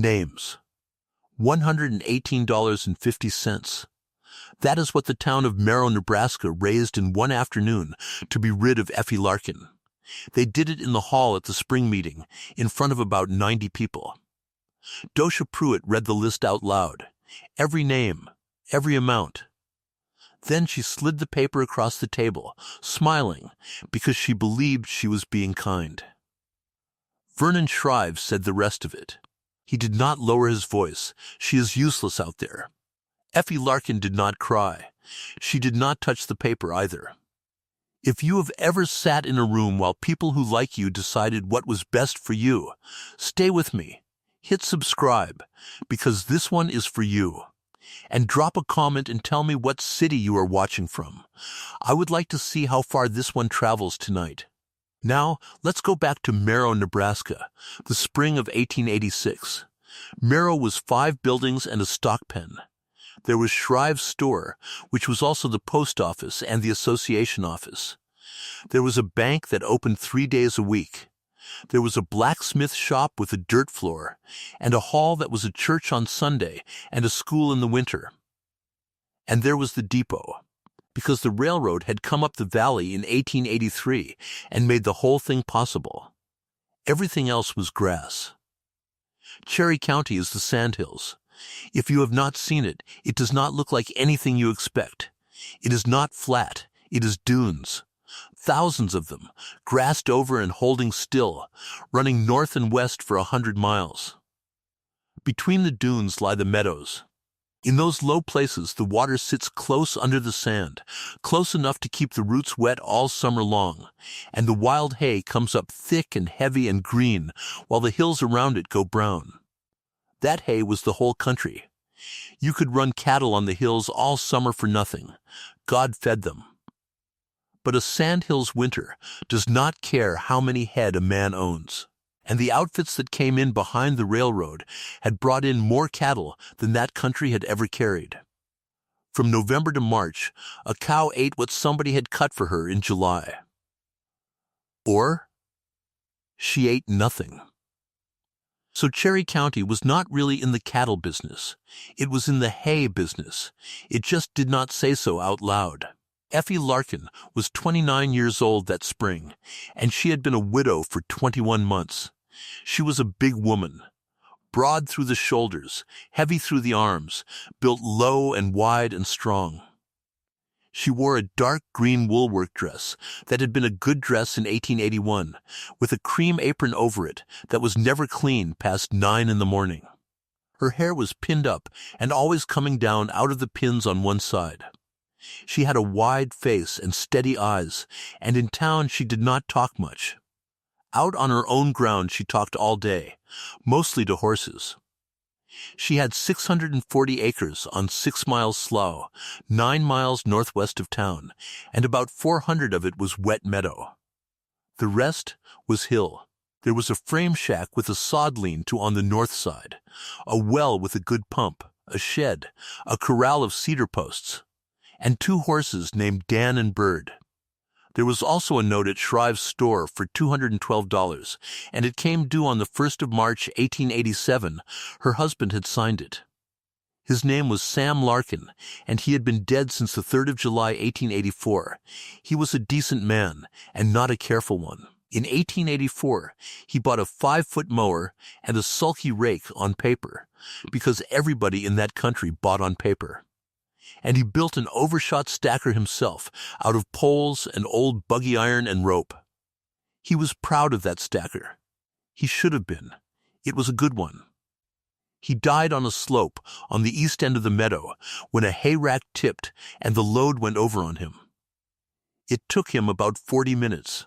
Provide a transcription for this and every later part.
Names: $118.50. That is what the town of Merrow, Nebraska raised in one afternoon to be rid of Effie Larkin. They did it in the hall at the spring meeting, in front of about 90 people. Dosha Pruitt read the list out loud. Every name, every amount. Then she slid the paper across the table, smiling, because she believed she was being kind. Vernon Shrive said the rest of it. He did not lower his voice. She is useless out there. Effie Larkin did not cry. She did not touch the paper either. If you have ever sat in a room while people who like you decided what was best for you, stay with me. Hit subscribe, because this one is for you. And drop a comment and tell me what city you are watching from. I would like to see how far this one travels tonight. Now, let's go back to Merrow, Nebraska, the spring of 1886. Merrow was 5 buildings and a stock pen. There was Shrive's store, which was also the post office and the association office. There was a bank that opened 3 days a week. There was a blacksmith shop with a dirt floor, and a hall that was a church on Sunday and a school in the winter. And there was the depot, because the railroad had come up the valley in 1883 and made the whole thing possible. Everything else was grass. Cherry County is the Sandhills. If you have not seen it, it does not look like anything you expect. It is not flat, it is dunes. Thousands of them, grassed over and holding still, running north and west for 100 miles. Between the dunes lie the meadows. In those low places the water sits close under the sand, close enough to keep the roots wet all summer long, and the wild hay comes up thick and heavy and green, while the hills around it go brown. That hay was the whole country. You could run cattle on the hills all summer for nothing. God fed them. But a Sandhills winter does not care how many head a man owns. And the outfits that came in behind the railroad had brought in more cattle than that country had ever carried. From November to March, a cow ate what somebody had cut for her in July. Or she ate nothing. So Cherry County was not really in the cattle business. It was in the hay business. It just did not say so out loud. Effie Larkin was 29 years old that spring, and she had been a widow for 21 months. She was a big woman, broad through the shoulders, heavy through the arms, built low and wide and strong. She wore a dark green woolwork dress that had been a good dress in 1881, with a cream apron over it that was never clean past 9 in the morning. Her hair was pinned up and always coming down out of the pins on one side. She had a wide face and steady eyes, and in town she did not talk much. Out on her own ground she talked all day, mostly to horses. She had 640 acres on 6 miles slough, 9 miles northwest of town, and about 400 of it was wet meadow. The rest was hill. There was a frame shack with a sod lean-to on the north side, a well with a good pump, a shed, a corral of cedar posts, and 2 horses named Dan and Bird. There was also a note at Shrive's store for $212, and it came due on the 1st of March, 1887. Her husband had signed it. His name was Sam Larkin, and he had been dead since the 3rd of July, 1884. He was a decent man, and not a careful one. In 1884, he bought a 5-foot mower and a sulky rake on paper, because everybody in that country bought on paper. And he built an overshot stacker himself out of poles and old buggy iron and rope. He was proud of that stacker. He should have been. It was a good one. He died on a slope on the east end of the meadow when a hay rack tipped and the load went over on him. It took him about 40 minutes.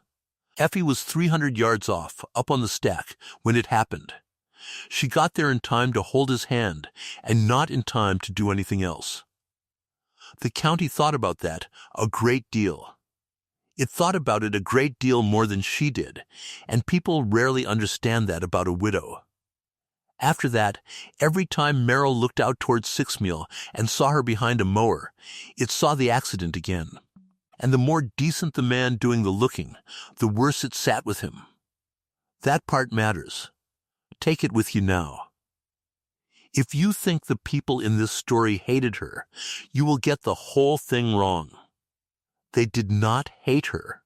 Effie was 300 yards off, up on the stack, when it happened. She got there in time to hold his hand and not in time to do anything else. The county thought about that a great deal. It thought about it a great deal more than she did, and people rarely understand that about a widow. After that, every time Merrow looked out toward Sixmeal and saw her behind a mower, it saw the accident again. And the more decent the man doing the looking, the worse it sat with him. That part matters. Take it with you now. If you think the people in this story hated her, you will get the whole thing wrong. They did not hate her.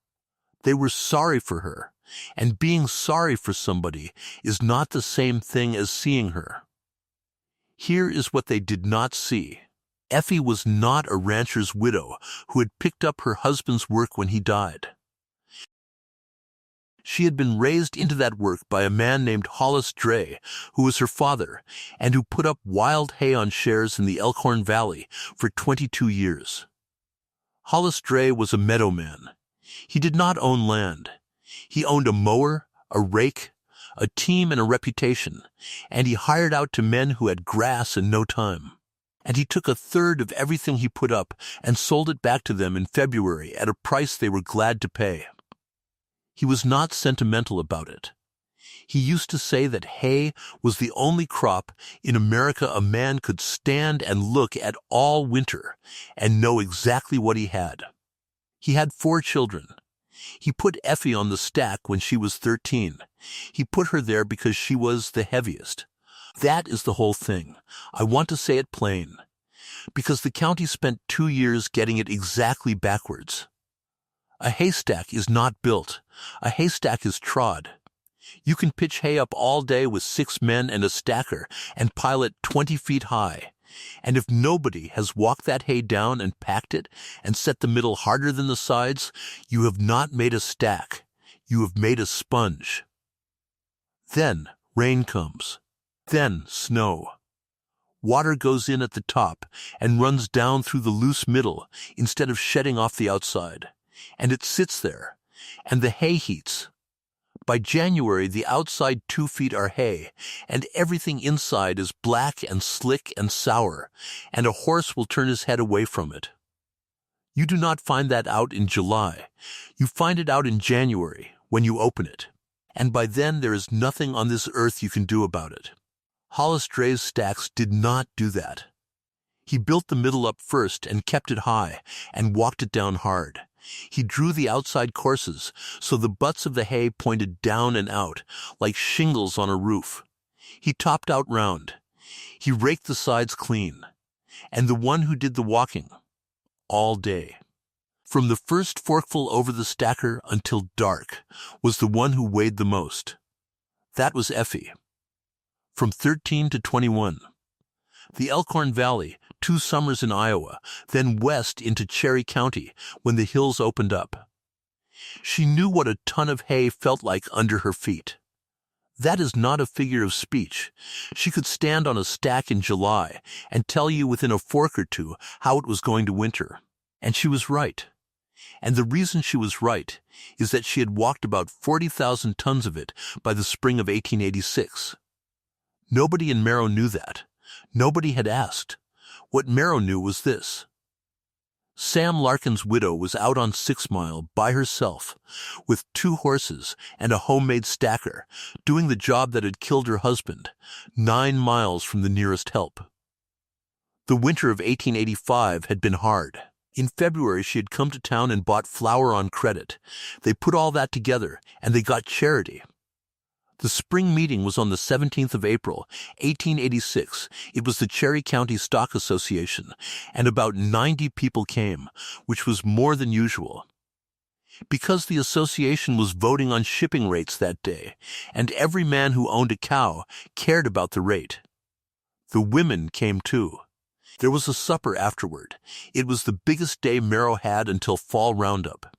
They were sorry for her, and being sorry for somebody is not the same thing as seeing her. Here is what they did not see. Effie was not a rancher's widow who had picked up her husband's work when he died. She had been raised into that work by a man named Hollis Dray, who was her father, and who put up wild hay on shares in the Elkhorn Valley for 22 years. Hollis Dray was a meadow man. He did not own land. He owned a mower, a rake, a team, and a reputation, and he hired out to men who had grass and no time. And he took a third of everything he put up and sold it back to them in February at a price they were glad to pay. He was not sentimental about it. He used to say that hay was the only crop in America a man could stand and look at all winter and know exactly what he had. He had 4 children. He put Effie on the stack when she was 13. He put her there because she was the heaviest. That is the whole thing. I want to say it plain. Because the county spent 2 years getting it exactly backwards. A haystack is not built. A haystack is trod. You can pitch hay up all day with 6 men and a stacker and pile it 20 feet high. And if nobody has walked that hay down and packed it and set the middle harder than the sides, you have not made a stack. You have made a sponge. Then rain comes. Then snow. Water goes in at the top and runs down through the loose middle instead of shedding off the outside. And it sits there, and the hay heats. By January, the outside 2 feet are hay, and everything inside is black and slick and sour, and a horse will turn his head away from it. You do not find that out in July. You find it out in January, when you open it. And by then there is nothing on this earth you can do about it. Hollis Dray's stacks did not do that. He built the middle up first and kept it high, and walked it down hard. He drew the outside courses so the butts of the hay pointed down and out, like shingles on a roof. He topped out round. He raked the sides clean. And the one who did the walking, all day, from the first forkful over the stacker until dark, was the one who weighed the most. That was Effie. From 13 to 21. The Elkhorn Valley, 2 summers in Iowa, then west into Cherry County when the hills opened up. She knew what a ton of hay felt like under her feet. That is not a figure of speech. She could stand on a stack in July and tell you within a fork or two how it was going to winter. And she was right. And the reason she was right is that she had walked about 40,000 tons of it by the spring of 1886. Nobody in Merrow knew that. Nobody had asked. What Merrow knew was this. Sam Larkin's widow was out on 6 Mile by herself, with 2 horses and a homemade stacker, doing the job that had killed her husband, 9 miles from the nearest help. The winter of 1885 had been hard. In February she had come to town and bought flour on credit. They put all that together, and they got charity. The spring meeting was on the 17th of April, 1886. It was the Cherry County Stock Association, and about 90 people came, which was more than usual. Because the association was voting on shipping rates that day, and every man who owned a cow cared about the rate. The women came too. There was a supper afterward. It was the biggest day Merrow had until fall roundup.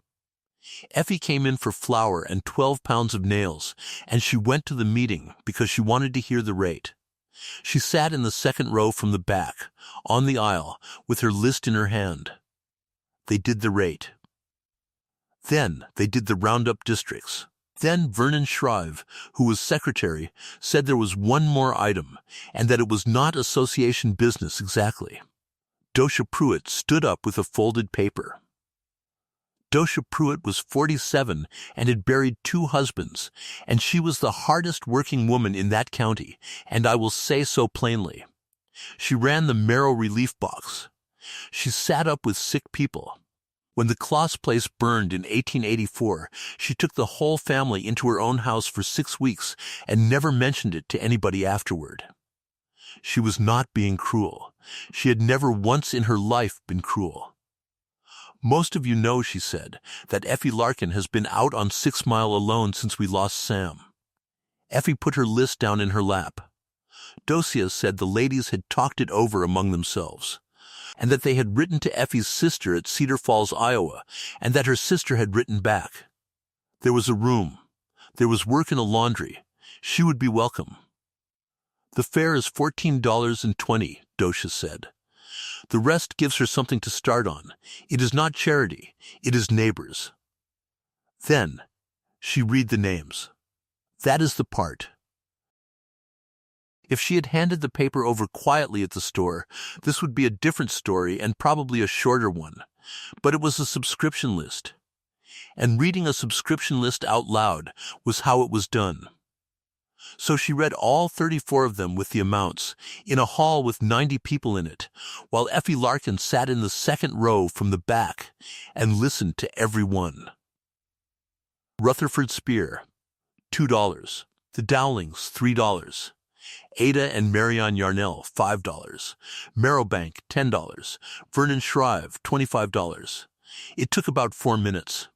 Effie came in for flour and 12 pounds of nails, and she went to the meeting because she wanted to hear the rate. She sat in the second row from the back, on the aisle, with her list in her hand. They did the rate. Then they did the roundup districts. Then Vernon Shrive, who was secretary, said there was one more item, and that it was not association business exactly. Dosha Pruitt stood up with a folded paper. Dosha Pruitt was 47 and had buried 2 husbands, and she was the hardest working woman in that county, and I will say so plainly. She ran the Merrow relief box. She sat up with sick people. When the Kloss place burned in 1884, she took the whole family into her own house for 6 weeks and never mentioned it to anybody afterward. She was not being cruel. She had never once in her life been cruel. "Most of you know," she said, "that Effie Larkin has been out on 6 Mile alone since we lost Sam." Effie put her list down in her lap. Dosia said the ladies had talked it over among themselves, and that they had written to Effie's sister at Cedar Falls, Iowa, and that her sister had written back. There was a room. There was work in a laundry. She would be welcome. "The fare is $14.20, Dosia said. "The rest gives her something to start on. It is not charity. It is neighbors." Then she read the names. That is the part. If she had handed the paper over quietly at the store, this would be a different story and probably a shorter one. But it was a subscription list. And reading a subscription list out loud was how it was done. So she read all 34 of them with the amounts, in a hall with 90 people in it, while Effie Larkin sat in the second row from the back and listened to every one. Rutherford Spear, $2. The Dowlings, $3. Ada and Marianne Yarnell, $5. Merrow Bank, $10. Vernon Shrive, $25. It took about 4 minutes.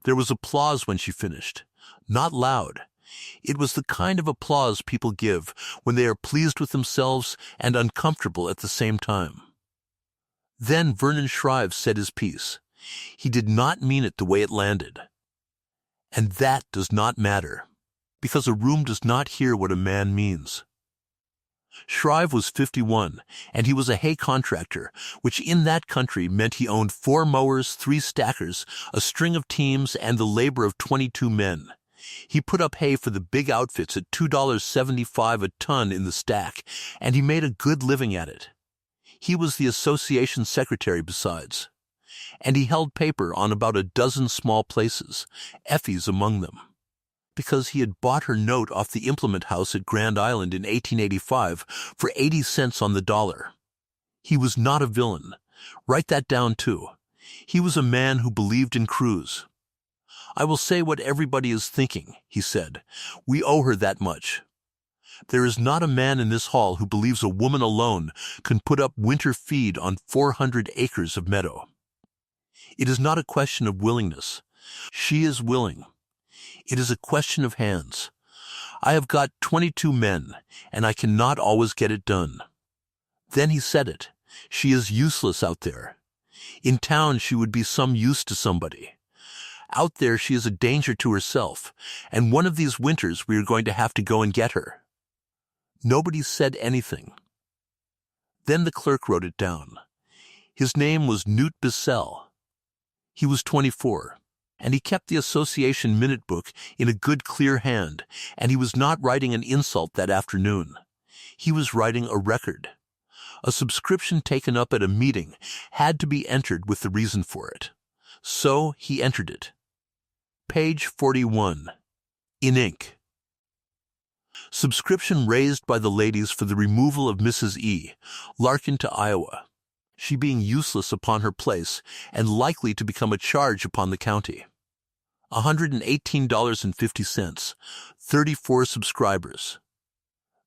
There was applause when she finished. Not loud. It was the kind of applause people give when they are pleased with themselves and uncomfortable at the same time. Then Vernon Shrive said his piece. He did not mean it the way it landed. And that does not matter, because a room does not hear what a man means. Shrive was 51, and he was a hay contractor, which in that country meant he owned 4 mowers, 3 stackers, a string of teams, and the labor of 22 men. He put up hay for the big outfits at $2.75 a ton in the stack, and he made a good living at it. He was the association secretary besides. And he held paper on about a dozen small places, Effie's among them, because he had bought her note off the implement house at Grand Island in 1885 for 80 cents on the dollar. He was not a villain. Write that down too. He was a man who believed in crews. "I will say what everybody is thinking," he said. "We owe her that much. There is not a man in this hall who believes a woman alone can put up winter feed on 400 acres of meadow. It is not a question of willingness. She is willing. It is a question of hands. I have got 22 men, and I cannot always get it done." Then he said it. She is useless out there. In town she would be some use to somebody. Out there she is a danger to herself, and one of these winters we are going to have to go and get her. Nobody said anything. Then the clerk wrote it down. His name was Newt Bissell. He was 24, and he kept the association minute book in a good clear hand, and he was not writing an insult that afternoon. He was writing a record. A subscription taken up at a meeting had to be entered with the reason for it. So he entered it. Page 41. In ink. Subscription raised by the ladies for the removal of Mrs. E. Larkin to Iowa, she being useless upon her place and likely to become a charge upon the county. $118.50. 34 subscribers.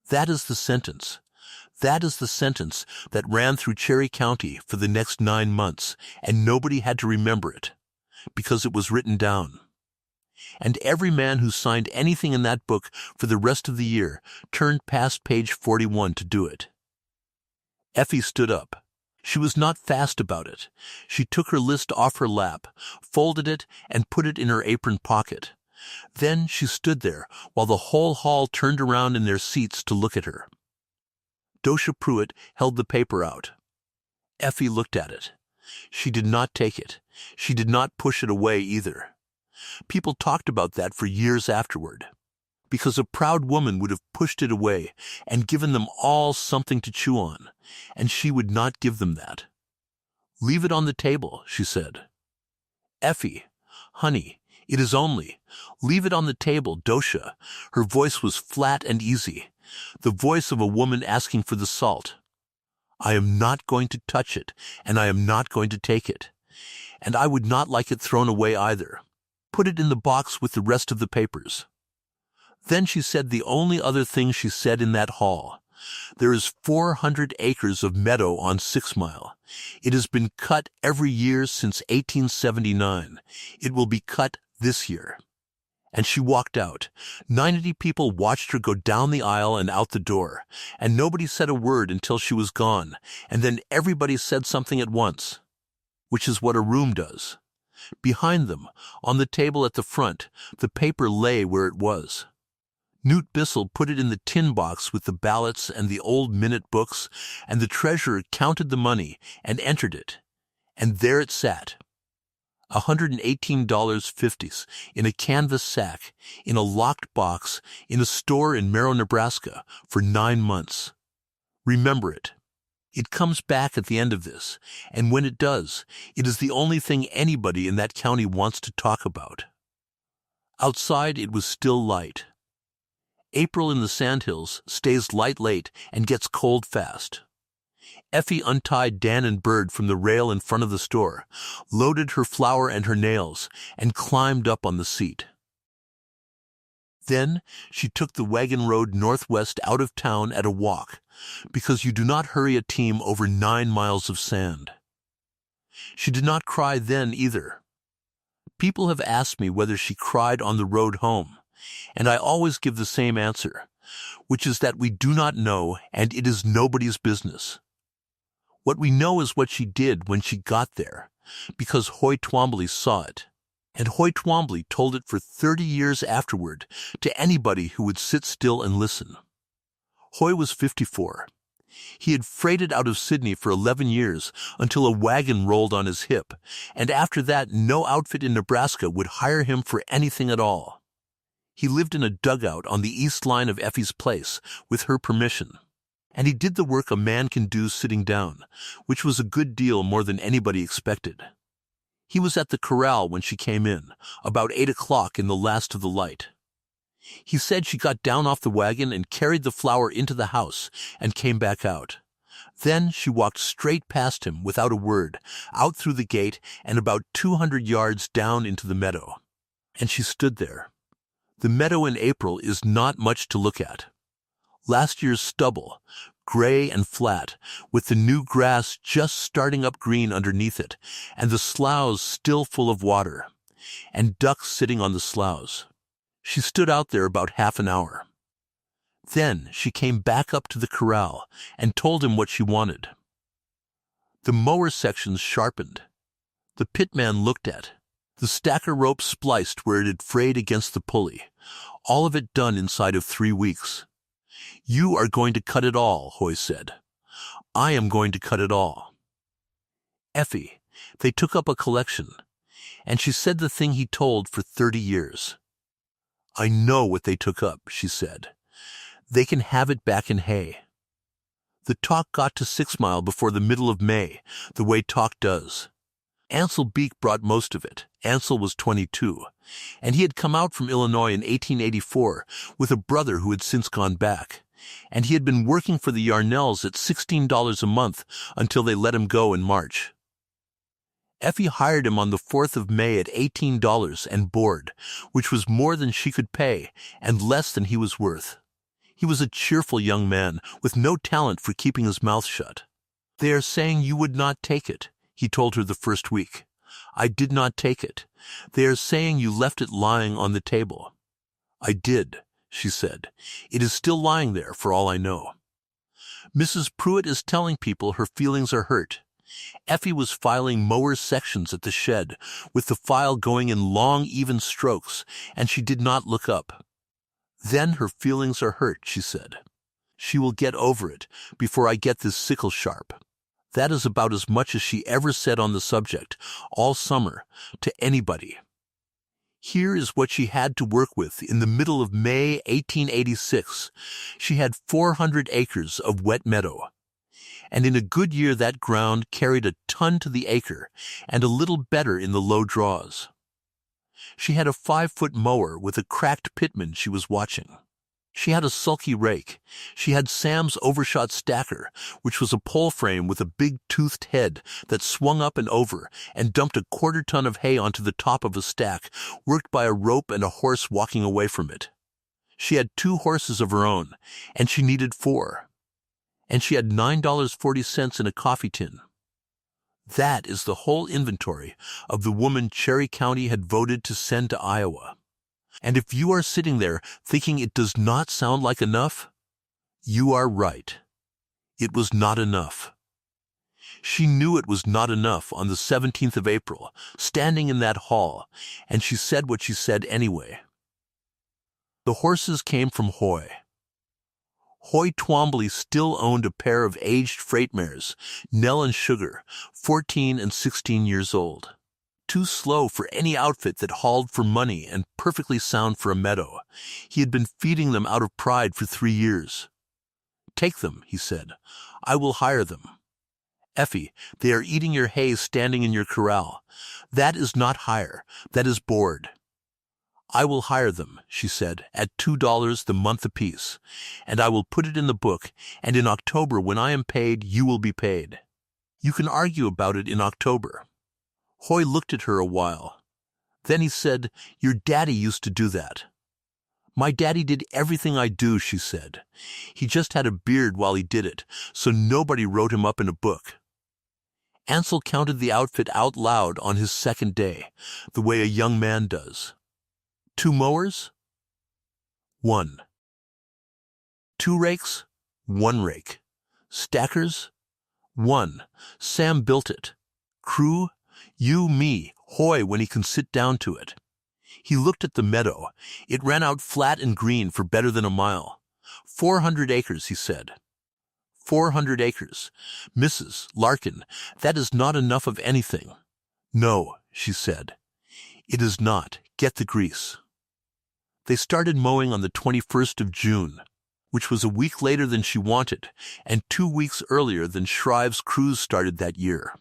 That is the sentence. That is the sentence that ran through Cherry County for the next 9 months, and nobody had to remember it, because it was written down. And every man who signed anything in that book for the rest of the year turned past page 41 to do it. Effie stood up. She was not fast about it. She took her list off her lap, folded it, and put it in her apron pocket. Then she stood there while the whole hall turned around in their seats to look at her. Dosia Pruitt held the paper out. Effie looked at it. She did not take it. She did not push it away either. People talked about that for years afterward, because a proud woman would have pushed it away and given them all something to chew on, and she would not give them that. "Leave it on the table," she said. "Effie, honey, it is only. Leave it on the table, Dosia." Her voice was flat and easy, the voice of a woman asking for the salt. "I am not going to touch it, and I am not going to take it. And I would not like it thrown away either. Put it in the box with the rest of the papers." Then she said the only other thing she said in that hall. There is 400 acres of meadow on 6 Mile. It has been cut every year since 1879. It will be cut this year. And she walked out. 90 people watched her go down the aisle and out the door, and nobody said a word until she was gone, and then everybody said something at once, which is what a room does. Behind them, on the table at the front, the paper lay where it was. Newt Bissell put it in the tin box with the ballots and the old minute books, and the treasurer counted the money and entered it. And there it sat, $118.50 in a canvas sack, in a locked box, in a store in Merrow, Nebraska, for 9 months. Remember it. It comes back at the end of this, and when it does, it is the only thing anybody in that county wants to talk about. Outside it was still light. April in the Sandhills stays light late and gets cold fast. Effie untied Dan and Bird from the rail in front of the store, loaded her flour and her nails, and climbed up on the seat. Then she took the wagon road northwest out of town at a walk, because you do not hurry a team over 9 miles of sand. She did not cry then either. People have asked me whether she cried on the road home, and I always give the same answer, which is that we do not know, and it is nobody's business. What we know is what she did when she got there, because Hoy Twombly saw it, and Hoy Twombly told it for 30 years afterward to anybody who would sit still and listen. Hoy was 54. He had freighted out of Sydney for 11 years until a wagon rolled on his hip, and after that no outfit in Nebraska would hire him for anything at all. He lived in a dugout on the east line of Effie's place with her permission, and he did the work a man can do sitting down, which was a good deal more than anybody expected. He was at the corral when she came in, about 8 o'clock in the last of the light. He said she got down off the wagon and carried the flour into the house and came back out. Then she walked straight past him without a word, out through the gate and about 200 yards down into the meadow. And she stood there. The meadow in April is not much to look at. Last year's stubble, gray and flat, with the new grass just starting up green underneath it, and the sloughs still full of water, and ducks sitting on the sloughs. She stood out there about half an hour. Then she came back up to the corral and told him what she wanted. The mower sections sharpened. The pitman looked at. The stacker rope spliced where it had frayed against the pulley. All of it done inside of 3 weeks. "You are going to cut it all," Hoy said. "I am going to cut it all." Effie, they took up a collection, and she said the thing he told for 30 years. "I know what they took up," she said. "They can have it back in hay." The talk got to 6 Mile before the middle of May, the way talk does. Ansel Beek brought most of it. Ansel was 22, and he had come out from Illinois in 1884 with a brother who had since gone back, and he had been working for the Yarnells at $16 a month until they let him go in March. Effie hired him on the 4th of May at $18 and board, which was more than she could pay and less than he was worth. He was a cheerful young man with no talent for keeping his mouth shut. "They are saying you would not take it," he told her the first week. "I did not take it. They are saying you left it lying on the table." "I did," she said. "It is still lying there for all I know." Mrs. Pruitt is telling people her feelings are hurt. Effie was filing mower sections at the shed, with the file going in long, even strokes, and she did not look up. "Then her feelings are hurt," she said. "She will get over it before I get this sickle sharp." That is about as much as she ever said on the subject, all summer, to anybody. Here is what she had to work with in the middle of May 1886. She had 400 acres of wet meadow, and in a good year that ground carried a ton to the acre, and a little better in the low draws. She had a 5-foot mower with a cracked pitman she was watching. She had a sulky rake. She had Sam's overshot stacker, which was a pole frame with a big toothed head that swung up and over and dumped a 1/4 ton of hay onto the top of a stack, worked by a rope and a horse walking away from it. She had 2 horses of her own, and she needed 4. and she had $9.40 in a coffee tin. That is the whole inventory of the woman Cherry County had voted to send to Iowa. And if you are sitting there thinking it does not sound like enough, you are right. It was not enough. She knew it was not enough on the 17th of April, standing in that hall, and she said what she said anyway. The horses came from Hoy. Hoy Twombly still owned a pair of aged freight mares, Nell and Sugar, 14 and 16 years old. Too slow for any outfit that hauled for money and perfectly sound for a meadow. He had been feeding them out of pride for 3 years. "Take them," he said. "I will hire them." "Effie, they are eating your hay standing in your corral. That is not hire, that is board." "I will hire them," she said, "at $2 the month apiece, and I will put it in the book, and in October when I am paid, you will be paid. You can argue about it in October." Hoy looked at her a while. Then he said, "Your daddy used to do that." "My daddy did everything I do," she said. "He just had a beard while he did it, so nobody wrote him up in a book." Ansel counted the outfit out loud on his second day, the way a young man does. 2 mowers? 1. 2 rakes? 1 rake. Stackers? 1. Sam built it. Crew? You, me, Hoy when he can sit down to it. He looked at the meadow. It ran out flat and green for better than a mile. 400 acres, he said. 400 acres. "Mrs. Larkin, that is not enough of anything." "No," she said. "It is not. Get the grease." They started mowing on the 21st of June, which was a week later than she wanted, and 2 weeks earlier than Shrive's cruise started that year.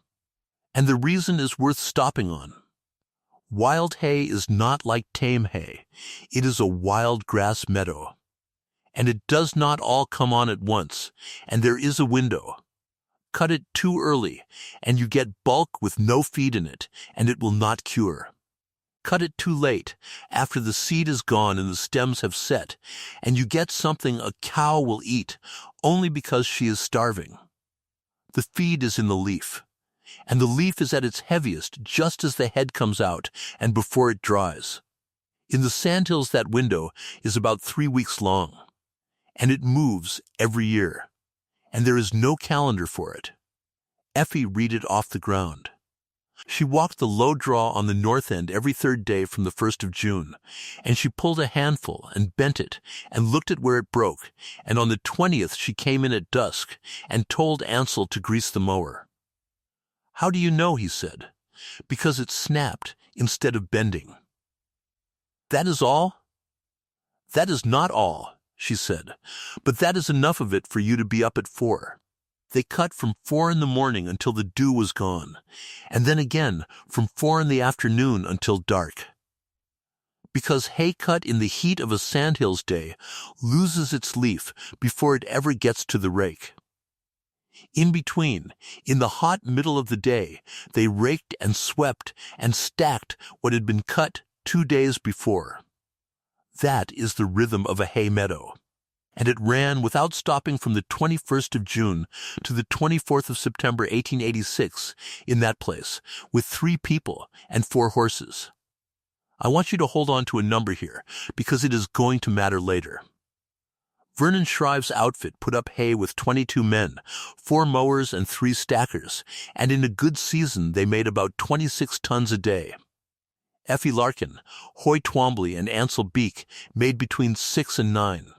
And the reason is worth stopping on. Wild hay is not like tame hay. It is a wild grass meadow. And it does not all come on at once, and there is a window. Cut it too early, and you get bulk with no feed in it, and it will not cure. Cut it too late, after the seed is gone and the stems have set, and you get something a cow will eat, only because she is starving. The feed is in the leaf, and the leaf is at its heaviest just as the head comes out and before it dries. In the sandhills that window is about 3 weeks long, and it moves every year, and there is no calendar for it. Effie read it off the ground. She walked the low draw on the north end every 3rd day from the 1st of June, and she pulled a handful and bent it and looked at where it broke, and on the 20th she came in at dusk and told Ansel to grease the mower. "How do you know?" he said. "Because it snapped instead of bending." "That is all?" "That is not all," she said, "but that is enough of it for you to be up at 4. They cut from 4 in the morning until the dew was gone, and then again from 4 in the afternoon until dark. Because hay cut in the heat of a sandhills day loses its leaf before it ever gets to the rake. In between, in the hot middle of the day, they raked and swept and stacked what had been cut 2 days before. That is the rhythm of a hay meadow. And it ran without stopping from the 21st of June to the 24th of September 1886 in that place, with 3 people and 4 horses. I want you to hold on to a number here, because it is going to matter later. Vernon Shrive's outfit put up hay with 22 men, 4 mowers and 3 stackers, and in a good season they made about 26 tons a day. Effie Larkin, Hoy Twombly, and Ansel Beek made between 6 and 9.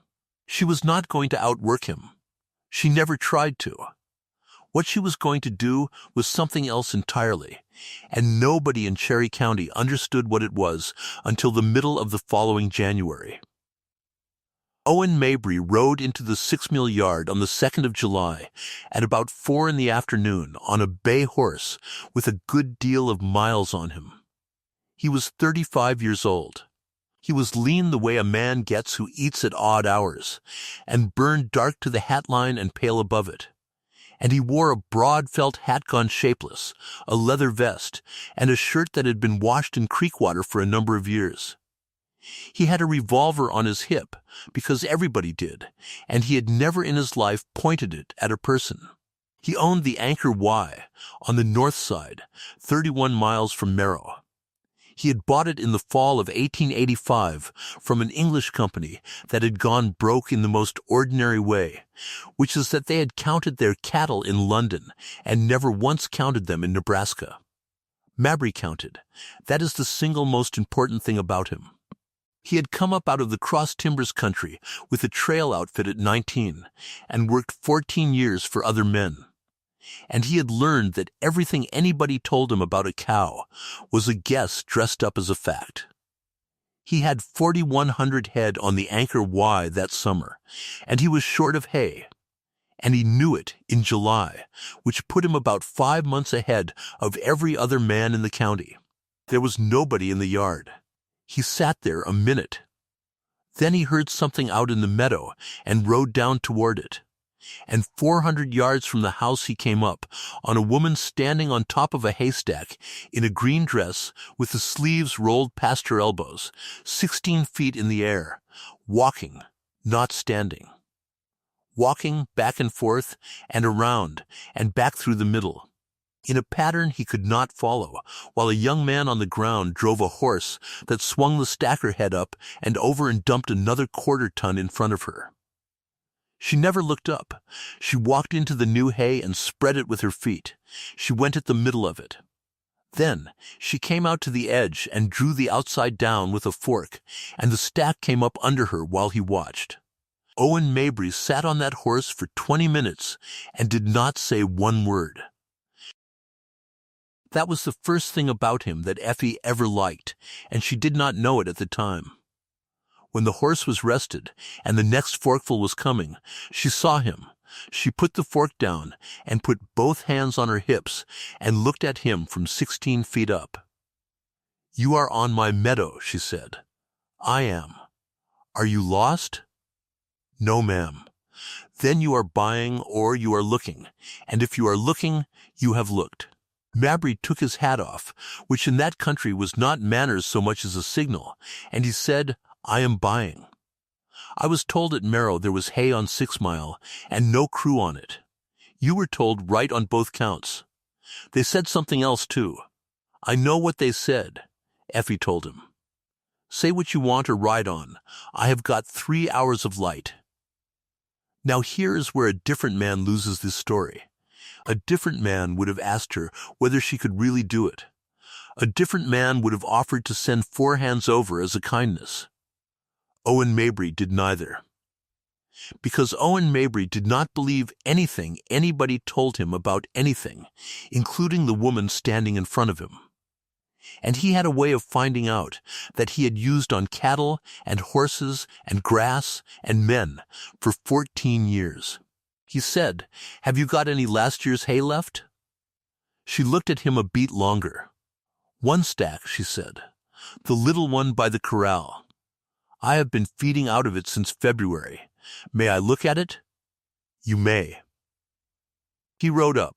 She was not going to outwork him. She never tried to. What she was going to do was something else entirely, and nobody in Cherry County understood what it was until the middle of the following January. Owen Mabry rode into the 6-mill yard on the 2nd of July at about 4 in the afternoon on a bay horse with a good deal of miles on him. He was 35 years old. He was lean the way a man gets who eats at odd hours, and burned dark to the hatline and pale above it. And he wore a broad felt hat gone shapeless, a leather vest, and a shirt that had been washed in creek water for a number of years. He had a revolver on his hip, because everybody did, and he had never in his life pointed it at a person. He owned the Anchor Y on the north side, 31 miles from Merrow. He had bought it in the fall of 1885 from an English company that had gone broke in the most ordinary way, which is that they had counted their cattle in London and never once counted them in Nebraska. Mabry counted. That is the single most important thing about him. He had come up out of the Cross Timbers country with a trail outfit at 19 and worked 14 years for other men. And he had learned that everything anybody told him about a cow was a guess dressed up as a fact. He had 4,100 head on the Anchor Y that summer, and he was short of hay. And he knew it in July, which put him about 5 months ahead of every other man in the county. There was nobody in the yard. He sat there a minute. Then he heard something out in the meadow and rode down toward it. And 400 yards from the house he came up on a woman standing on top of a haystack in a green dress with the sleeves rolled past her elbows, 16 feet in the air, walking, not standing. Walking back and forth and around and back through the middle, in a pattern he could not follow, while a young man on the ground drove a horse that swung the stacker head up and over and dumped another quarter-ton in front of her. She never looked up. She walked into the new hay and spread it with her feet. She went at the middle of it. Then she came out to the edge and drew the outside down with a fork, and the stack came up under her while he watched. Owen Mabry sat on that horse for 20 minutes and did not say one word. That was the first thing about him that Effie ever liked, and she did not know it at the time. When the horse was rested and the next forkful was coming, she saw him. She put the fork down and put both hands on her hips and looked at him from 16 feet up. "You are on my meadow," she said. "I am. Are you lost?" "No, ma'am." "Then you are buying or you are looking, and if you are looking, you have looked." Mabry took his hat off, which in that country was not manners so much as a signal, and he said, "I am buying. I was told at Merrow there was hay on 6 Mile and no crew on it. You were told right on both counts. They said something else too." "I know what they said," Effie told him. "Say what you want or ride on. I have got 3 hours of light." Now here is where a different man loses this story. A different man would have asked her whether she could really do it. A different man would have offered to send 4 hands over as a kindness. Owen Mabry did neither. Because Owen Mabry did not believe anything anybody told him about anything, including the woman standing in front of him. And he had a way of finding out that he had used on cattle and horses and grass and men for 14 years. He said, "Have you got any last year's hay left?" She looked at him a beat longer. "1 stack," she said. "The little one by the corral. I have been feeding out of it since February. May I look at it?" "You may." He rode up.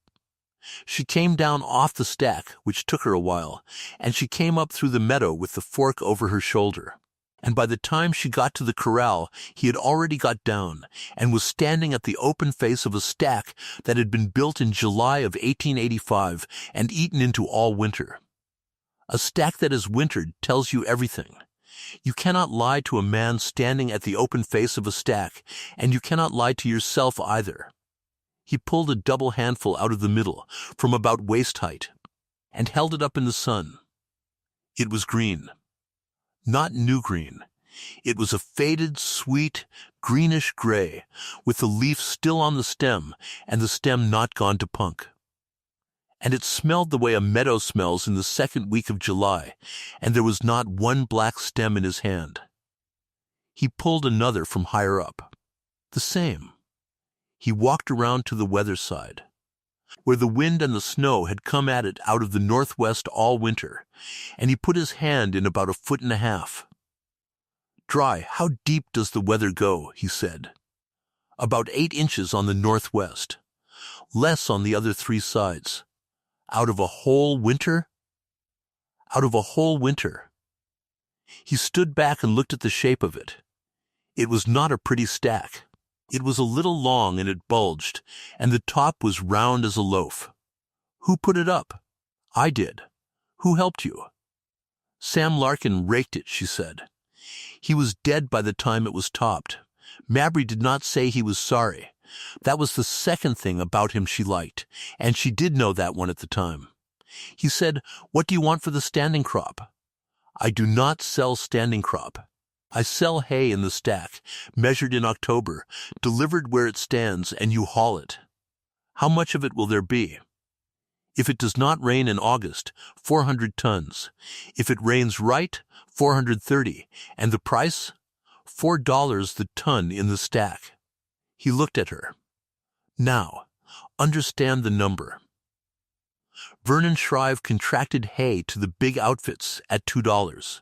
She came down off the stack, which took her a while, and she came up through the meadow with the fork over her shoulder. And by the time she got to the corral, he had already got down and was standing at the open face of a stack that had been built in July of 1885 and eaten into all winter. A stack that is wintered tells you everything. You cannot lie to a man standing at the open face of a stack, and you cannot lie to yourself either. He pulled a double handful out of the middle, from about waist height, and held it up in the sun. It was green. Not new green. It was a faded, sweet, greenish gray, with the leaf still on the stem and the stem not gone to punk. And it smelled the way a meadow smells in the second week of July, and there was not one black stem in his hand. He pulled another from higher up. The same. He walked around to the weather side, where the wind and the snow had come at it out of the northwest all winter, and he put his hand in about 1.5 feet. "Dry, how deep does the weather go?" he said. "About 8 inches on the northwest. Less on the other 3 sides. Out of a whole winter?" "Out of a whole winter." He stood back and looked at the shape of it. It was not a pretty stack. It was a little long and it bulged, and the top was round as a loaf. Who put it up? I did. Who helped you? Sam Larkin raked it, she said. He was dead by the time it was topped. Mabry did not say he was sorry. That was the second thing about him she liked, and she did know that one at the time. He said, "What do you want for the standing crop?" "I do not sell standing crop. I sell hay in the stack, measured in October, delivered where it stands, and you haul it. How much of it will there be?" "If it does not rain in August, 400 tons. If it rains right, 430. And the price? $4 the ton in the stack." He looked at her. "Now, understand the number. Vernon Shrive contracted hay to the big outfits at $2.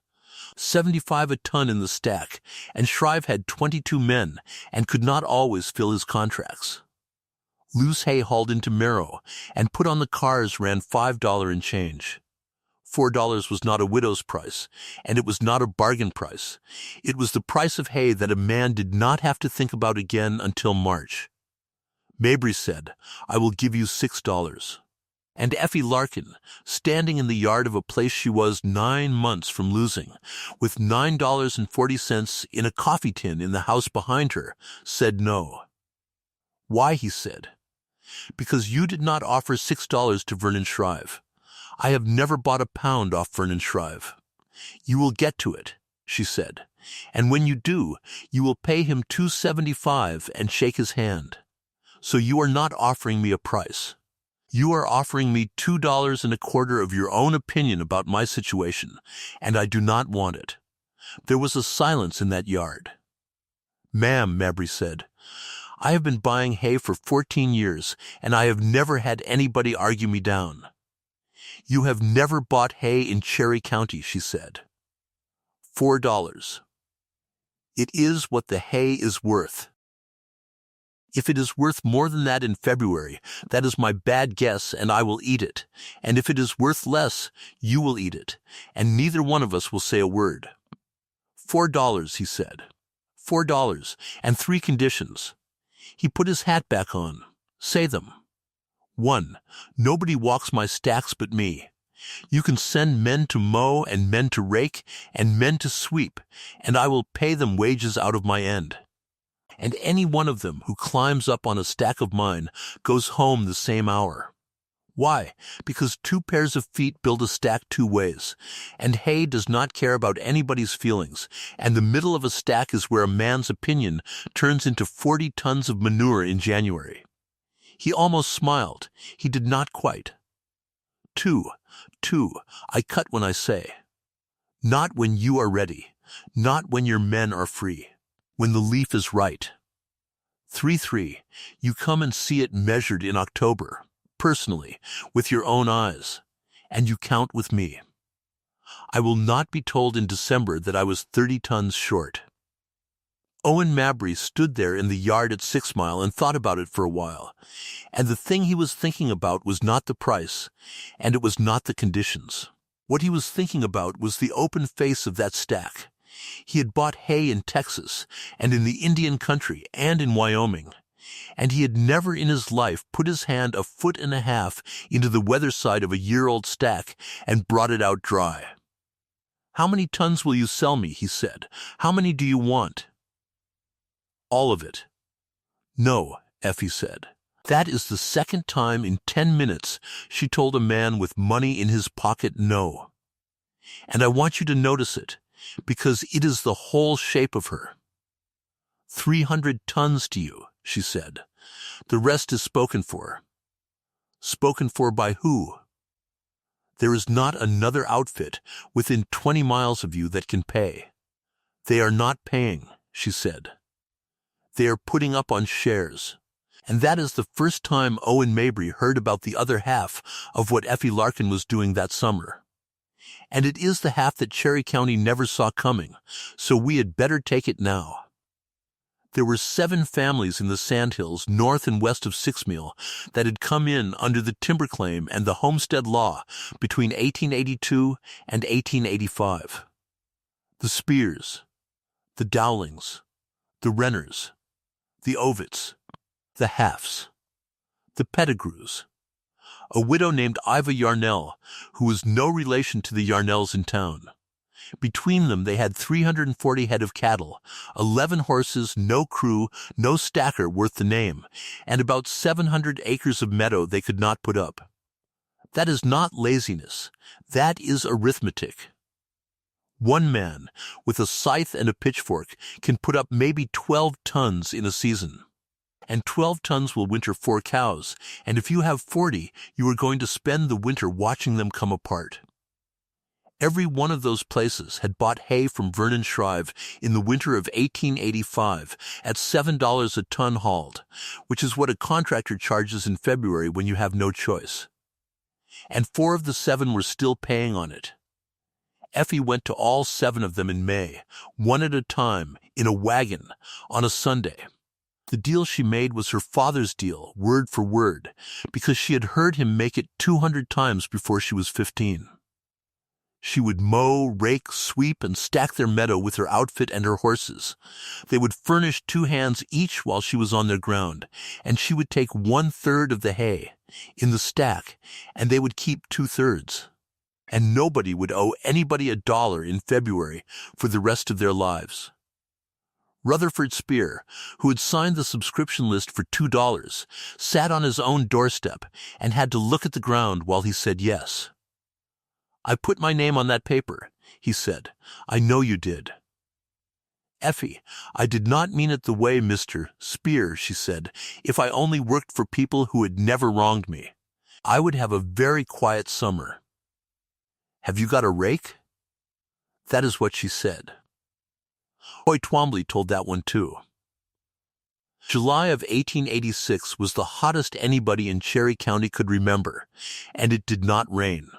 75 a ton in the stack, and Shrive had 22 men and could not always fill his contracts. Loose hay hauled into Merrow and put on the cars ran $5 and change. $4 was not a widow's price, and it was not a bargain price. It was the price of hay that a man did not have to think about again until March. Mabry said, "I will give you $6. And Effie Larkin, standing in the yard of a place she was 9 months from losing, with $9.40 in a coffee tin in the house behind her, said no. "Why?" he said. "Because you did not offer $6 to Vernon Shrive. I have never bought a pound off Vernon Shrive. You will get to it," she said, "and when you do, you will pay him $2.75 and shake his hand. So you are not offering me a price. You are offering me $2.25 of your own opinion about my situation, and I do not want it." There was a silence in that yard. "Ma'am," Mabry said, "I have been buying hay for 14 years, and I have never had anybody argue me down." "You have never bought hay in Cherry County," she said. $4. It is what the hay is worth. If it is worth more than that in February, that is my bad guess, and I will eat it. And if it is worth less, you will eat it, and neither one of us will say a word. $4, he said. $4, and 3 conditions. He put his hat back on. Say them. 1. Nobody walks my stacks but me. You can send men to mow and men to rake and men to sweep, and I will pay them wages out of my end. And any one of them who climbs up on a stack of mine goes home the same hour. Why? Because 2 pairs of feet build a stack 2 ways, and hay does not care about anybody's feelings, and the middle of a stack is where a man's opinion turns into 40 tons of manure in January. He almost smiled. He did not quite. 2. I cut when I say. Not when you are ready, not when your men are free. When the leaf is right. 3. You come and see it measured in October, personally, with your own eyes, and you count with me. I will not be told in December that I was 30 tons short. Owen Mabry stood there in the yard at 6 Mile and thought about it for a while, and the thing he was thinking about was not the price, and it was not the conditions. What he was thinking about was the open face of that stack. He had bought hay in Texas and in the Indian country and in Wyoming, and he had never in his life put his hand 1.5 feet into the weather side of a year-old stack and brought it out dry. "How many tons will you sell me?" he said. "How many do you want?" "All of it." "No," Effie said. That is the second time in 10 minutes she told a man with money in his pocket no. And I want you to notice it, because it is the whole shape of her. 300 tons to you, she said. The rest is spoken for. Spoken for by who? There is not another outfit within 20 miles of you that can pay. They are not paying, she said. They are putting up on shares. And that is the first time Owen Mabry heard about the other half of what Effie Larkin was doing that summer. And it is the half that Cherry County never saw coming, so we had better take it now. There were 7 families in the Sandhills north and west of 6 Mile that had come in under the timber claim and the homestead law between 1882 and 1885. the Spears, the Dowlings, the Renners, the Ovitts, the Halfs, the Pettigrews, a widow named Iva Yarnell, who was no relation to the Yarnells in town. Between them they had 340 head of cattle, 11 horses, no crew, no stacker worth the name, and about 700 acres of meadow they could not put up. That is not laziness, that is arithmetic. One man, with a scythe and a pitchfork, can put up maybe 12 tons in a season. And 12 tons will winter 4 cows, and if you have 40, you are going to spend the winter watching them come apart. Every one of those places had bought hay from Vernon Shrive in the winter of 1885 at $7 a ton hauled, which is what a contractor charges in February when you have no choice. And 4 of the 7 were still paying on it. Effie went to all 7 of them in May, one at a time, in a wagon, on a Sunday. The deal she made was her father's deal, word for word, because she had heard him make it 200 times before she was 15. She would mow, rake, sweep, and stack their meadow with her outfit and her horses. They would furnish 2 hands each while she was on their ground, and she would take 1/3 of the hay in the stack, and they would keep 2/3. And nobody would owe anybody $1 in February for the rest of their lives. Rutherford Spear, who had signed the subscription list for $2, sat on his own doorstep and had to look at the ground while he said yes. "I put my name on that paper," he said. "I know you did." "Effie, I did not mean it the way, Mr. Spear," she said. "If I only worked for people who had never wronged me, I would have a very quiet summer." "Have you got a rake?" That is what she said. Hoy Twombly told that one too. July of 1886 was the hottest anybody in Cherry County could remember, and it did not rain.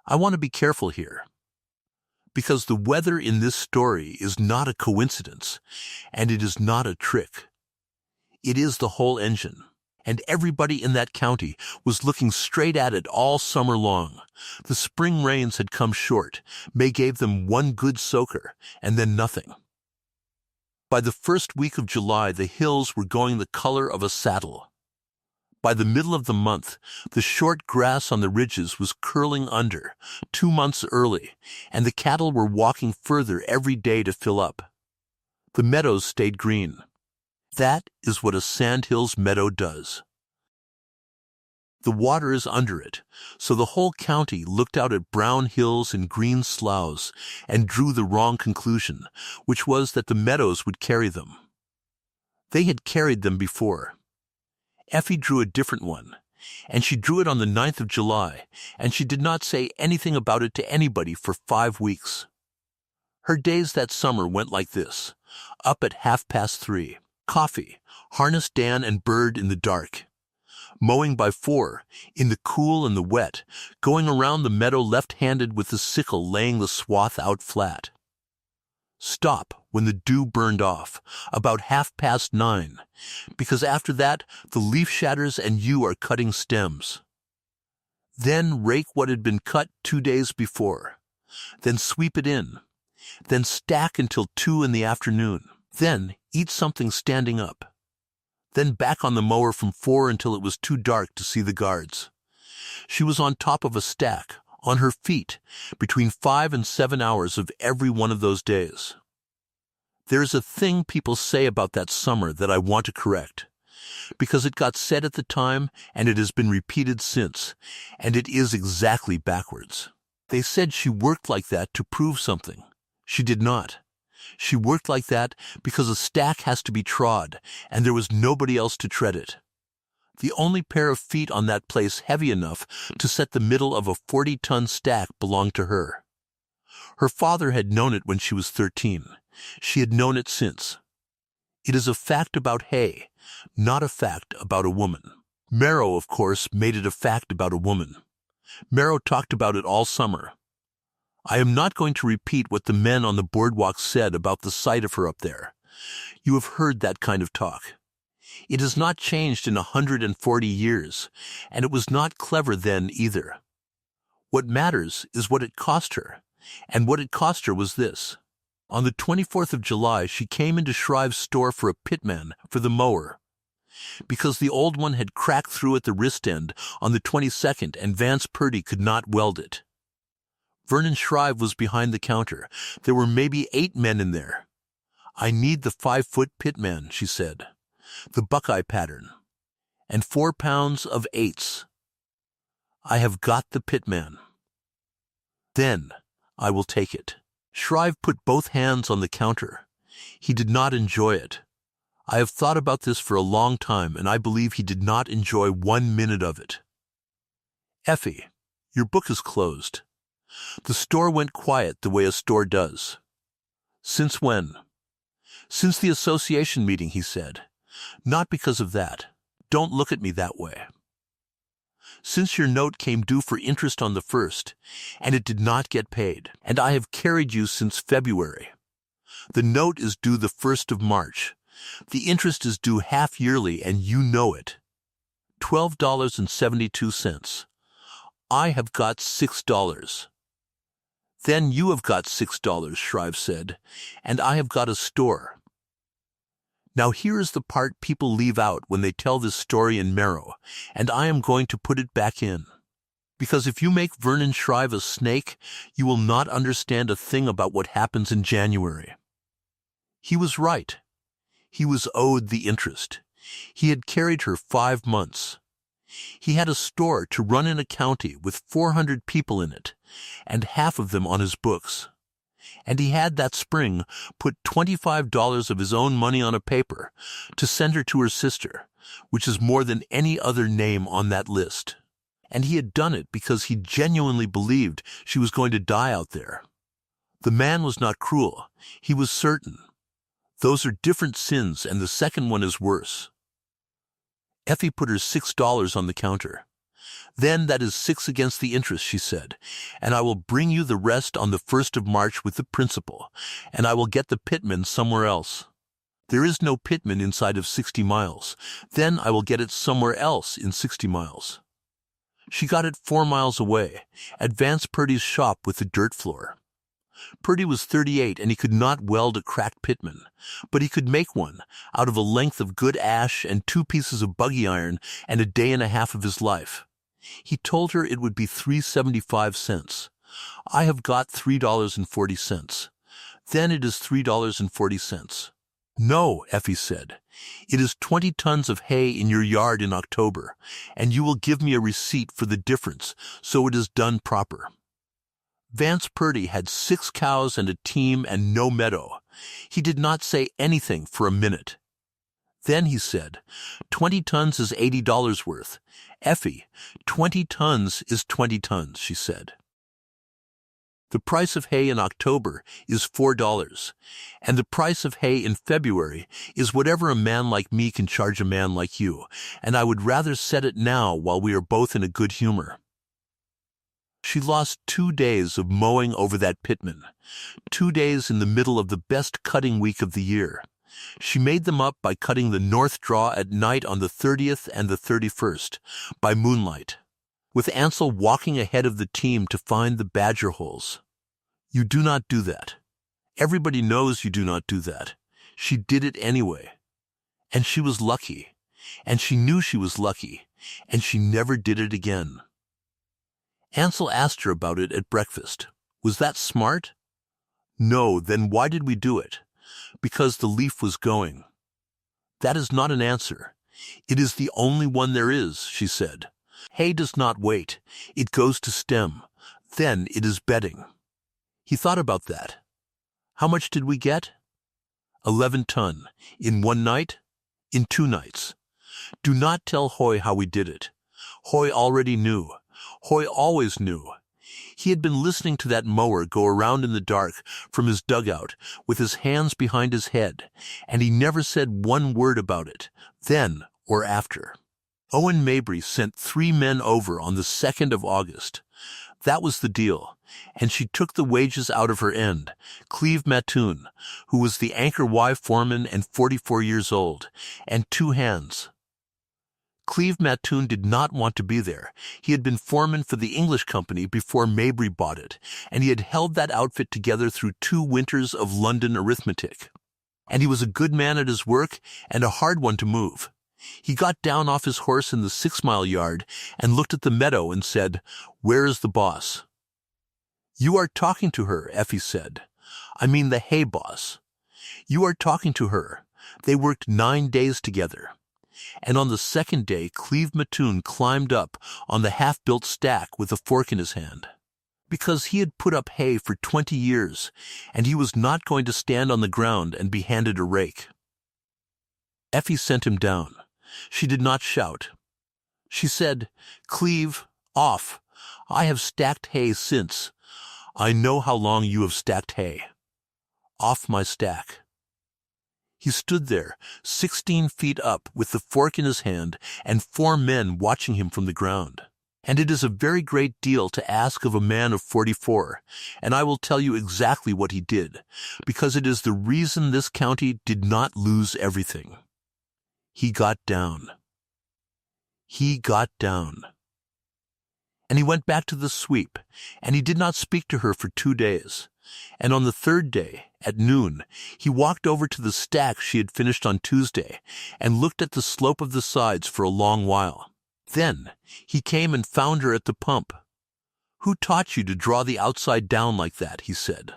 I want to be careful here, because the weather in this story is not a coincidence, and it is not a trick. It is the whole engine, and everybody in that county was looking straight at it all summer long. The spring rains had come short. May gave them one good soaker, and then nothing. By the first week of July, the hills were going the color of a saddle. By the middle of the month, the short grass on the ridges was curling under, 2 months early, and the cattle were walking further every day to fill up. The meadows stayed green. That is what a sandhills meadow does. The water is under it, so the whole county looked out at brown hills and green sloughs and drew the wrong conclusion, which was that the meadows would carry them. They had carried them before. Effie drew a different one, and she drew it on the 9th of July, and she did not say anything about it to anybody for 5 weeks. Her days that summer went like this: up at 3:30, coffee, harness Dan and Bird in the dark, mowing by 4, in the cool and the wet, going around the meadow left-handed with the sickle laying the swath out flat. Stop when the dew burned off, about 9:30, because after that the leaf shatters and you are cutting stems. Then rake what had been cut 2 days before. Then sweep it in. Then stack until 2 in the afternoon. Then eat something standing up. Then back on the mower from 4 until it was too dark to see the guards. She was on top of a stack, on her feet, between 5 and 7 hours of every one of those days. There is a thing people say about that summer that I want to correct, because it got said at the time and it has been repeated since, and it is exactly backwards. They said she worked like that to prove something. She did not. She worked like that because a stack has to be trod, and there was nobody else to tread it. The only pair of feet on that place heavy enough to set the middle of a 40-ton stack belonged to her. Her father had known it when she was 13. She had known it since. It is a fact about hay, not a fact about a woman. Merrow, of course, made it a fact about a woman. Merrow talked about it all summer. I am not going to repeat what the men on the boardwalk said about the sight of her up there. You have heard that kind of talk. It has not changed in 140 years, and it was not clever then either. What matters is what it cost her, And what it cost her was this. On the 24th of July, she came into Shrive's store for a pitman for the mower, because the old one had cracked through at the wrist end on the 22nd and Vance Purdy could not weld it. Vernon Shrive was behind the counter. There were maybe 8 men in there. "I need the 5-foot pitman," she said, "the Buckeye pattern, and 4 pounds of 8s. I have got the pitman. Then I will take it." Shrive put both hands on the counter. He did not enjoy it. I have thought about this for a long time, and I believe he did not enjoy 1 minute of it. "Effie, your book is closed." The store went quiet the way a store does. "Since when?" "Since the association meeting," he said. "Not because of that. Don't look at me that way. Since your note came due for interest on the 1st, and it did not get paid, and I have carried you since February. The note is due the 1st of March. The interest is due half yearly, and you know it. $12.72. I have got $6. "Then you have got $6, Shrive said, "and I have got a store." Now here is the part people leave out when they tell this story in Merrow, and I am going to put it back in. Because if you make Vernon Shrive a snake, you will not understand a thing about what happens in January. He was right. He was owed the interest. He had carried her 5 months. He had a store to run in a county with 400 people in it, and half of them on his books. And he had that spring put $25 of his own money on a paper to send her to her sister, which is more than any other name on that list. And he had done it because he genuinely believed she was going to die out there. The man was not cruel. He was certain. Those are different sins, and the second one is worse. Effie put her $6 on the counter. "Then that is 6 against the interest," she said, "and I will bring you the rest on the 1st of March with the principal, and I will get the pitman somewhere else. There is no pitman inside of 60 miles. Then I will get it somewhere else in 60 miles. She got it 4 miles away, at Vance Purdy's shop with the dirt floor. Purdy was 38, and he could not weld a cracked pitman, but he could make one out of a length of good ash and 2 pieces of buggy iron and a day and a half of his life. He told her it would be 3.75. I have got $3.40. Then it is $3.40. "No," Effie said. "It is 20 tons of hay in your yard in October, and you will give me a receipt for the difference, so it is done proper." Vance Purdy had 6 cows and a team and no meadow. He did not say anything for a minute. Then he said, 20 tons is $80 worth. "Effie, 20 tons is 20 tons, she said. "The price of hay in October is $4, and the price of hay in February is whatever a man like me can charge a man like you, and I would rather set it now while we are both in a good humor." She lost 2 days of mowing over that pitman, 2 days in the middle of the best cutting week of the year. She made them up by cutting the north draw at night on the 30th and the 31st, by moonlight, with Ansel walking ahead of the team to find the badger holes. You do not do that. Everybody knows you do not do that. She did it anyway. And she was lucky, and she knew she was lucky, and she never did it again. Ansel asked her about it at breakfast. Was that smart? No, then why did we do it? Because the leaf was going. That is not an answer. It is the only one there is, she said. Hay does not wait. It goes to stem. Then it is bedding. He thought about that. How much did we get? 11 ton. In 1 night? In 2 nights. Do not tell Hoy how we did it. Hoy already knew. Hoy always knew. He had been listening to that mower go around in the dark from his dugout with his hands behind his head, and he never said one word about it, then or after. Owen Mabry sent 3 men over on the 2nd of August. That was the deal, and she took the wages out of her end. Cleve Mattoon, who was the anchor Y foreman and 44 years old, and 2 hands. Cleve Mattoon did not want to be there. He had been foreman for the English company before Mabry bought it, and he had held that outfit together through 2 winters of London arithmetic. And he was a good man at his work and a hard one to move. He got down off his horse in the 6-mile yard and looked at the meadow and said, "Where is the boss?" "You are talking to her," Effie said. "I mean the hay boss. You are talking to her." They worked 9 days together. And on the 2nd day, Cleve Mattoon climbed up on the half-built stack with a fork in his hand. Because he had put up hay for 20 years, and he was not going to stand on the ground and be handed a rake. Effie sent him down. She did not shout. She said, "Cleve, off. I have stacked hay since. I know how long you have stacked hay. Off my stack." He stood there, 16 feet up, with the fork in his hand, and 4 men watching him from the ground. And it is a very great deal to ask of a man of 44, and I will tell you exactly what he did, because it is the reason this county did not lose everything. He got down. He got down. And he went back to the sweep, and he did not speak to her for 2 days. And on the 3rd day, at noon, he walked over to the stack she had finished on Tuesday and looked at the slope of the sides for a long while. Then he came and found her at the pump. "Who taught you to draw the outside down like that?" he said.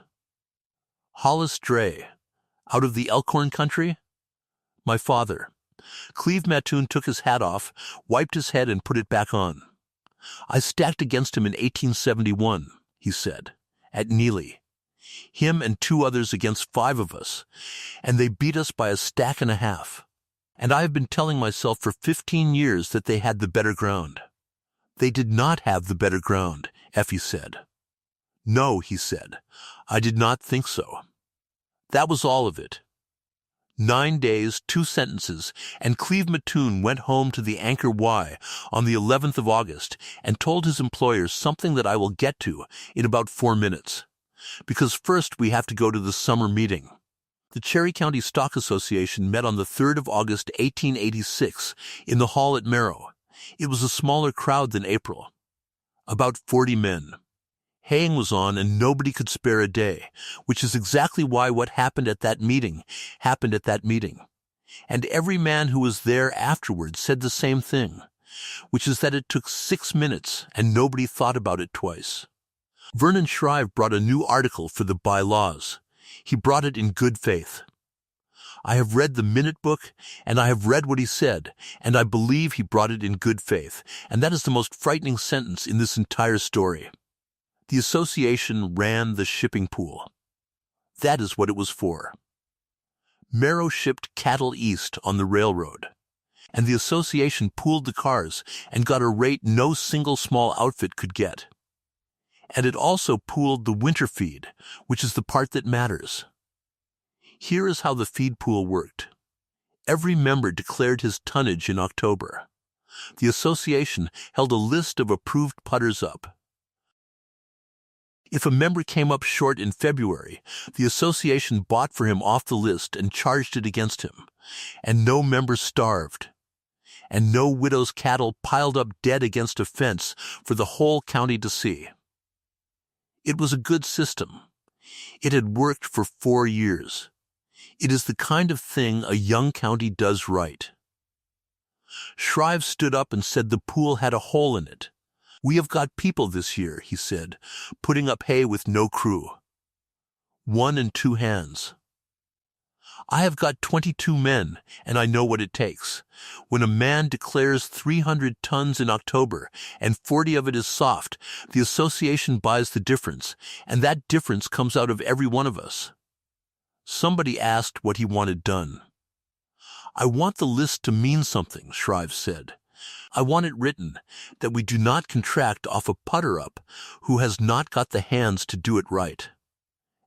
"Hollis Dray. Out of the Elkhorn country?" "My father." Cleve Mattoon took his hat off, wiped his head, and put it back on. "I stacked against him in 1871, he said, "at Neely. Him and 2 others against 5 of us, and they beat us by a stack and a half. And I have been telling myself for 15 years that they had the better ground." "They did not have the better ground," Effie said. "No," he said, "I did not think so." That was all of it. 9 days, 2 sentences, and Cleve Mattoon went home to the Anchor Y on the 11th of August and told his employer something that I will get to in about 4 minutes. Because first we have to go to the summer meeting. The Cherry County Stock Association met on the 3rd of August, 1886, in the hall at Merrow. It was a smaller crowd than April. About 40 men. Haying was on, and nobody could spare a day, which is exactly why what happened at that meeting happened at that meeting. And every man who was there afterward said the same thing, which is that it took 6 minutes, and nobody thought about it twice. Vernon Shrive brought a new article for the bylaws. He brought it in good faith. I have read the minute book, and I have read what he said, and I believe he brought it in good faith, and that is the most frightening sentence in this entire story. The association ran the shipping pool. That is what it was for. Merrow shipped cattle east on the railroad, and the association pooled the cars and got a rate no single small outfit could get. And it also pooled the winter feed, which is the part that matters. Here is how the feed pool worked. Every member declared his tonnage in October. The association held a list of approved putters up. If a member came up short in February, the association bought for him off the list and charged it against him, and no member starved, and no widow's cattle piled up dead against a fence for the whole county to see. It was a good system. It had worked for 4 years. It is the kind of thing a young county does right. Shrive stood up and said the pool had a hole in it. "We have got people this year," he said, "putting up hay with no crew. 1 and 2 hands. I have got 22 men, and I know what it takes. When a man declares 300 tons in October, and 40 of it is soft, the association buys the difference, and that difference comes out of every one of us." Somebody asked what he wanted done. "I want the list to mean something," Shrive said. "I want it written that we do not contract off a putter-up who has not got the hands to do it right."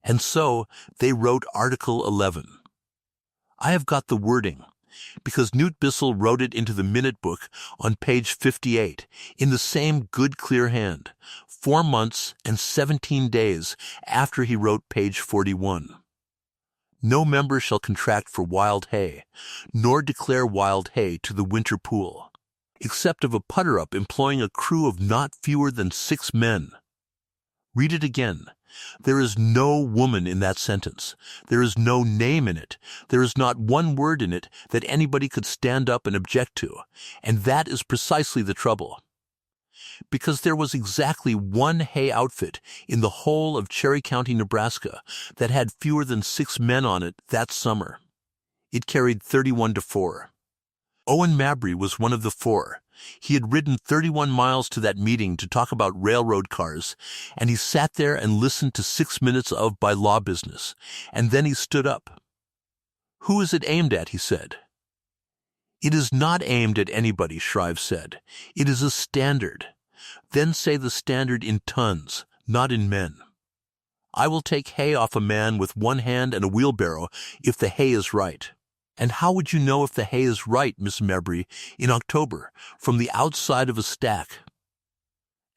And so they wrote Article 11. I have got the wording, because Newt Bissell wrote it into the minute book on page 58, in the same good clear hand, 4 months and 17 days after he wrote page 41. "No member shall contract for wild hay, nor declare wild hay to the winter pool." except of a putter-up employing a crew of not fewer than 6 men. Read it again. There is no woman in that sentence. There is no name in it. There is not one word in it that anybody could stand up and object to. And that is precisely the trouble. Because there was exactly one hay outfit in the whole of Cherry County, Nebraska, that had fewer than 6 men on it that summer. It carried 31 to 4. Owen Mabry was one of the 4. He had ridden 31 miles to that meeting to talk about railroad cars, and he sat there and listened to 6 minutes of by-law business, and then he stood up. "Who is it aimed at?" he said. "It is not aimed at anybody," Shrive said. "It is a standard. Then say the standard in tons, not in men. I will take hay off a man with one hand and a wheelbarrow if the hay is right. And how would you know if the hay is right, Miss Mabry, in October, from the outside of a stack?"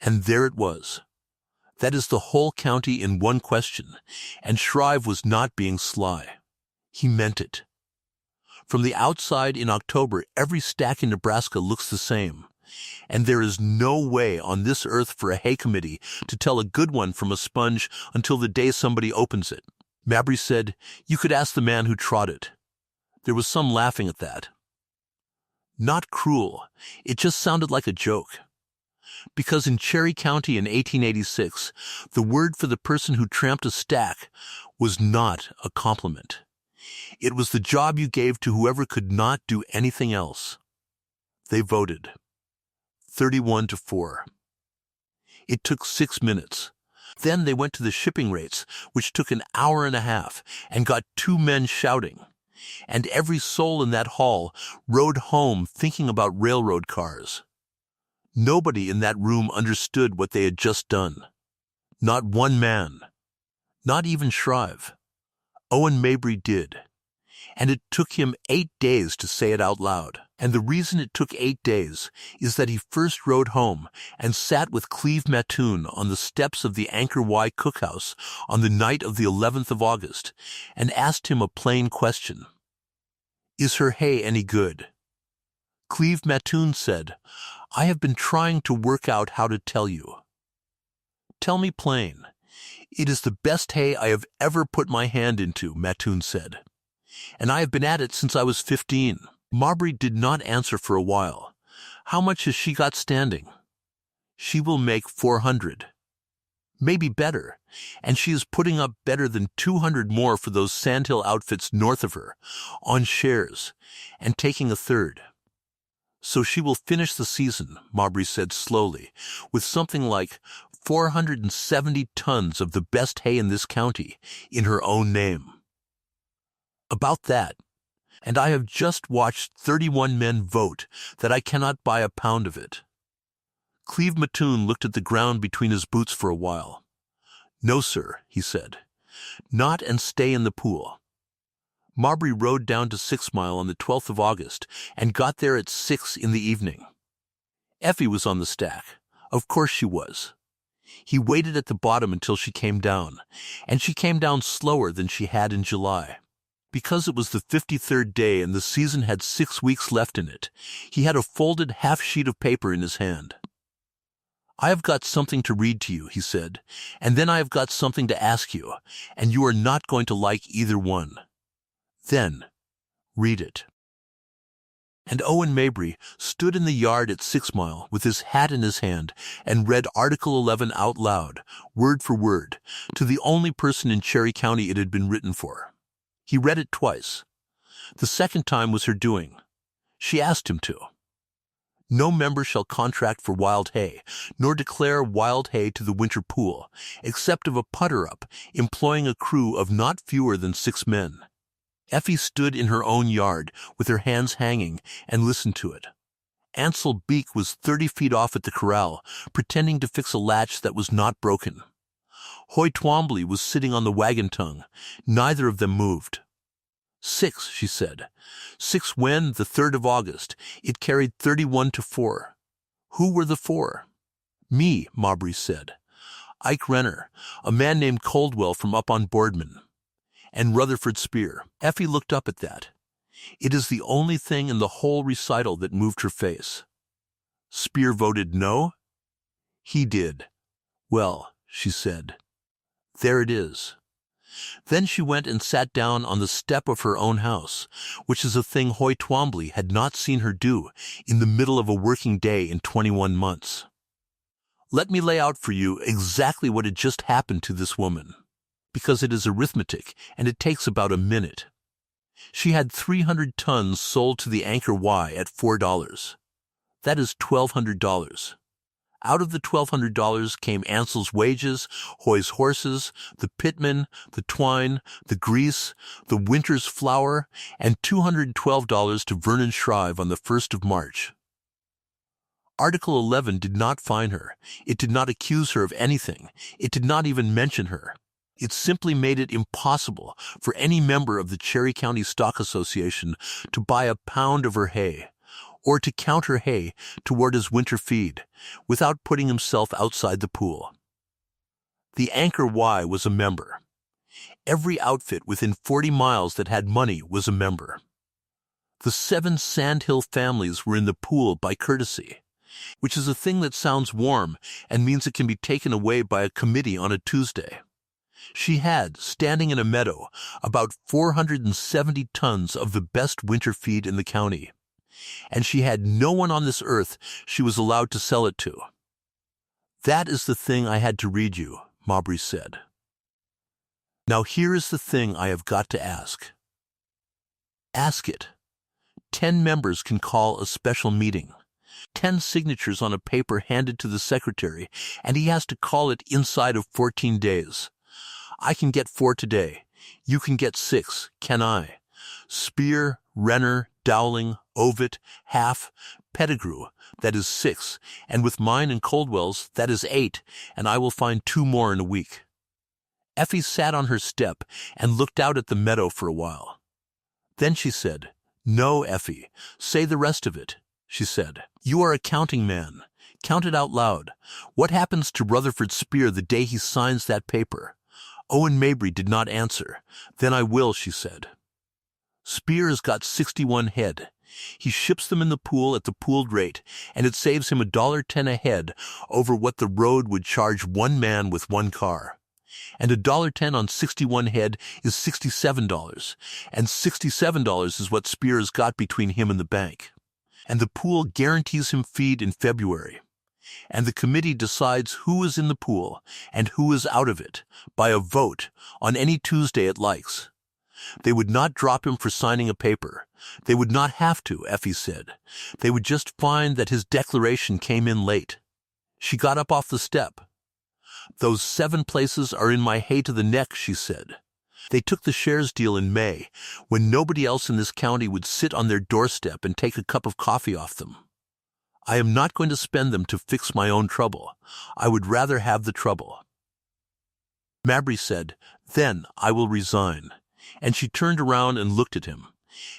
And there it was. That is the whole county in one question, and Shrive was not being sly. He meant it. From the outside in October, every stack in Nebraska looks the same, and there is no way on this earth for a hay committee to tell a good one from a sponge until the day somebody opens it. Mabry said, "You could ask the man who trod it." There was some laughing at that. Not cruel. It just sounded like a joke. Because in Cherry County in 1886, the word for the person who tramped a stack was not a compliment. It was the job you gave to whoever could not do anything else. They voted. 31 to 4. It took 6 minutes. Then they went to the shipping rates, which took an hour and a half, and got 2 men shouting. And every soul in that hall rode home thinking about railroad cars. Nobody in that room understood what they had just done. Not one man. Not even Shrive. Owen Mabry did. And it took him 8 days to say it out loud. And the reason it took 8 days is that he first rode home and sat with Cleve Mattoon on the steps of the Anchor Y cookhouse on the night of the 11th of August and asked him a plain question. "Is her hay any good?" Cleve Mattoon said, "I have been trying to work out how to tell you." "Tell me plain." "It is the best hay I have ever put my hand into," Mattoon said. "And I have been at it since I was 15. Mabry did not answer for a while. "How much has she got standing?" "She will make 400. Maybe better, and she is putting up better than 200 more for those sandhill outfits north of her, on shares, and taking a third. So she will finish the season," Mabry said slowly, "with something like 470 tons of the best hay in this county, in her own name." About that. And I have just watched 31 men vote that I cannot buy a pound of it. Cleve Mattoon looked at the ground between his boots for a while. "No, sir," he said. "Not and stay in the pool." Mabry rode down to 6 Mile on the 12th of August and got there at 6 in the evening. Effie was on the stack. Of course she was. He waited at the bottom until she came down, and she came down slower than she had in July. Because it was the 53rd day and the season had 6 weeks left in it, he had a folded half-sheet of paper in his hand. "I have got something to read to you," he said, "and then I have got something to ask you, and you are not going to like either one. Then, read it." And Owen Mabry stood in the yard at 6 Mile with his hat in his hand and read Article 11 out loud, word for word, to the only person in Cherry County it had been written for. He read it twice. The second time was her doing. She asked him to. "No member shall contract for wild hay, nor declare wild hay to the winter pool, except of a putter-up, employing a crew of not fewer than 6 men." Effie stood in her own yard, with her hands hanging, and listened to it. Ansel Beek was 30 feet off at the corral, pretending to fix a latch that was not broken. Hoy Twombly was sitting on the wagon tongue. Neither of them moved. 6, she said. 6 when, the 3rd of August, it carried 31 to 4. Who were the 4? "Me," Mabry said. "Ike Renner, a man named Coldwell from up on Boardman, and Rutherford Spear." Effie looked up at that. It is the only thing in the whole recital that moved her face. Spear voted no? He did. Well, she said, there it is. Then she went and sat down on the step of her own house, which is a thing Hoy Twombly had not seen her do in the middle of a working day in 21 months. Let me lay out for you exactly what had just happened to this woman, because it is arithmetic and it takes about a minute. She had 300 tons sold to the Anchor Y at $4. That is $1,200. Out of the $1,200 came Ansel's wages, Hoy's horses, the pitmen, the twine, the grease, the winter's flour, and $212 to Vernon Shrive on the 1st of March. Article 11 did not fine her. It did not accuse her of anything. It did not even mention her. It simply made it impossible for any member of the Cherry County Stock Association to buy a pound of her hay, or to count her hay toward his winter feed, without putting himself outside the pool. The Anchor Y was a member. Every outfit within 40 miles that had money was a member. The 7 Sandhill families were in the pool by courtesy, which is a thing that sounds warm and means it can be taken away by a committee on a Tuesday. She had, standing in a meadow, about 470 tons of the best winter feed in the county, and she had no one on this earth she was allowed to sell it to. That is the thing I had to read you, Mowbray said. Now here is the thing I have got to ask. Ask it. 10 members can call a special meeting. 10 signatures on a paper handed to the secretary, and he has to call it inside of 14 days. I can get 4 today. You can get 6, can I? Spear, Renner, Dowling, Ovitt, Half, Pettigrew, that is 6, and with mine and Coldwell's, that is 8, and I will find 2 more in a week. Effie sat on her step and looked out at the meadow for a while. Then she said, No, Effie, say the rest of it, she said. You are a counting man. Count it out loud. What happens to Rutherford Spear the day he signs that paper? Owen Mabry did not answer. Then I will, she said. Spear has got 61 head. He ships them in the pool at the pooled rate, and it saves him $1.10 a head over what the road would charge one man with 1 car. And $1.10 on 61 head is $67, and $67 is what Spear has got between him and the bank. And the pool guarantees him feed in February. And the committee decides who is in the pool and who is out of it by a vote on any Tuesday it likes. They would not drop him for signing a paper. They would not have to, Effie said. They would just find that his declaration came in late. She got up off the step. Those 7 places are in my hay to the neck, she said. They took the shares deal in May, when nobody else in this county would sit on their doorstep and take a cup of coffee off them. I am not going to spend them to fix my own trouble. I would rather have the trouble. Mabry said, Then I will resign. And she turned around and looked at him.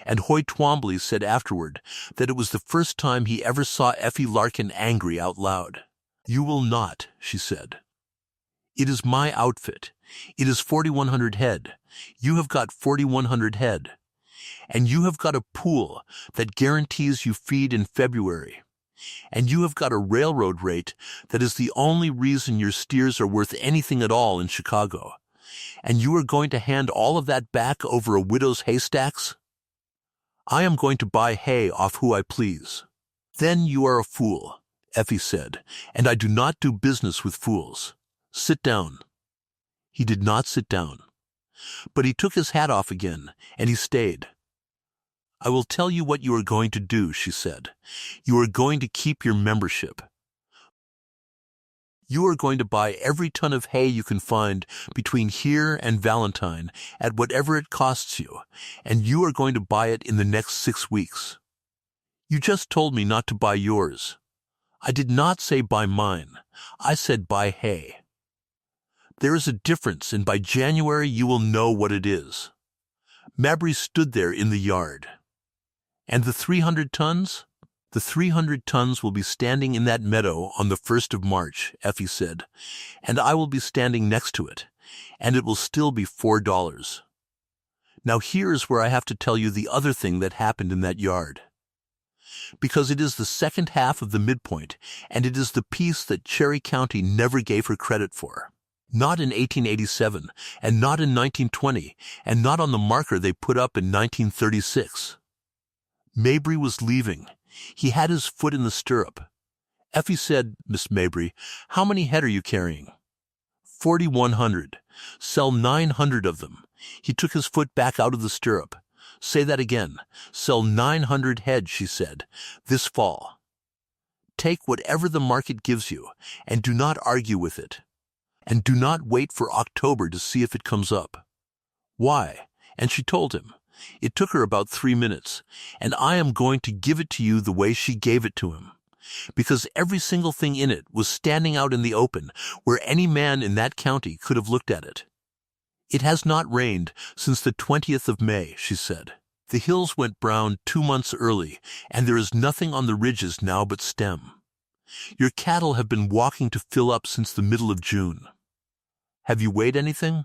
And Hoy Twombly said afterward that it was the first time he ever saw Effie Larkin angry out loud. You will not, she said. It is my outfit. It is 4,100 head. You have got 4,100 head. And you have got a pool that guarantees you feed in February. And you have got a railroad rate that is the only reason your steers are worth anything at all in Chicago. And you are going to hand all of that back over a widow's haystacks? I am going to buy hay off who I please. Then you are a fool, Effie said, and I do not do business with fools. Sit down. He did not sit down. But he took his hat off again, and he stayed. I will tell you what you are going to do, she said. You are going to keep your membership. You are going to buy every ton of hay you can find between here and Valentine at whatever it costs you, and you are going to buy it in the next 6 weeks. You just told me not to buy yours. I did not say buy mine. I said buy hay. There is a difference, and by January you will know what it is. Mabry stood there in the yard. And the 300 tons? The 300 tons will be standing in that meadow on the 1st of March, Effie said, and I will be standing next to it, and it will still be $4. Now here is where I have to tell you the other thing that happened in that yard. because it is the second half of the midpoint, and it is the piece that Cherry County never gave her credit for. Not in 1887, and not in 1920, and not on the marker they put up in 1936. Mabry was leaving. He had his foot in the stirrup. Effie said, "Miss Mabry, how many head are you carrying?" 4,100. Sell 900 of them. He took his foot back out of the stirrup. Say that again. Sell 900 head, she said, this fall. Take whatever the market gives you, and do not argue with it. And do not wait for October to see if it comes up. Why? And she told him. It took her about 3 minutes, and I am going to give it to you the way she gave it to him. Because every single thing in it was standing out in the open, where any man in that county could have looked at it. It has not rained since the 20th of May, she said. The hills went brown 2 months early, and there is nothing on the ridges now but stem. Your cattle have been walking to fill up since the middle of June. Have you weighed anything?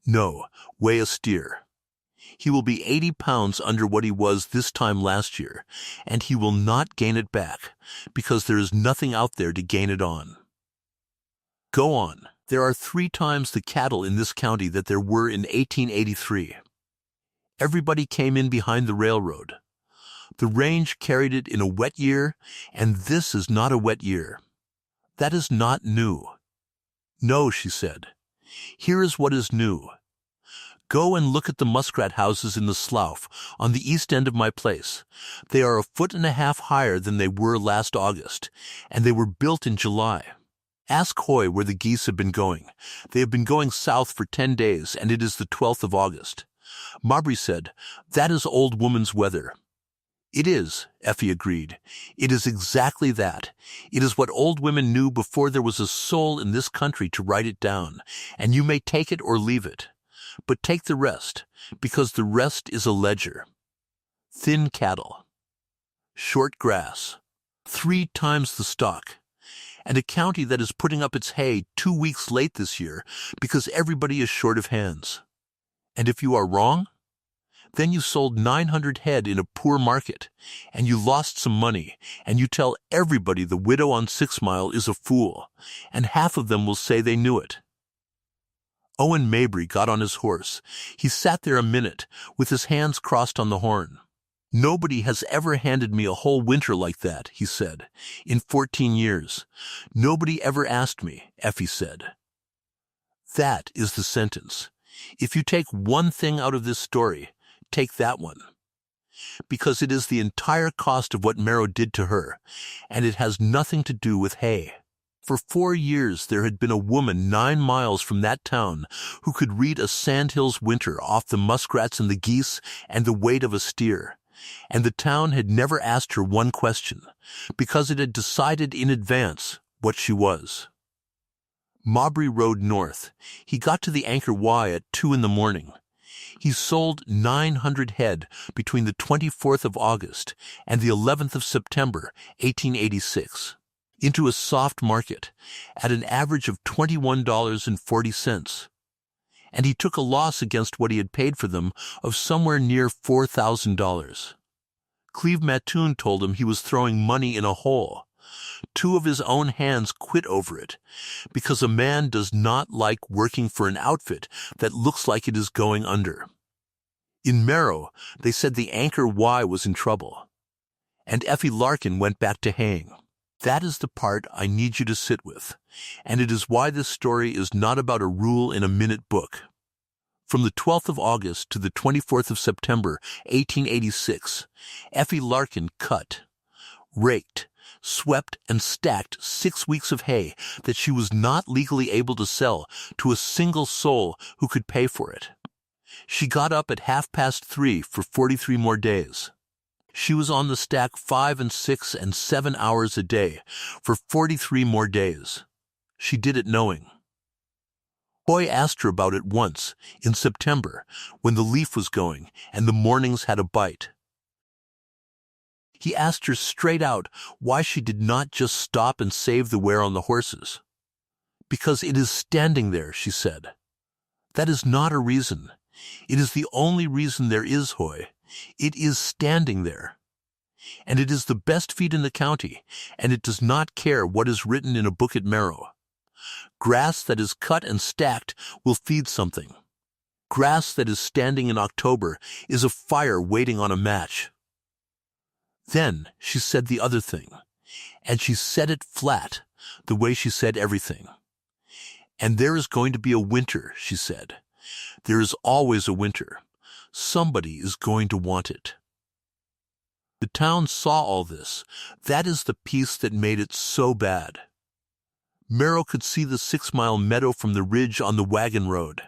No, weigh a steer. He will be 80 pounds under what he was this time last year, and he will not gain it back, because there is nothing out there to gain it on. Go on. There are 3 times the cattle in this county that there were in 1883. Everybody came in behind the railroad. The range carried it in a wet year, and this is not a wet year. That is not new. No, she said. Here is what is new. Go and look at the muskrat houses in the slough on the east end of my place. They are 1.5 feet higher than they were last August, and they were built in July. Ask Hoy where the geese have been going. They have been going south for 10 days, and it is the 12th of August. Mabry said, "That is old woman's weather." It is, Effie agreed. It is exactly that. It is what old women knew before there was a soul in this country to write it down, and you may take it or leave it. But take the rest, because the rest is a ledger. Thin cattle. Short grass. 3 times the stock. And a county that is putting up its hay 2 weeks late this year because everybody is short of hands. And if you are wrong, then you sold 900 head in a poor market, and you lost some money, and you tell everybody the widow on 6 Mile is a fool, and half of them will say they knew it. Owen Mabry got on his horse. He sat there a minute, with his hands crossed on the horn. Nobody has ever handed me a whole winter like that, he said, in 14 years. Nobody ever asked me, Effie said. That is the sentence. If you take one thing out of this story, take that one. Because it is the entire cost of what Merrow did to her, and it has nothing to do with hay. For 4 years there had been a woman 9 miles from that town who could read a Sandhills winter off the muskrats and the geese and the weight of a steer, and the town had never asked her one question, because it had decided in advance what she was. Mabry rode north. He got to the Anchor Y at 2 in the morning. He sold 900 head between the 24th of August and the 11th of September, 1886. Into a soft market at an average of $21.40, and he took a loss against what he had paid for them of somewhere near $4,000. Cleve Mattoon told him he was throwing money in a hole. 2 of his own hands quit over it, because a man does not like working for an outfit that looks like it is going under. In Merrow, they said the Anchor Y was in trouble, and Effie Larkin went back to haying. That is the part I need you to sit with, and it is why this story is not about a rule-in-a-minute book. From the 12th of August to the 24th of September, 1886, Effie Larkin cut, raked, swept, and stacked 6 weeks of hay that she was not legally able to sell to a single soul who could pay for it. She got up at 3:30 for 43 more days. She was on the stack 5 and 6 and 7 hours a day for 43 more days. She did it knowing. Hoy asked her about it once, in September, when the leaf was going and the mornings had a bite. He asked her straight out why she did not just stop and save the wear on the horses. Because it is standing there, she said. That is not a reason. It is the only reason there is, Hoy. It is standing there. and it is the best feed in the county, and it does not care what is written in a book at Merrow. Grass that is cut and stacked will feed something. Grass that is standing in October is a fire waiting on a match. Then she said the other thing, and she said it flat, the way she said everything. And there is going to be a winter, she said. There is always a winter. Somebody is going to want it. The town saw all this. That is the piece that made it so bad. Merrow could see the 6-mile meadow from the ridge on the wagon road.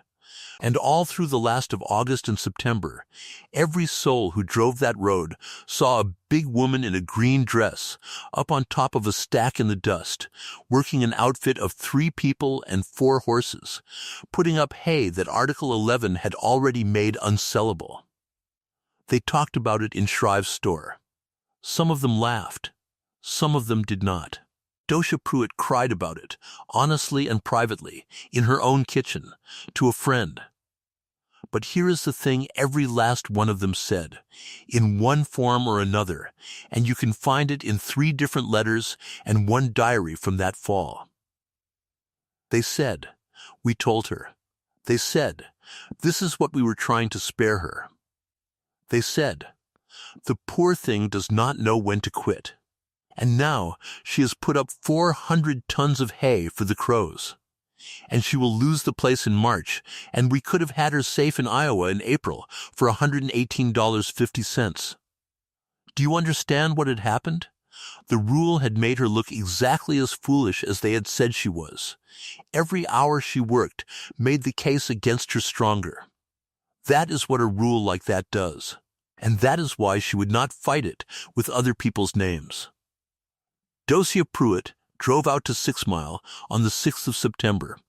And all through the last of August and September, every soul who drove that road saw a big woman in a green dress up on top of a stack in the dust, working an outfit of 3 people and 4 horses, putting up hay that Article 11 had already made unsellable. They talked about it in Shrive's store. Some of them laughed. Some of them did not. Docia Pruitt cried about it, honestly and privately, in her own kitchen, to a friend. But here is the thing every last one of them said, in one form or another, and you can find it in 3 different letters and 1 diary from that fall. They said, we told her. They said, this is what we were trying to spare her. They said, the poor thing does not know when to quit. And now she has put up 400 tons of hay for the crows. And she will lose the place in March, and we could have had her safe in Iowa in April for $118.50. Do you understand what had happened? The rule had made her look exactly as foolish as they had said she was. Every hour she worked made the case against her stronger. That is what a rule like that does, and that is why she would not fight it with other people's names. Docia Pruitt drove out to 6 Mile on the 6th of September.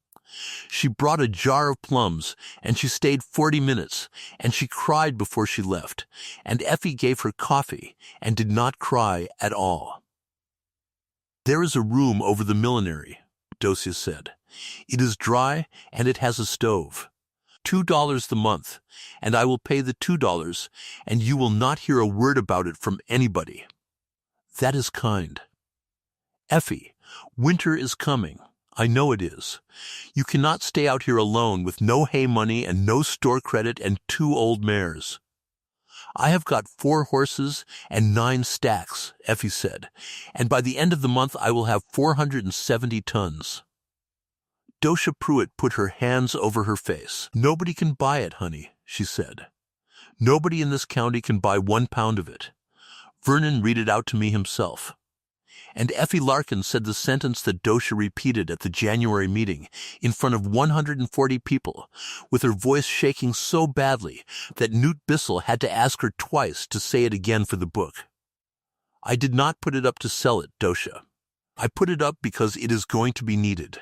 She brought a jar of plums, and she stayed 40 minutes, and she cried before she left, and Effie gave her coffee and did not cry at all. There is a room over the millinery, Docia said. It is dry, and it has a stove. $2 the month, and I will pay the $2, and you will not hear a word about it from anybody. That is kind. Effie, winter is coming. I know it is. You cannot stay out here alone with no hay money and no store credit and 2 old mares. I have got 4 horses and 9 stacks, Effie said, and by the end of the month I will have 470 tons. Docia Pruitt put her hands over her face. Nobody can buy it, honey, she said. Nobody in this county can buy 1 pound of it. Vernon read it out to me himself. And Effie Larkin said the sentence that Docia repeated at the January meeting in front of 140 people, with her voice shaking so badly that Newt Bissell had to ask her twice to say it again for the book. I did not put it up to sell it, Docia. I put it up because it is going to be needed.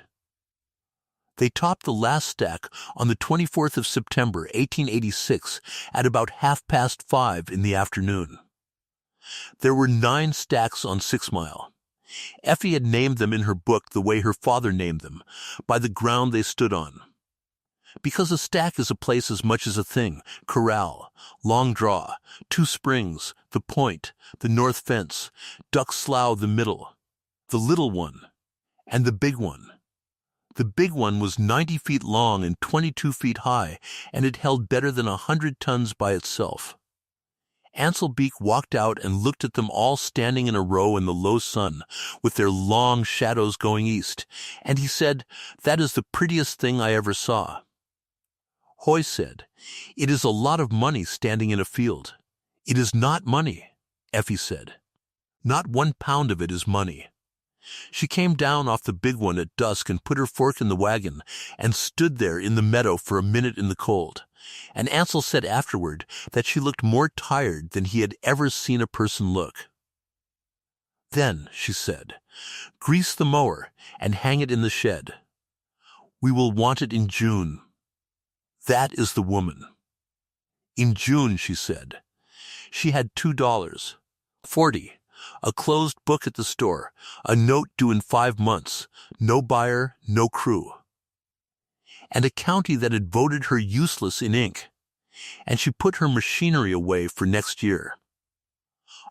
They topped the last stack on the 24th of September, 1886, at about 5:30 in the afternoon. There were 9 stacks on 6 Mile. Effie had named them in her book the way her father named them, by the ground they stood on. Because a stack is a place as much as a thing, corral, long draw, 2 springs, the point, the north fence, duck slough the middle, the little one, and the big one. The big one was 90 feet long and 22 feet high, and it held better than 100 tons by itself. Ansel Beek walked out and looked at them all standing in a row in the low sun, with their long shadows going east, and he said, "That is the prettiest thing I ever saw." Hoy said, "It is a lot of money standing in a field." "It is not money," Effie said. "Not 1 pound of it is money." She came down off the big one at dusk and put her fork in the wagon and stood there in the meadow for a minute in the cold. And Ansel said afterward that she looked more tired than he had ever seen a person look. "Then," she said, "grease the mower and hang it in the shed. We will want it in June." That is the woman. In June, she said. She had $2, 40, a closed book at the store, a note due in 5 months, no buyer, no crew. And a county that had voted her useless in ink, and she put her machinery away for next year.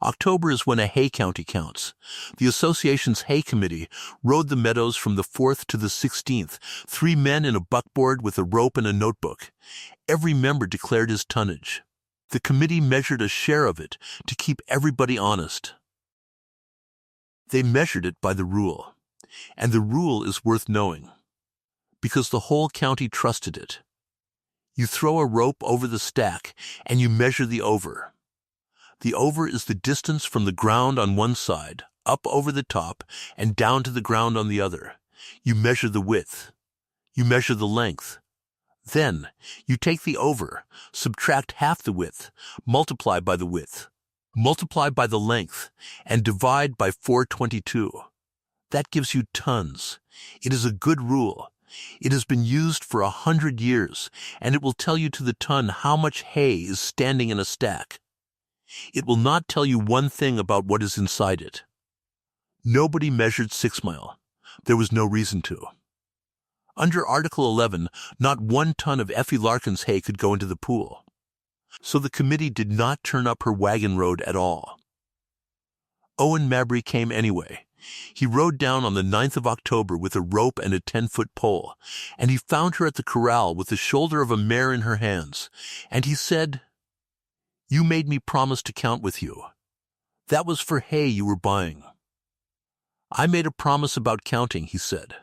October is when a hay county counts. The association's hay committee rode the meadows from the 4th to the 16th, 3 men in a buckboard with a rope and a notebook. Every member declared his tonnage. The committee measured a share of it to keep everybody honest. They measured it by the rule, and the rule is worth knowing, because the whole county trusted it. You throw a rope over the stack, and you measure the over. The over is the distance from the ground on one side, up over the top, and down to the ground on the other. You measure the width. You measure the length. Then, you take the over, subtract half the width, multiply by the width, multiply by the length, and divide by 422. That gives you tons. It is a good rule. It has been used for 100 years, and it will tell you to the ton how much hay is standing in a stack. It will not tell you one thing about what is inside it. Nobody measured 6 Mile. There was no reason to. Under Article 11, not 1 ton of Effie Larkin's hay could go into the pool. So the committee did not turn up her wagon road at all. Owen Mabry came anyway. He rode down on the 9th of October with a rope and a 10-foot pole, and he found her at the corral with the shoulder of a mare in her hands, and he said, "You made me promise to count with you. That was for hay you were buying." "I made a promise about counting," he said.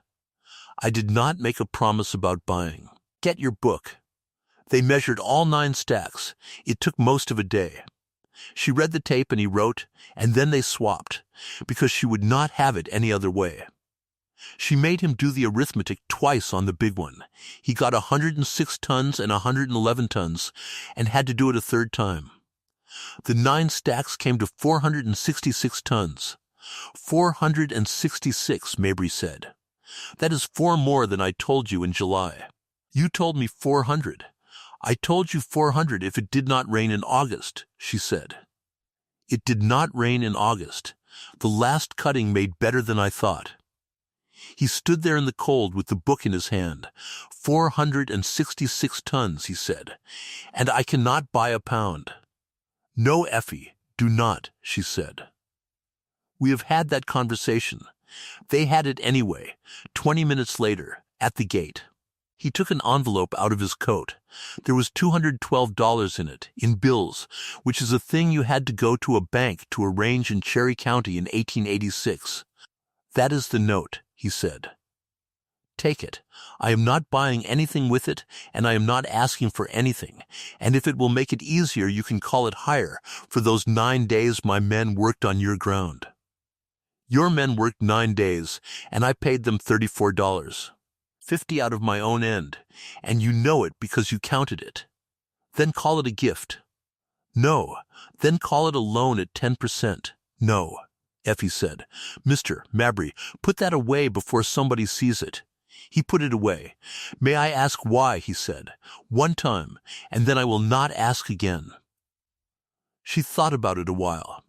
"I did not make a promise about buying. Get your book." They measured all 9 stacks. It took most of a day. She read the tape and he wrote, and then they swapped, because she would not have it any other way. She made him do the arithmetic twice on the big one. He got 106 tons and 111 tons, and had to do it a third time. The 9 stacks came to 466 tons. 466, Mabry said. "That is 4 more than I told you in July. You told me 400. I told you 400 if it did not rain in August," she said. "It did not rain in August. The last cutting made better than I thought." He stood there in the cold with the book in his hand. 466 tons, he said, "and I cannot buy a pound." "No, Effie, do not," she said. We have had that conversation. They had it anyway, 20 minutes later, at the gate. He took an envelope out of his coat. There was $212 in it, in bills, which is a thing you had to go to a bank to arrange in Cherry County in 1886. "That is the note," he said. "Take it. I am not buying anything with it, and I am not asking for anything, and if it will make it easier you can call it hire for those 9 days my men worked on your ground. Your men worked 9 days, and I paid them $34. 50 out of my own end, and you know it because you counted it. Then call it a gift." "No, then call it a loan at 10%. "No," Effie said. "Mr. Mabry, put that away before somebody sees it." He put it away. "May I ask why?" he said. "One time, and then I will not ask again." She thought about it a while,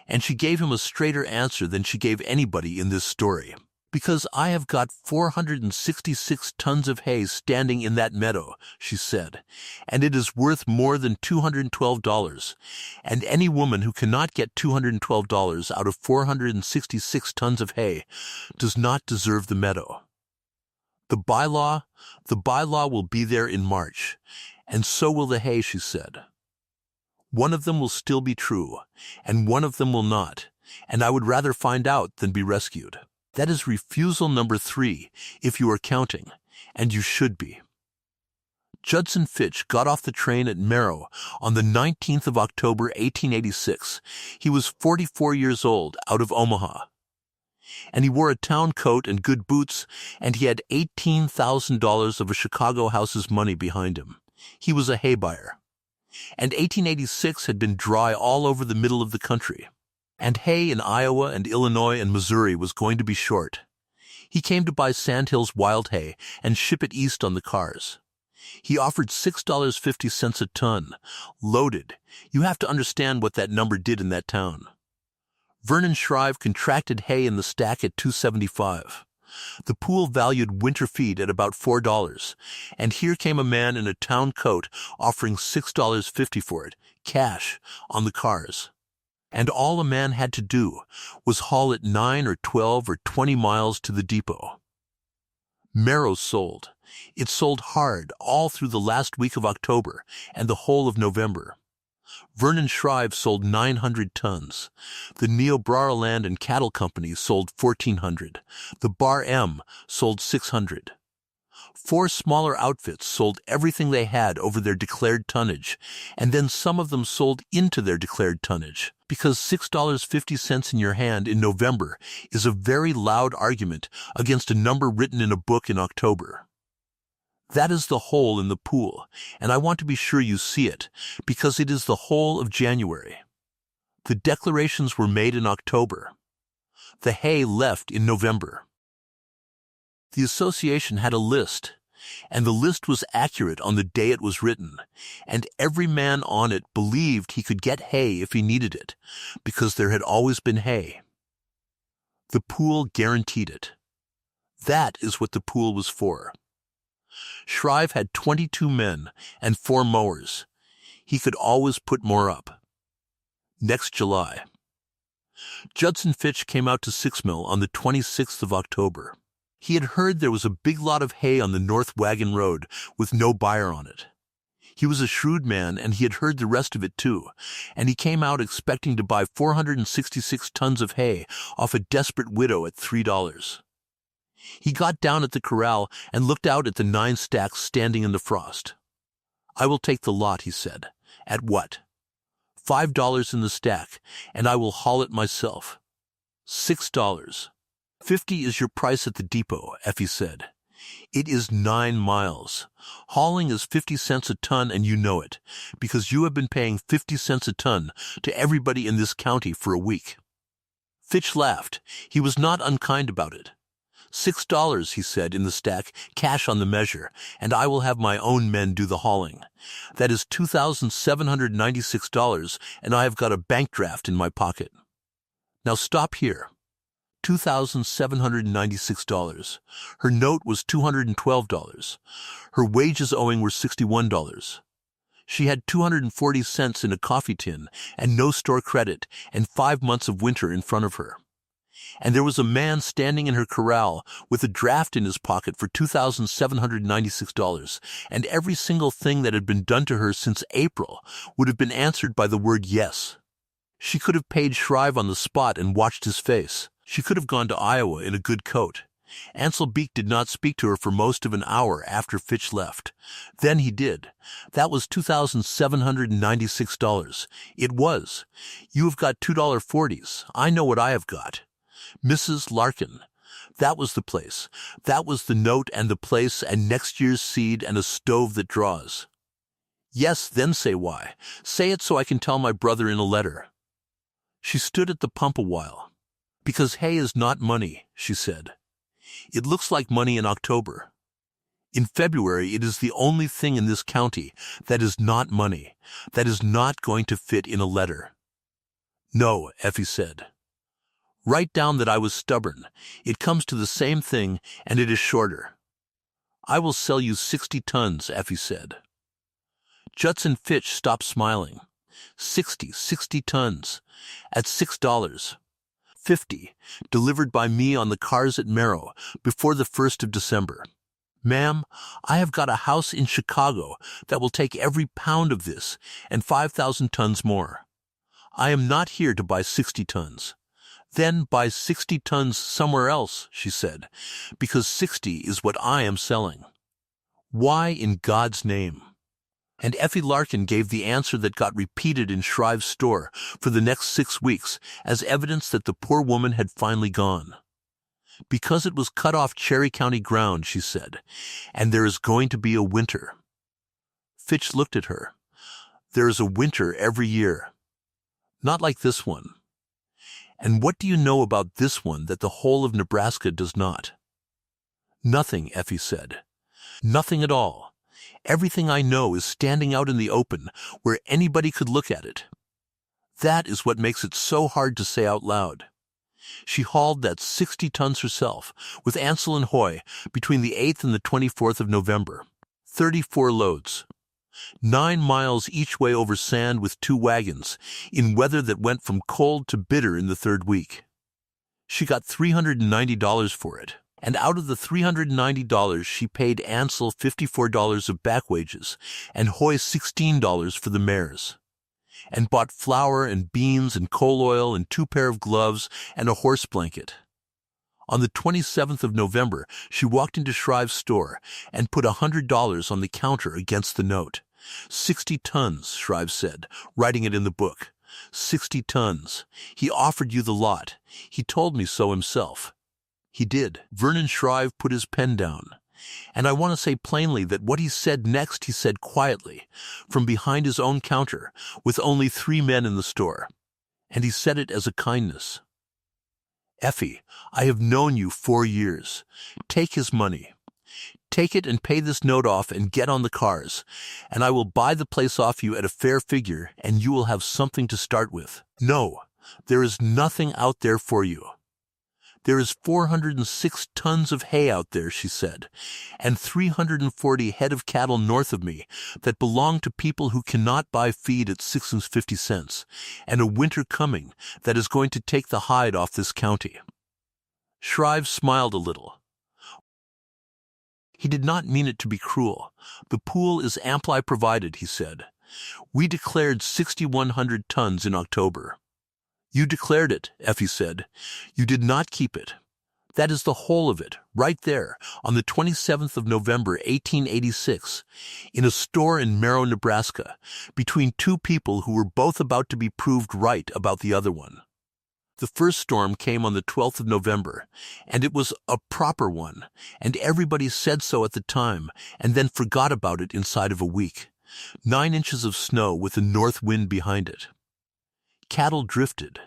and she gave him a straighter answer than she gave anybody in this story. "Because I have got 466 tons of hay standing in that meadow," she said, "and it is worth more than $212, and any woman who cannot get $212 out of 466 tons of hay does not deserve the meadow. The bylaw will be there in March, and so will the hay," she said. "One of them will still be true, and one of them will not, and I would rather find out than be rescued. That is refusal number 3, if you are counting, and you should be." Judson Fitch got off the train at Merrow on the 19th of October, 1886. He was 44 years old, out of Omaha. And he wore a town coat and good boots, and he had $18,000 of a Chicago house's money behind him. He was a hay buyer. And 1886 had been dry all over the middle of the country. And hay in Iowa and Illinois and Missouri was going to be short. He came to buy Sandhills wild hay and ship it east on the cars. He offered $6.50 a ton, loaded. You have to understand what that number did in that town. Vernon Shrive contracted hay in the stack at $2.75. The pool valued winter feed at about $4, and here came a man in a town coat offering $6.50 for it, cash, on the cars. And all a man had to do was haul it 9 or 12 or 20 miles to the depot. Merrow sold. It sold hard all through the last week of October and the whole of November. Vernon Shrive sold 900 tons. The Niobrara Land and Cattle Company sold 1,400. The Bar M sold 600. 4 smaller outfits sold everything they had over their declared tonnage, and then some of them sold into their declared tonnage, because $6.50 in your hand in November is a very loud argument against a number written in a book in October. That is the hole in the pool, and I want to be sure you see it, because it is the whole of January. The declarations were made in October. The hay left in November. The association had a list, and the list was accurate on the day it was written, and every man on it believed he could get hay if he needed it, because there had always been hay. The pool guaranteed it. That is what the pool was for. Shrive had 22 men and 4 mowers. He could always put more up. Next July. Judson Fitch came out to Sixmill on the 26th of October. He had heard there was a big lot of hay on the North Wagon Road with no buyer on it. He was a shrewd man, and he had heard the rest of it too, and he came out expecting to buy 466 tons of hay off a desperate widow at $3. He got down at the corral and looked out at the 9 stacks standing in the frost. "I will take the lot," he said. "At what?" $5 in the stack, and I will haul it myself." $6. "50 is your price at the depot," Effie said. "It is 9 miles. Hauling is 50 cents a ton, and you know it, because you have been paying 50 cents a ton to everybody in this county for a week." Fitch laughed. He was not unkind about it. $6, he said, in the stack, cash on the measure, and I will have my own men do the hauling. That is $2,796, and I have got a bank draft in my pocket. Now stop here. $2,796. Her note was $212. Her wages owing were $61. She had 240 cents in a coffee tin and no store credit and 5 months of winter in front of her. And there was a man standing in her corral with a draft in his pocket for $2,796, and every single thing that had been done to her since April would have been answered by the word yes. She could have paid Shrive on the spot and watched his face. She could have gone to Iowa in a good coat. Ansel Beek did not speak to her for most of an hour after Fitch left. Then he did. That was $2,796. It was. You have got $2.40s. I know what I have got. Mrs. Larkin. That was the place. That was the note and the place and next year's seed and a stove that draws. Yes, then say why. Say it so I can tell my brother in a letter. She stood at the pump a while. "Because hay is not money," she said. "It looks like money in October. In February it is the only thing in this county that is not money, that is not going to fit in a letter." "No," Effie said. "Write down that I was stubborn. It comes to the same thing, and it is shorter." "I will sell you 60 tons, Effie said. Judson Fitch stopped smiling. 60 tons. At $6. 50, delivered by me on the cars at Merrow before the 1st of December. Ma'am, I have got a house in Chicago that will take every pound of this and 5,000 tons more. I am not here to buy 60 tons. Then buy 60 tons somewhere else," she said, "because 60 is what I am selling." Why in God's name? And Effie Larkin gave the answer that got repeated in Shrive's store for the next 6 weeks as evidence that the poor woman had finally gone. "Because it was cut off Cherry County ground," she said, "and there is going to be a winter." Fitch looked at her. "There is a winter every year." "Not like this one." "And what do you know about this one that the whole of Nebraska does not?" "Nothing," Effie said. "Nothing at all. Everything I know is standing out in the open where anybody could look at it. That is what makes it so hard to say out loud." She hauled that 60 tons herself, with Ansel and Hoy, between the 8th and the 24th of November. 34 loads. 9 miles each way over sand with 2 wagons, in weather that went from cold to bitter in the 3rd week. She got $390 for it, and out of the $390 she paid Ansel $54 of back wages and Hoy $16 for the mares, and bought flour and beans and coal oil and 2 pair of gloves and a horse blanket. On the 27th of November, she walked into Shrive's store and put $100 on the counter against the note. 60 tons, Shrive said, writing it in the book. 60 tons. He offered you the lot. He told me so himself. He did. Vernon Shrive put his pen down. And I want to say plainly that what he said next he said quietly, from behind his own counter, with only 3 men in the store. And he said it as a kindness. Effie, I have known you 4 years. Take his money. Take it and pay this note off and get on the cars, and I will buy the place off you at a fair figure, and you will have something to start with. No, there is nothing out there for you. There is 406 tons of hay out there, she said, and 340 head of cattle north of me that belong to people who cannot buy feed at 6.50 cents, and a winter coming that is going to take the hide off this county. Shrive smiled a little. He did not mean it to be cruel. The pool is amply provided, he said. We declared 6,100 tons in October. You declared it, Effie said. You did not keep it. That is the whole of it, right there, on the 27th of November, 1886, in a store in Merrow, Nebraska, between 2 people who were both about to be proved right about the other one. The first storm came on the 12th of November, and it was a proper one, and everybody said so at the time, and then forgot about it inside of a week. 9 inches of snow with a north wind behind it. Cattle drifted.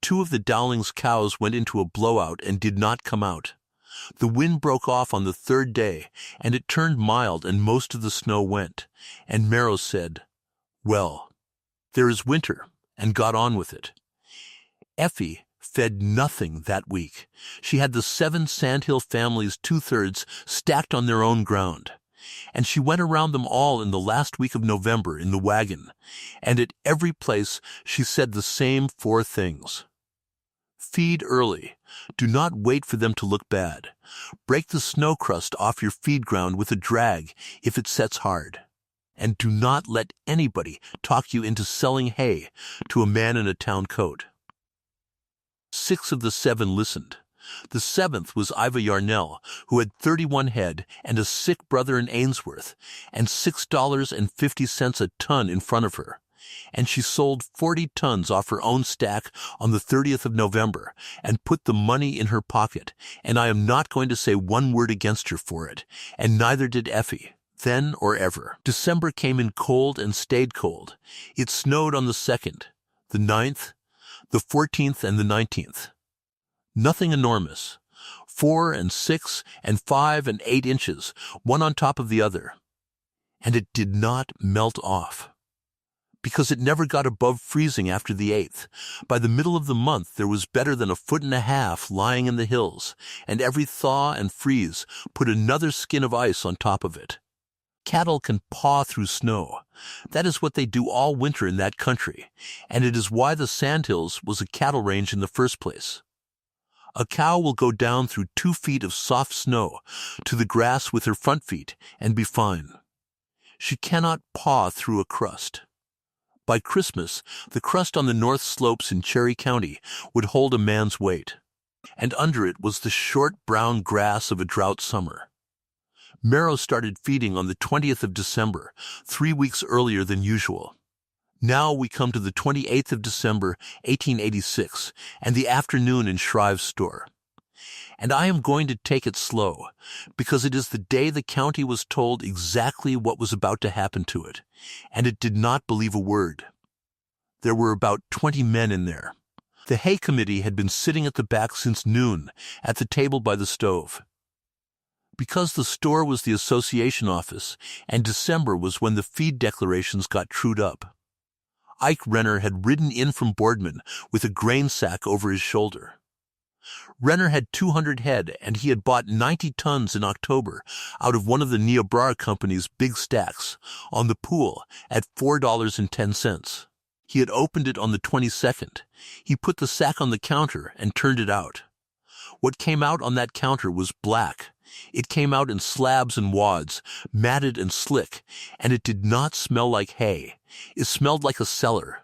2 of the Dowling's cows went into a blowout and did not come out. The wind broke off on the 3rd day, and it turned mild and most of the snow went, and Merrow said, "Well, there is winter," and got on with it. Effie fed nothing that week. She had the 7 Sandhill families 2/3 stacked on their own ground, and she went around them all in the last week of November in the wagon, and at every place she said the same 4 things. Feed early. Do not wait for them to look bad. Break the snow crust off your feed ground with a drag if it sets hard. And do not let anybody talk you into selling hay to a man in a town coat. 6 of the 7 listened. The 7th was Iva Yarnell, who had 31 head and a sick brother in Ainsworth, and $6.50 a ton in front of her. And she sold 40 tons off her own stack on the 30th of November and put the money in her pocket, and I am not going to say one word against her for it, and neither did Effie, then or ever. December came in cold and stayed cold. It snowed on the 2nd, the 9th, the 14th, and the 19th. Nothing enormous. 4 and 6 and 5 and 8 inches, one on top of the other. And it did not melt off, because it never got above freezing after the 8th. By the middle of the month there was better than 1.5 feet lying in the hills, and every thaw and freeze put another skin of ice on top of it. Cattle can paw through snow. That is what they do all winter in that country, and it is why the Sandhills was a cattle range in the first place. A cow will go down through 2 feet of soft snow to the grass with her front feet and be fine. She cannot paw through a crust. By Christmas, the crust on the north slopes in Cherry County would hold a man's weight, and under it was the short brown grass of a drought summer. Merrow started feeding on the 20th of December, 3 weeks earlier than usual. Now we come to the 28th of December, 1886, and the afternoon in Shrive's store. And I am going to take it slow, because it is the day the county was told exactly what was about to happen to it, and it did not believe a word. There were about 20 men in there. The hay committee had been sitting at the back since noon, at the table by the stove. Because the store was the association office, and December was when the feed declarations got trued up. Ike Renner had ridden in from Boardman with a grain sack over his shoulder. Renner had 200 head, and he had bought 90 tons in October out of one of the Nebraska company's big stacks on the pool at $4.10. He had opened it on the 22nd. He put the sack on the counter and turned it out. What came out on that counter was black. It came out in slabs and wads, matted and slick, and it did not smell like hay. It smelled like a cellar.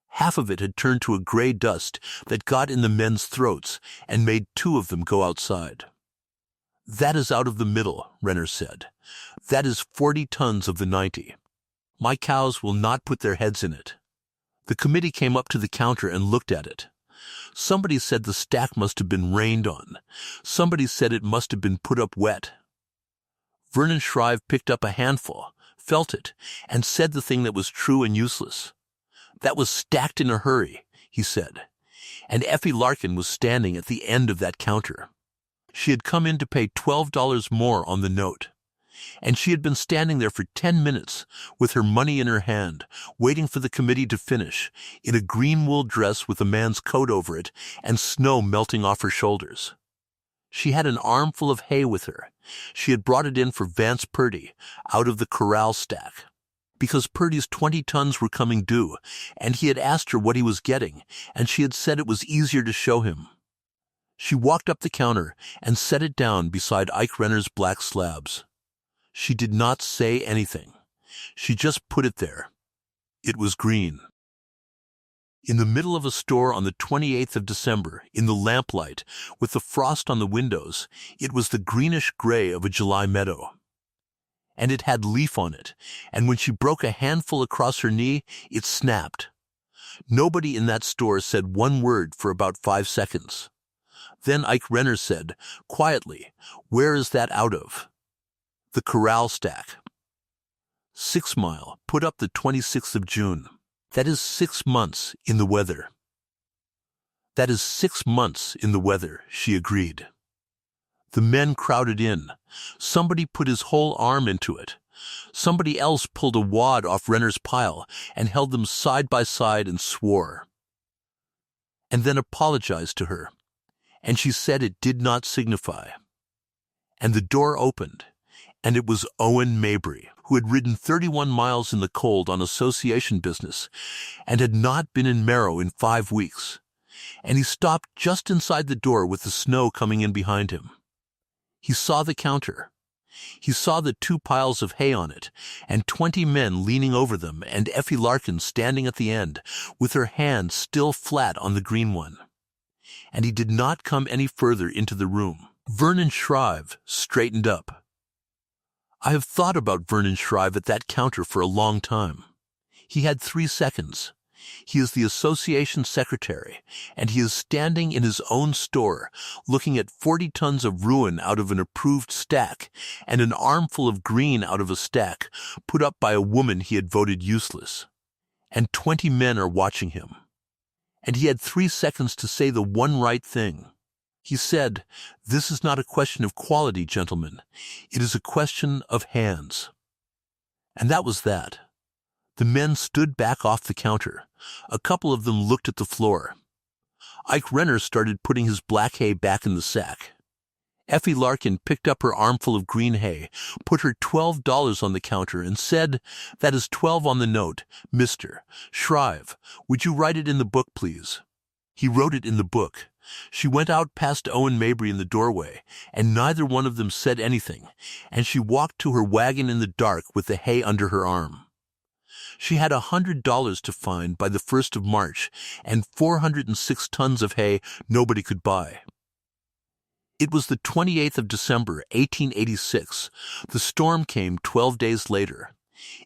Half of it had turned to a gray dust that got in the men's throats and made 2 of them go outside. "That is out of the middle," Renner said. "That is 40 tons of the 90. My cows will not put their heads in it." The committee came up to the counter and looked at it. Somebody said the stack must have been rained on. Somebody said it must have been put up wet. Vernon Shrive picked up a handful, felt it, and said the thing that was true and useless. "That was stacked in a hurry," he said. And Effie Larkin was standing at the end of that counter. She had come in to pay $12 more on the note. And she had been standing there for 10 minutes with her money in her hand, waiting for the committee to finish, in a green wool dress with a man's coat over it and snow melting off her shoulders. She had an armful of hay with her. She had brought it in for Vance Purdy out of the corral stack, because Purdy's 20 tons were coming due, and he had asked her what he was getting, and she had said it was easier to show him. She walked up the counter and set it down beside Ike Renner's black slabs. She did not say anything. She just put it there. It was green. In the middle of a store on the 28th of December, in the lamplight, with the frost on the windows, it was the greenish-gray of a July meadow. And it had leaf on it, and when she broke a handful across her knee, it snapped. Nobody in that store said one word for about 5 seconds. Then Ike Renner said, quietly, "Where is that out of?" "The corral stack." 6 Mile, put up the 26th of June. That is 6 months in the weather. That is 6 months in the weather, she agreed. The men crowded in. Somebody put his whole arm into it. Somebody else pulled a wad off Renner's pile and held them side by side and swore. And then apologized to her. And she said it did not signify. And the door opened. And it was Owen Mabry, who had ridden 31 miles in the cold on association business and had not been in Merrow in 5 weeks. And he stopped just inside the door with the snow coming in behind him. He saw the counter. He saw the 2 piles of hay on it, and 20 men leaning over them, and Effie Larkin standing at the end, with her hand still flat on the green one. And he did not come any further into the room. Vernon Shrive straightened up. I have thought about Vernon Shrive at that counter for a long time. He had 3 seconds. He is the association secretary, and he is standing in his own store, looking at 40 tons of ruin out of an approved stack, and an armful of green out of a stack, put up by a woman he had voted useless. And 20 men are watching him. And he had 3 seconds to say the one right thing. He said, "This is not a question of quality, gentlemen. It is a question of hands." And that was that. The men stood back off the counter. A couple of them looked at the floor. Ike Renner started putting his black hay back in the sack. Effie Larkin picked up her armful of green hay, put her $12 on the counter, and said, "That is 12 on the note. Mr. Shrive, would you write it in the book, please?" He wrote it in the book. She went out past Owen Mabry in the doorway, and neither one of them said anything, and she walked to her wagon in the dark with the hay under her arm. She had $100 to find by the 1st of March, and 406 tons of hay nobody could buy. It was the 28th of December, 1886. The storm came 12 days later.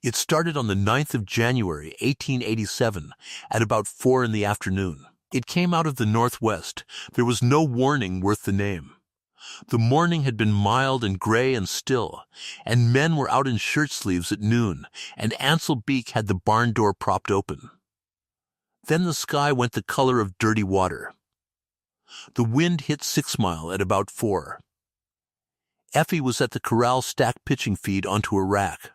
It started on the 9th of January, 1887, at about 4 in the afternoon. It came out of the northwest. There was no warning worth the name. The morning had been mild and gray and still, and men were out in shirt sleeves at noon, and Ansel Beek had the barn door propped open. Then the sky went the color of dirty water. The wind hit 6 Mile at about 4. Effie was at the corral stack pitching feed onto a rack.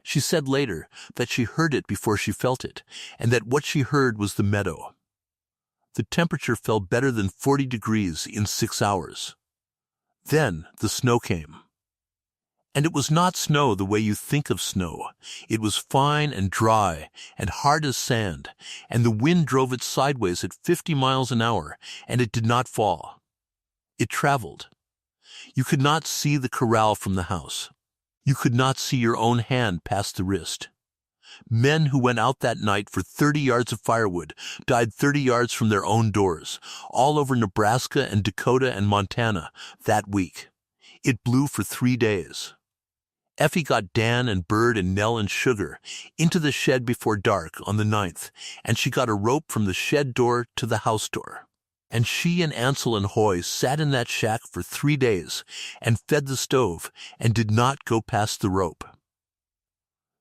She said later that she heard it before she felt it, and that what she heard was the meadow. The temperature fell better than 40 degrees in 6 hours. Then the snow came. And it was not snow the way you think of snow. It was fine and dry and hard as sand, and the wind drove it sideways at 50 miles an hour, and it did not fall. It traveled. You could not see the corral from the house. You could not see your own hand past the wrist. Men who went out that night for 30 yards of firewood died 30 yards from their own doors, all over Nebraska and Dakota and Montana that week. It blew for 3 days. Effie got Dan and Bird and Nell and Sugar into the shed before dark on the 9th, and she got a rope from the shed door to the house door. And she and Ansel and Hoy sat in that shack for 3 days and fed the stove and did not go past the rope.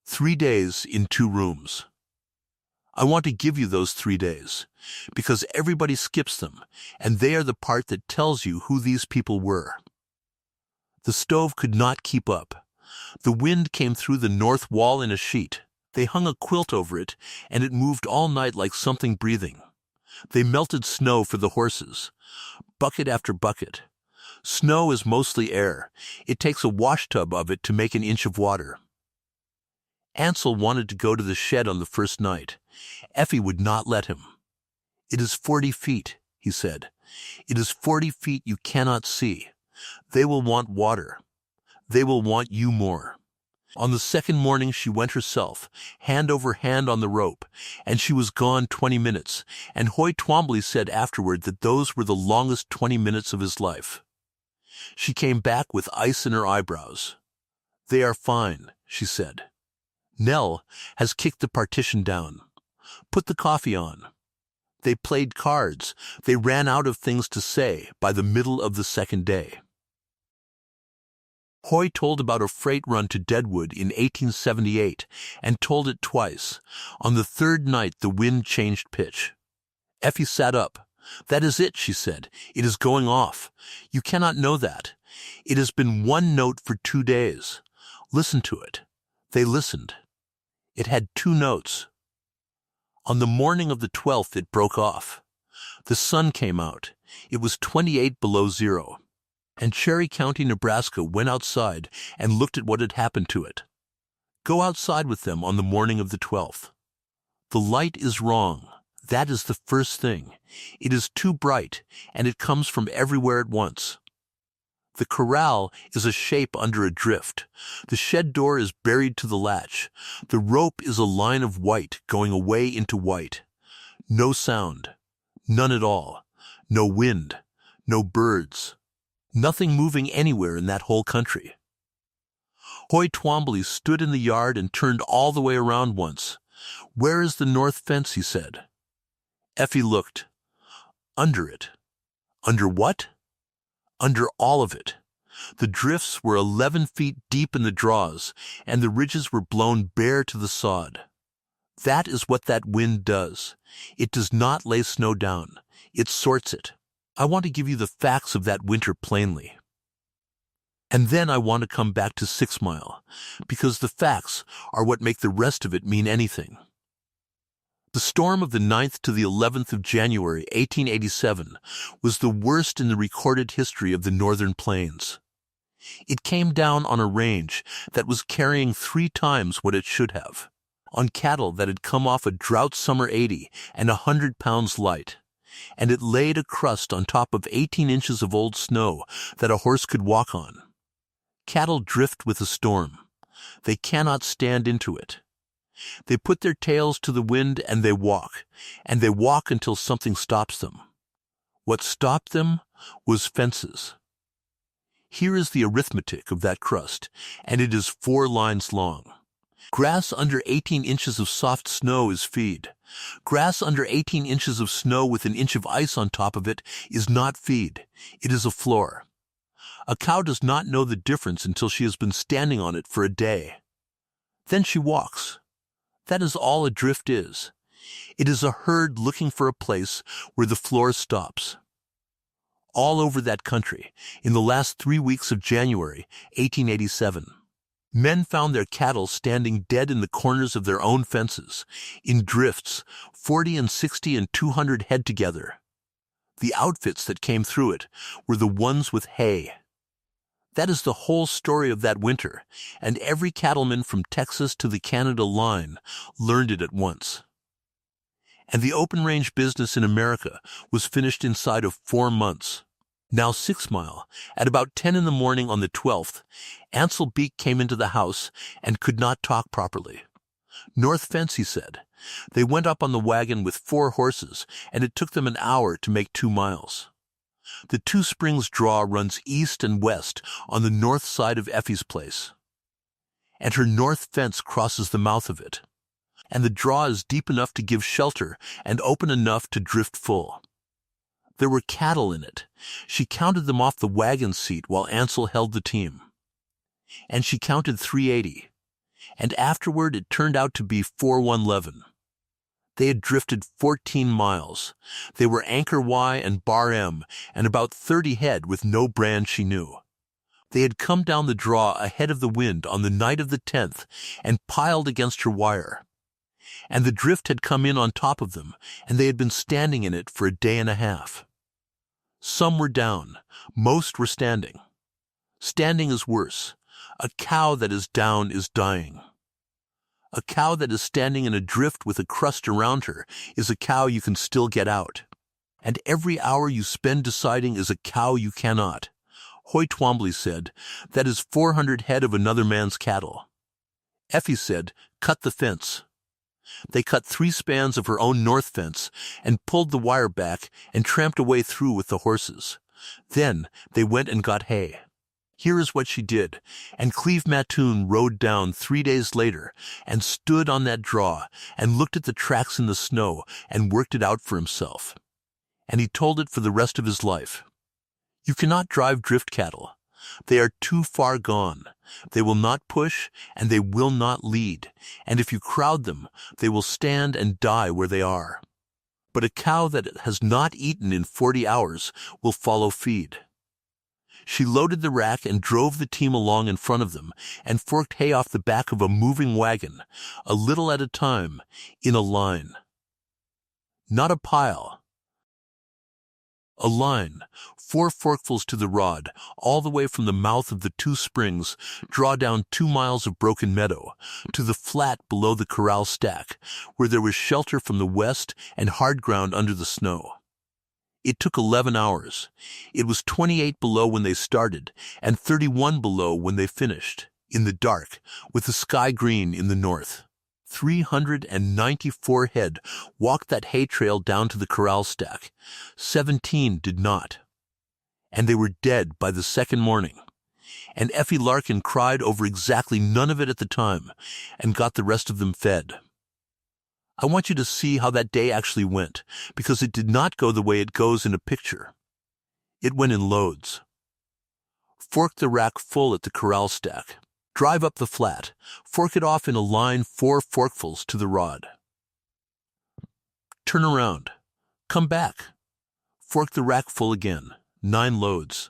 3 days in 2 rooms. I want to give you those 3 days, because everybody skips them, and they are the part that tells you who these people were. The stove could not keep up. The wind came through the north wall in a sheet. They hung a quilt over it, and it moved all night like something breathing. They melted snow for the horses, bucket after bucket. Snow is mostly air. It takes a washtub of it to make an inch of water. Ansel wanted to go to the shed on the first night. Effie would not let him. "It is 40 feet, he said. "It is 40 feet you cannot see. They will want water. They will want you more." On the second morning she went herself, hand over hand on the rope, and she was gone 20 minutes, and Hoy Twombly said afterward that those were the longest 20 minutes of his life. She came back with ice in her eyebrows. "They are fine," she said. "Nell has kicked the partition down. Put the coffee on." They played cards. They ran out of things to say by the middle of the second day. Hoy told about a freight run to Deadwood in 1878 and told it twice. On the third night the wind changed pitch. Effie sat up. "That is it," she said. "It is going off. You cannot know that. It has been one note for 2 days. Listen to it." They listened. It had 2 notes. On the morning of the 12th it broke off. The sun came out. It was 28 below zero. And Cherry County, Nebraska went outside and looked at what had happened to it. Go outside with them on the morning of the 12th. The light is wrong. That is the first thing. It is too bright, and it comes from everywhere at once. The corral is a shape under a drift. The shed door is buried to the latch. The rope is a line of white going away into white. No sound. None at all. No wind. No birds. Nothing moving anywhere in that whole country. Hoy Twombly stood in the yard and turned all the way around once. "Where is the north fence?" he said. Effie looked. Under it. Under what? Under all of it. The drifts were 11 feet deep in the draws, and the ridges were blown bare to the sod. That is what that wind does. It does not lay snow down. It sorts it. I want to give you the facts of that winter plainly. And then I want to come back to 6 Mile, because the facts are what make the rest of it mean anything. The storm of the 9th to the 11th of January, 1887, was the worst in the recorded history of the northern plains. It came down on a range that was carrying 3 times what it should have, on cattle that had come off a drought summer 80 and 100 pounds light. And it laid a crust on top of 18 inches of old snow that a horse could walk on. Cattle drift with a storm. They cannot stand into it. They put their tails to the wind and they walk until something stops them. What stopped them was fences. Here is the arithmetic of that crust, and it is 4 lines long. Grass under 18 inches of soft snow is feed. Grass under 18 inches of snow with an inch of ice on top of it is not feed. It is a floor. A cow does not know the difference until she has been standing on it for a day. Then she walks. That is all a drift is. It is a herd looking for a place where the floor stops. All over that country, in the last 3 weeks of January, 1887. Men found their cattle standing dead in the corners of their own fences, in drifts, 40 and 60 and 200 head together. The outfits that came through it were the ones with hay. That is the whole story of that winter, and every cattleman from Texas to the Canada line learned it at once. And the open-range business in America was finished inside of 4 months. Now 6 Mile, at about 10 in the morning on the 12th, Ansel Beek came into the house and could not talk properly. North fence, he said. They went up on the wagon with 4 horses, and it took them an hour to make 2 miles. The Two Springs draw runs east and west on the north side of Effie's place, and her north fence crosses the mouth of it. And the draw is deep enough to give shelter and open enough to drift full. There were cattle in it. She counted them off the wagon seat while Ansel held the team. And she counted 380. And afterward it turned out to be 4111. They had drifted 14 miles. They were Anchor Y and Bar M, and about 30 head with no brand she knew. They had come down the draw ahead of the wind on the night of the 10th and piled against her wire. And the drift had come in on top of them, and they had been standing in it for a day and a half. Some were down, most were standing. Standing is worse. A cow that is down is dying. A cow that is standing in a drift with a crust around her is a cow you can still get out. And every hour you spend deciding is a cow you cannot. Hoy Twombly said, that is 400 head of another man's cattle. Effie said, cut the fence. They cut 3 spans of her own north fence and pulled the wire back and tramped away through with the horses. Then they went and got hay. Here is what she did, and Cleve Mattoon rode down 3 days later and stood on that draw and looked at the tracks in the snow and worked it out for himself. And he told it for the rest of his life. You cannot drive drift cattle. They are too far gone. They will not push, and they will not lead, and if you crowd them, they will stand and die where they are. But a cow that has not eaten in 40 hours will follow feed. She loaded the rack and drove the team along in front of them and forked hay off the back of a moving wagon, a little at a time, in a line. Not a pile. A line, 4 forkfuls to the rod, all the way from the mouth of the Two Springs, draw down 2 miles of broken meadow, to the flat below the corral stack, where there was shelter from the west and hard ground under the snow. It took 11 hours. It was 28 below when they started, and 31 below when they finished, in the dark, with the sky green in the north. 394 head walked that hay trail down to the corral stack. 17 did not. And they were dead by the second morning. And Effie Larkin cried over exactly none of it at the time, and got the rest of them fed. I want you to see how that day actually went, because it did not go the way it goes in a picture. It went in loads. Fork the rack full at the corral stack. Drive up the flat. Fork it off in a line 4 forkfuls to the rod. Turn around. Come back. Fork the rack full again. 9 loads.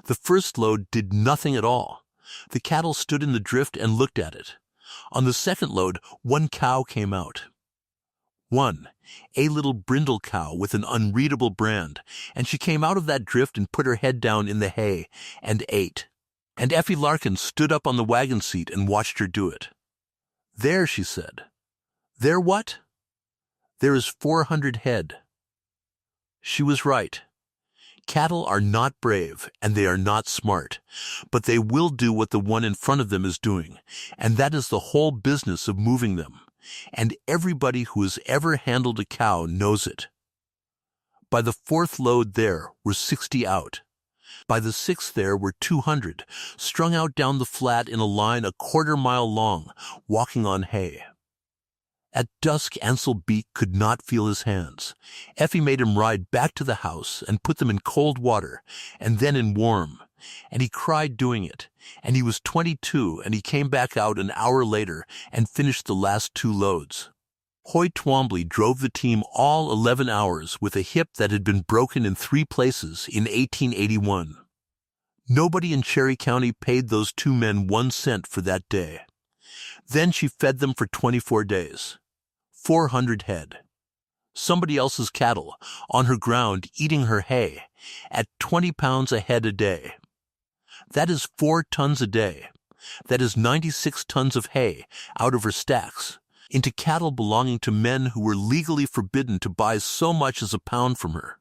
The first load did nothing at all. The cattle stood in the drift and looked at it. On the second load, 1 cow came out. 1, a little brindle cow with an unreadable brand, and she came out of that drift and put her head down in the hay and ate. And Effie Larkin stood up on the wagon seat and watched her do it. There, she said. There what? There is 400 head. She was right. Cattle are not brave, and they are not smart, but they will do what the one in front of them is doing, and that is the whole business of moving them. And everybody who has ever handled a cow knows it. By the 4th load there were 60 out. By the 6th there were 200, strung out down the flat in a line a 1/4 mile long, walking on hay. At dusk Ansel Beek could not feel his hands. Effie made him ride back to the house and put them in cold water, and then in warm, and he cried doing it. And he was 22, and he came back out an hour later and finished the last 2 loads. Hoy Twombly drove the team all 11 hours with a hip that had been broken in 3 places in 1881. Nobody in Cherry County paid those 2 men 1 cent for that day. Then she fed them for 24 days. 400 head. Somebody else's cattle, on her ground eating her hay, at 20 pounds a head a day. That is 4 tons a day. That is 96 tons of hay out of her stacks, into cattle belonging to men who were legally forbidden to buy so much as a pound from her.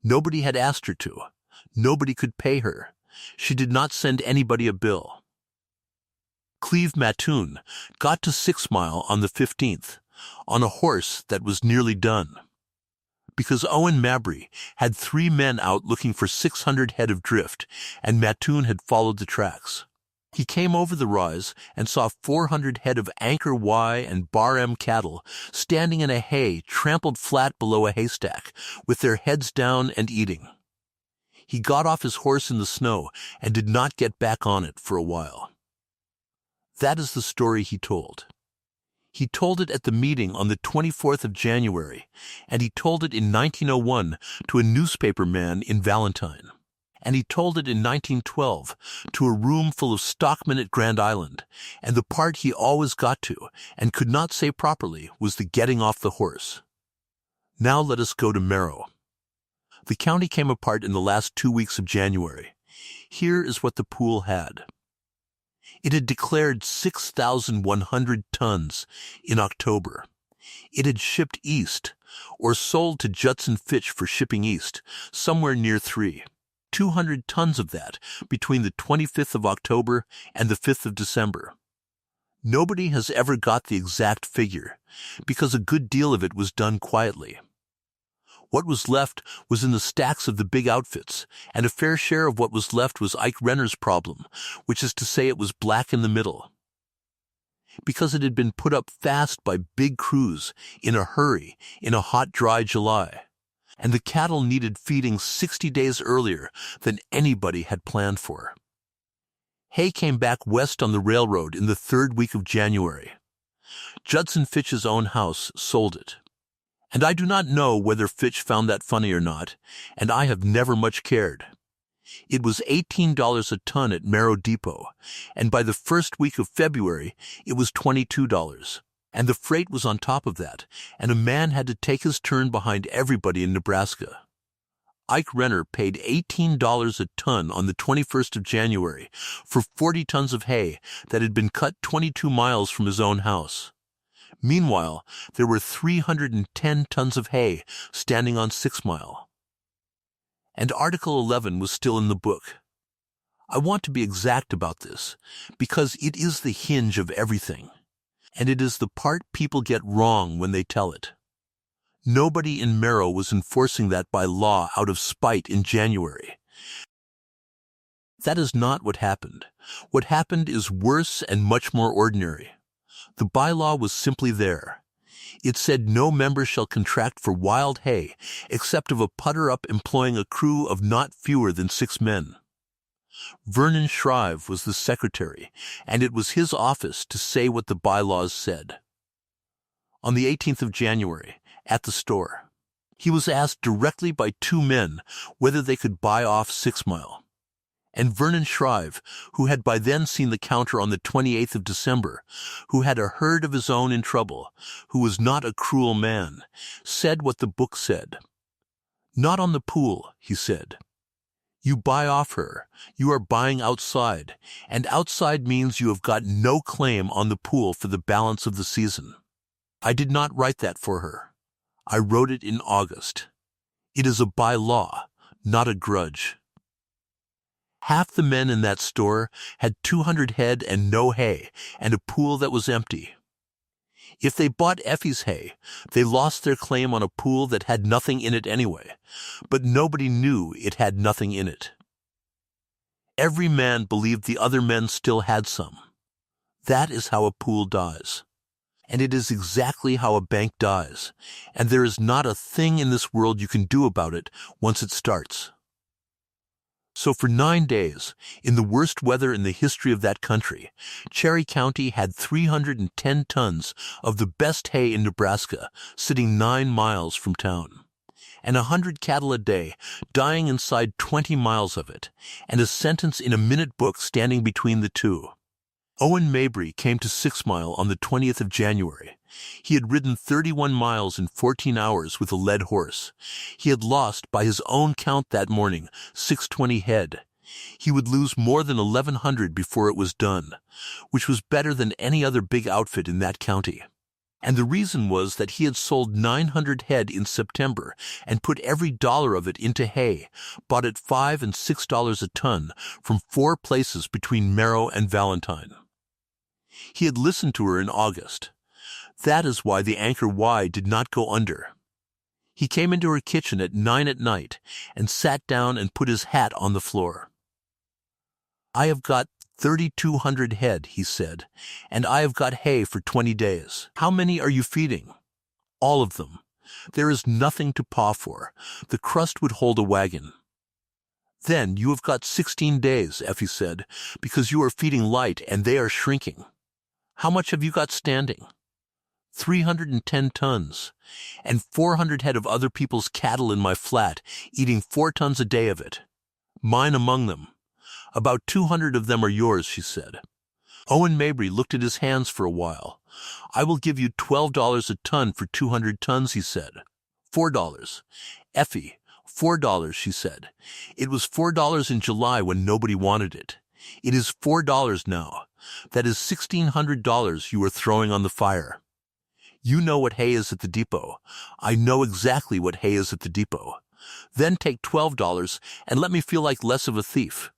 Nobody had asked her to. Nobody could pay her. She did not send anybody a bill. Cleve Mattoon got to 6 Mile on the 15th, on a horse that was nearly done. Because Owen Mabry had 3 men out looking for 600 head of drift, and Mattoon had followed the tracks. He came over the rise and saw 400 head of Anchor Y and Bar M cattle standing in a hay trampled flat below a haystack, with their heads down and eating. He got off his horse in the snow and did not get back on it for a while. That is the story he told. He told it at the meeting on the 24th of January, and he told it in 1901 to a newspaper man in Valentine, and he told it in 1912 to a room full of stockmen at Grand Island, and the part he always got to and could not say properly was the getting off the horse. Now let us go to Merrow. The county came apart in the last 2 weeks of January. Here is what the pool had. It had declared 6,100 tons in October. It had shipped east, or sold to Judson Fitch for shipping east, somewhere near 200 tons of that between the 25th of October and the 5th of December. Nobody has ever got the exact figure, because a good deal of it was done quietly. What was left was in the stacks of the big outfits, and a fair share of what was left was Ike Renner's problem, which is to say it was black in the middle. Because it had been put up fast by big crews, in a hurry, in a hot, dry July, and the cattle needed feeding 60 days earlier than anybody had planned for. Hay came back west on the railroad in the 3rd week of January. Judson Fitch's own house sold it. And I do not know whether Fitch found that funny or not, and I have never much cared. It was $18 a ton at Merrow Depot, and by the 1st week of February it was $22, and the freight was on top of that, and a man had to take his turn behind everybody in Nebraska. Ike Renner paid $18 a ton on the 21st of January for 40 tons of hay that had been cut 22 miles from his own house. Meanwhile, there were 310 tons of hay standing on 6 Mile. And Article 11 was still in the book. I want to be exact about this, because it is the hinge of everything, and it is the part people get wrong when they tell it. Nobody in Merrow was enforcing that by law out of spite in January. That is not what happened. What happened is worse and much more ordinary. The bylaw was simply there. It said no member shall contract for wild hay except of a putter-up employing a crew of not fewer than 6 men. Vernon Shrive was the secretary, and it was his office to say what the bylaws said. On the 18th of January, at the store, he was asked directly by 2 men whether they could buy off 6 Mile. And Vernon Shrive, who had by then seen the counter on the 28th of December, who had a herd of his own in trouble, who was not a cruel man, said what the book said. Not on the pool, he said. You buy off her, you are buying outside, and outside means you have got no claim on the pool for the balance of the season. I did not write that for her. I wrote it in August. It is a by-law, not a grudge. Half the men in that store had 200 head and no hay, and a pool that was empty. If they bought Effie's hay, they lost their claim on a pool that had nothing in it anyway, but nobody knew it had nothing in it. Every man believed the other men still had some. That is how a pool dies. And it is exactly how a bank dies, and there is not a thing in this world you can do about it once it starts. So for 9 days, in the worst weather in the history of that country, Cherry County had 310 tons of the best hay in Nebraska sitting 9 miles from town. and 100 cattle a day, dying inside 20 miles of it, and a sentence in a minute book standing between the two. Owen Mabry came to 6 Mile on the 20th of January. He had ridden 31 miles in 14 hours with a led horse. He had lost, by his own count that morning, 620 head. He would lose more than 1,100 before it was done, which was better than any other big outfit in that county. And the reason was that he had sold 900 head in September and put every dollar of it into hay, bought at $5 and $6 a ton from 4 places between Merrow and Valentine. He had listened to her in August. That is why the Anchor Y did not go under. He came into her kitchen at 9 at night and sat down and put his hat on the floor. "I have got 3,200 head," he said, "and I have got hay for 20 days. How many are you feeding?" "All of them. There is nothing to paw for. The crust would hold a wagon." "Then you have got 16 days, Effie said, because you are feeding light and they are shrinking. How much have you got standing?" 310 tons, and 400 head of other people's cattle in my flat, eating 4 tons a day of it. Mine among them. About 200 of them are yours, she said. Owen Mabry looked at his hands for a while. "I will give you $12 a ton for 200 tons, he said. $4. Effie, $4, she said. It was $4 in July when nobody wanted it. It is $4 now. That is $1,600 you are throwing on the fire. You know what hay is at the depot. I know exactly what hay is at the depot. Then take $12 and let me feel like less of a thief."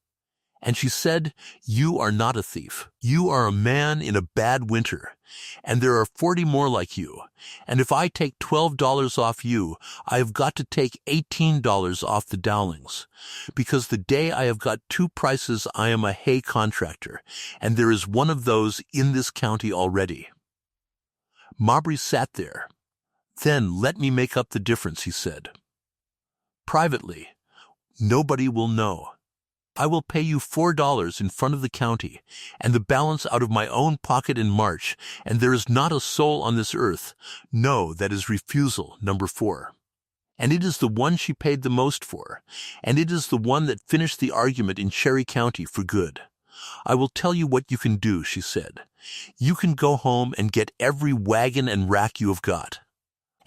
And she said, "You are not a thief. You are a man in a bad winter, and there are 40 more like you. And if I take $12 off you, I have got to take $18 off the Dowlings, because the day I have got 2 prices I am a hay contractor, and there is one of those in this county already." Mabry sat there. "Then let me make up the difference," he said. "Privately. Nobody will know. I will pay you $4 in front of the county, and the balance out of my own pocket in March, and there is not a soul on this earth. No, that is refusal number 4. And it is the one she paid the most for, and it is the one that finished the argument in Cherry County for good. I will tell you what you can do," she said. "You can go home and get every wagon and rack you have got,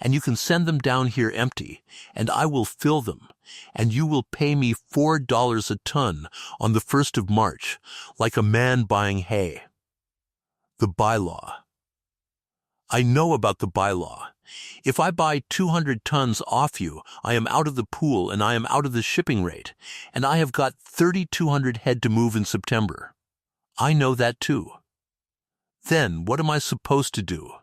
and you can send them down here empty, and I will fill them, and you will pay me $4 a ton on the 1st of March, like a man buying hay." The bylaw. I know about the bylaw. If I buy 200 tons off you, I am out of the pool and I am out of the shipping rate, and I have got 3,200 head to move in September. I know that too. Then what am I supposed to do?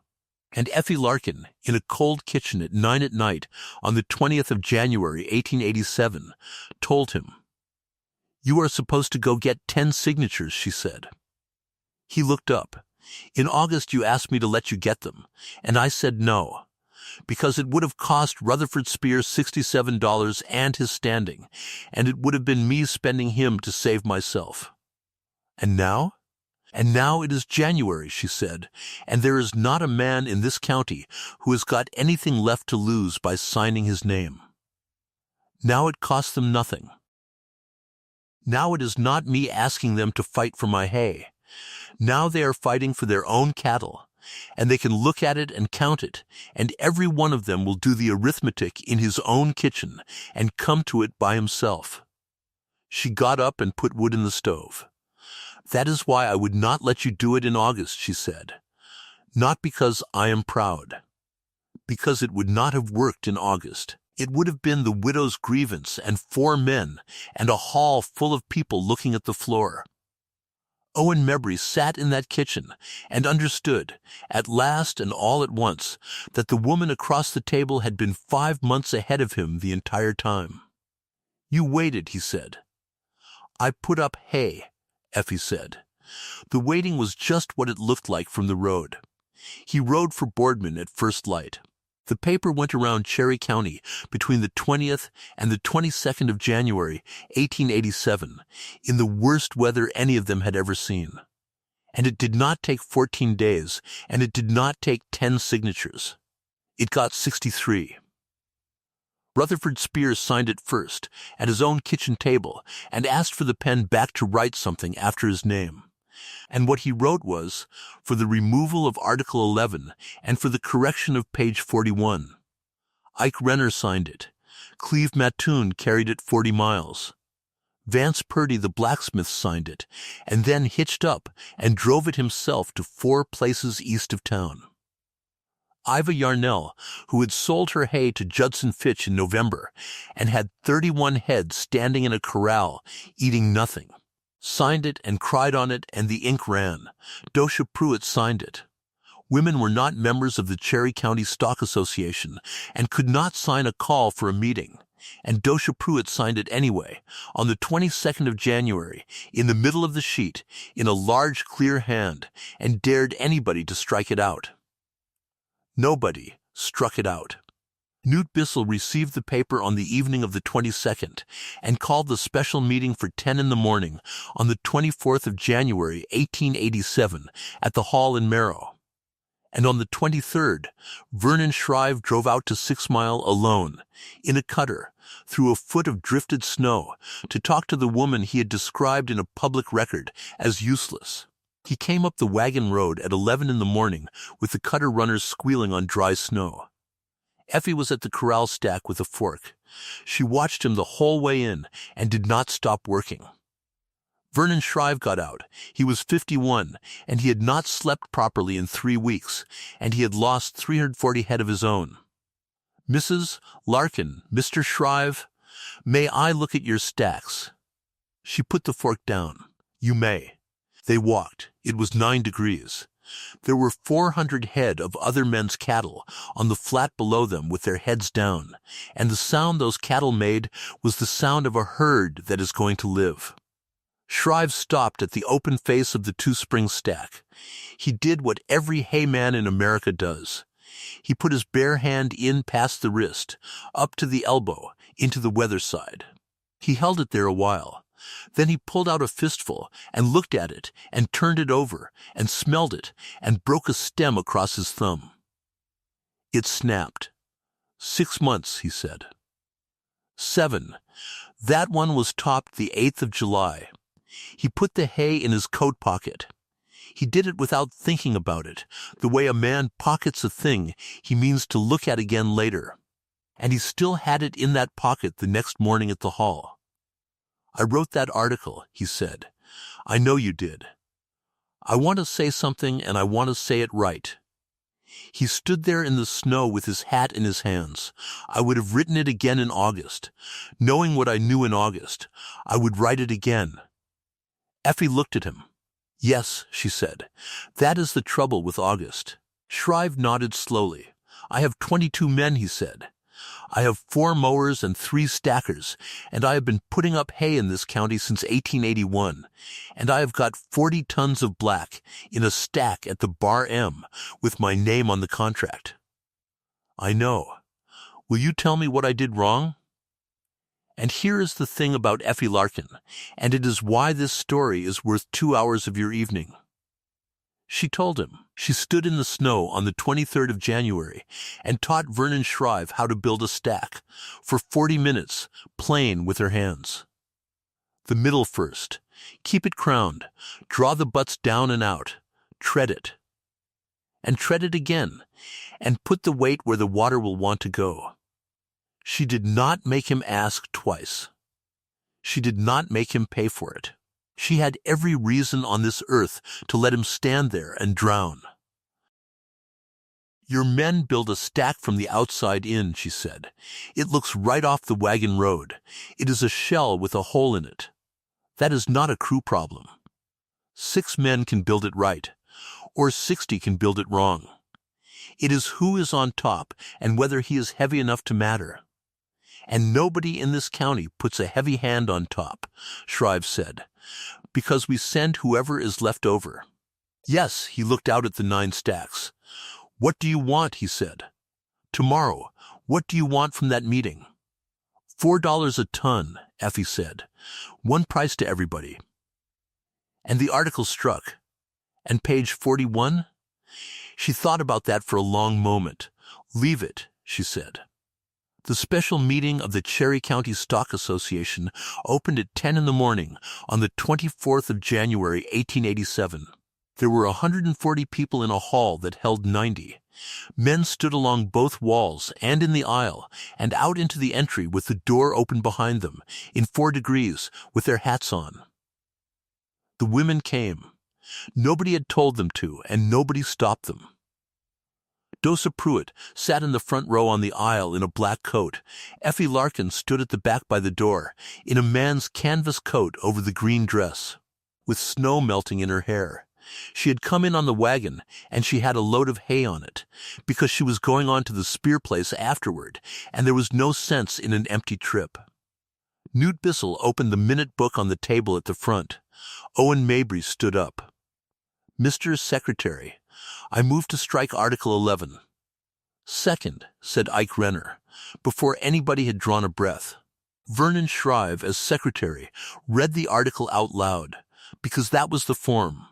And Effie Larkin, in a cold kitchen at 9 at night on the 20th of January, 1887, told him, "You are supposed to go get 10 signatures, she said. He looked up. "In August you asked me to let you get them, and I said no, because it would have cost Rutherford Spears $67 and his standing, and it would have been me spending him to save myself. And now? And now it is January," she said, "and there is not a man in this county who has got anything left to lose by signing his name. Now it costs them nothing. Now it is not me asking them to fight for my hay. Now they are fighting for their own cattle, and they can look at it and count it, and every one of them will do the arithmetic in his own kitchen and come to it by himself." She got up and put wood in the stove. "That is why I would not let you do it in August," she said. "Not because I am proud. Because it would not have worked in August. It would have been the widow's grievance and 4 men and a hall full of people looking at the floor." Owen Mabry sat in that kitchen and understood, at last and all at once, that the woman across the table had been 5 months ahead of him the entire time. "You waited," he said. "I put up hay," Effie said. The waiting was just what it looked like from the road. He rode for Boardman at first light. The paper went around Cherry County between the 20th and the 22nd of January, 1887, in the worst weather any of them had ever seen. And it did not take 14 days, and it did not take 10 signatures. It got 63. Rutherford Spears signed it first, at his own kitchen table, and asked for the pen back to write something after his name. And what he wrote was, for the removal of Article 11 and for the correction of page 41. Ike Renner signed it. Cleve Mattoon carried it 40 miles. Vance Purdy the blacksmith signed it, and then hitched up and drove it himself to 4 places east of town. Iva Yarnell, who had sold her hay to Judson Fitch in November and had 31 head standing in a corral eating nothing, signed it and cried on it, and the ink ran. Dosha Pruitt signed it. Women were not members of the Cherry County Stock Association and could not sign a call for a meeting, and Dosha Pruitt signed it anyway, on the 22nd of January, in the middle of the sheet, in a large clear hand, and dared anybody to strike it out. Nobody struck it out. Newt Bissell received the paper on the evening of the 22nd and called the special meeting for 10 in the morning on the 24th of January, 1887, at the hall in Merrow. And on the 23rd, Vernon Shrive drove out to 6 Mile alone, in a cutter, through a foot of drifted snow, to talk to the woman he had described in a public record as useless. He came up the wagon road at 11 in the morning with the cutter runners squealing on dry snow. Effie was at the corral stack with a fork. She watched him the whole way in and did not stop working. Vernon Shrive got out. He was 51, and he had not slept properly in 3 weeks, and he had lost 340 head of his own. Mrs. Larkin, Mr. Shrive, may I look at your stacks? She put the fork down. You may. They walked. It was 9 degrees. There were 400 head of other men's cattle on the flat below them with their heads down, and the sound those cattle made was the sound of a herd that is going to live. Shrive stopped at the open face of the 2-spring stack. He did what every hayman in America does. He put his bare hand in past the wrist, up to the elbow, into the weather side. He held it there a while. Then he pulled out a fistful and looked at it and turned it over and smelled it and broke a stem across his thumb. It snapped. 6 months, he said. 7. That one was topped the 8th of July. He put the hay in his coat pocket. He did it without thinking about it, the way a man pockets a thing he means to look at again later. And he still had it in that pocket the next morning at the hall. I wrote that article, he said. I know you did. I want to say something, and I want to say it right. He stood there in the snow with his hat in his hands. I would have written it again in August. Knowing what I knew in August, I would write it again. Effie looked at him. Yes, she said. That is the trouble with August. Shrive nodded slowly. I have 22 men, he said. I have 4 mowers and 3 stackers, and I have been putting up hay in this county since 1881, and I have got 40 tons of black in a stack at the Bar M with my name on the contract. I know. Will you tell me what I did wrong? And here is the thing about Effie Larkin, and it is why this story is worth 2 hours of your evening. She told him. She stood in the snow on the 23rd of January and taught Vernon Shrive how to build a stack for 40 minutes, plain with her hands. The middle first. Keep it crowned. Draw the butts down and out. Tread it. And tread it again, and put the weight where the water will want to go. She did not make him ask twice. She did not make him pay for it. She had every reason on this earth to let him stand there and drown. Your men build a stack from the outside in, she said. It looks right off the wagon road. It is a shell with a hole in it. That is not a crew problem. 6 men can build it right, or 60 can build it wrong. It is who is on top and whether he is heavy enough to matter. And nobody in this county puts a heavy hand on top, Shrive said, because we send whoever is left over. Yes, he looked out at the 9 stacks. What do you want, he said. Tomorrow, what do you want from that meeting? $4 a ton, Effie said. One price to everybody. And the article struck. And page 41? She thought about that for a long moment. Leave it, she said. The special meeting of the Cherry County Stock Association opened at 10 in the morning on the 24th of January, 1887. There were 140 people in a hall that held 90. Men stood along both walls and in the aisle and out into the entry with the door open behind them, in 4 degrees, with their hats on. The women came. Nobody had told them to, and nobody stopped them. Dosa Pruitt sat in the front row on the aisle in a black coat. Effie Larkin stood at the back by the door, in a man's canvas coat over the green dress, with snow melting in her hair. She had come in on the wagon, and she had a load of hay on it, because she was going on to the Spear place afterward, and there was no sense in an empty trip. Newt Bissell opened the minute book on the table at the front. Owen Mabry stood up. "Mr. Secretary, I move to strike Article 11. "Second," said Ike Renner, before anybody had drawn a breath. Vernon Shrive, as secretary, read the article out loud, because that was the form.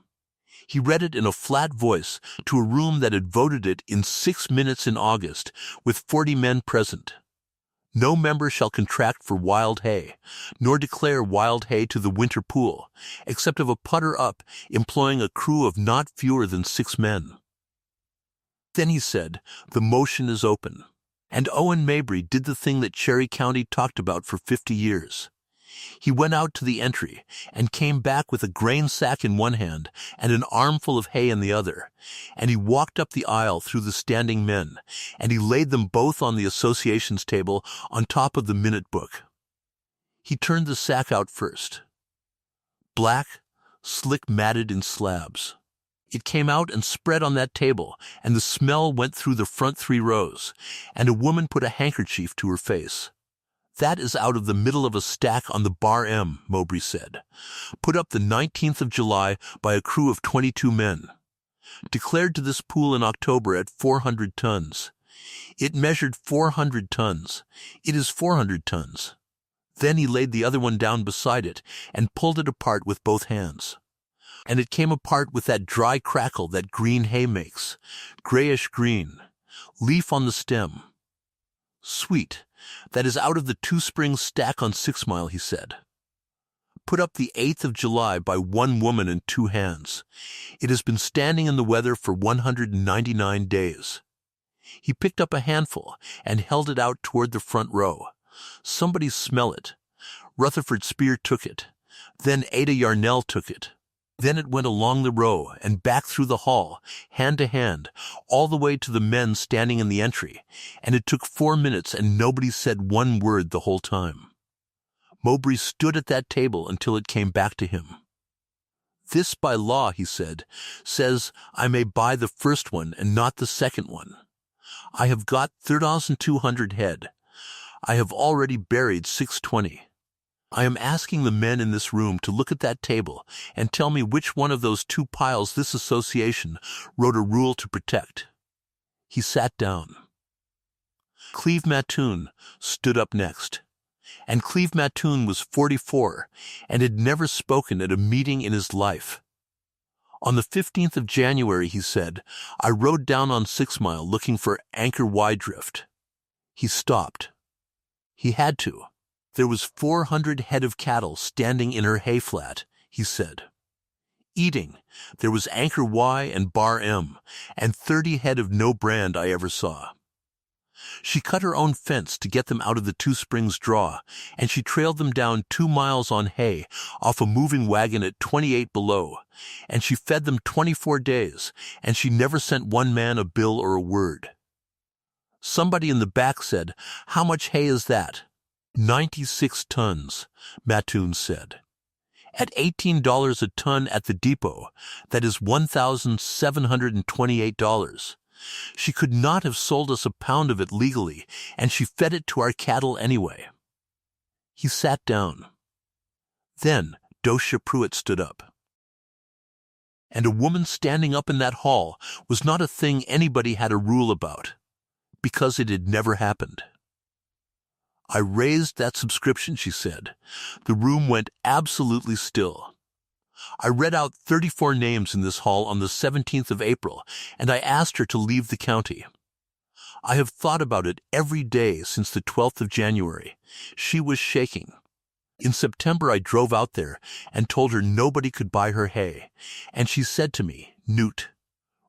He read it in a flat voice to a room that had voted it in 6 minutes in August, with 40 men present. No member shall contract for wild hay, nor declare wild hay to the winter pool, except of a putter up, employing a crew of not fewer than 6 men. Then he said, "The motion is open." And Owen Mabry did the thing that Cherry County talked about for 50 years. He went out to the entry and came back with a grain sack in one hand and an armful of hay in the other, and he walked up the aisle through the standing men, and he laid them both on the association's table on top of the minute book. He turned the sack out first. Black, slick matted in slabs. It came out and spread on that table, and the smell went through the front 3 rows, and a woman put a handkerchief to her face. "That is out of the middle of a stack on the Bar M," Mowbray said. "Put up the 19th of July by a crew of 22 men. Declared to this pool in October at 400 tons. It measured 400 tons. It is 400 tons." Then he laid the other one down beside it and pulled it apart with both hands. And it came apart with that dry crackle that green hay makes, grayish green, leaf on the stem. "Sweet. That is out of the 2 Springs stack on 6 Mile," he said. "Put up the 8th of July by 1 woman and 2 hands. It has been standing in the weather for 199 days. He picked up a handful and held it out toward the front row. "Somebody smell it." Rutherford Spear took it. Then Ada Yarnell took it. Then it went along the row and back through the hall, hand to hand, all the way to the men standing in the entry, and it took 4 minutes and nobody said one word the whole time. Mowbray stood at that table until it came back to him. "This by law," he said, "says I may buy the first one and not the second one. I have got 3,200 head. I have already buried 620. I am asking the men in this room to look at that table and tell me which one of those 2 piles this association wrote a rule to protect." He sat down. Cleve Mattoon stood up next. And Cleve Mattoon was 44 and had never spoken at a meeting in his life. On the 15th of January, he said, "I rode down on 6 Mile looking for Anchor Y drift." He stopped. He had to. There was 400 head of cattle standing in her hay flat, he said. Eating, there was Anchor Y and Bar M, and 30 head of no brand I ever saw. She cut her own fence to get them out of the 2 Springs draw, and she trailed them down 2 miles on hay off a moving wagon at 28 below, and she fed them 24 days, and she never sent one man a bill or a word. Somebody in the back said, "How much hay is that?" 96 tons, Mattoon said. At $18 a ton at the depot, that is $1,728. She could not have sold us a pound of it legally, and she fed it to our cattle anyway. He sat down. Then Dosia Pruitt stood up. And a woman standing up in that hall was not a thing anybody had a rule about, because it had never happened. "I raised that subscription," she said. The room went absolutely still. "I read out 34 names in this hall on the 17th of April, and I asked her to leave the county. I have thought about it every day since the 12th of January. She was shaking. In September I drove out there and told her nobody could buy her hay, and she said to me, "Newt,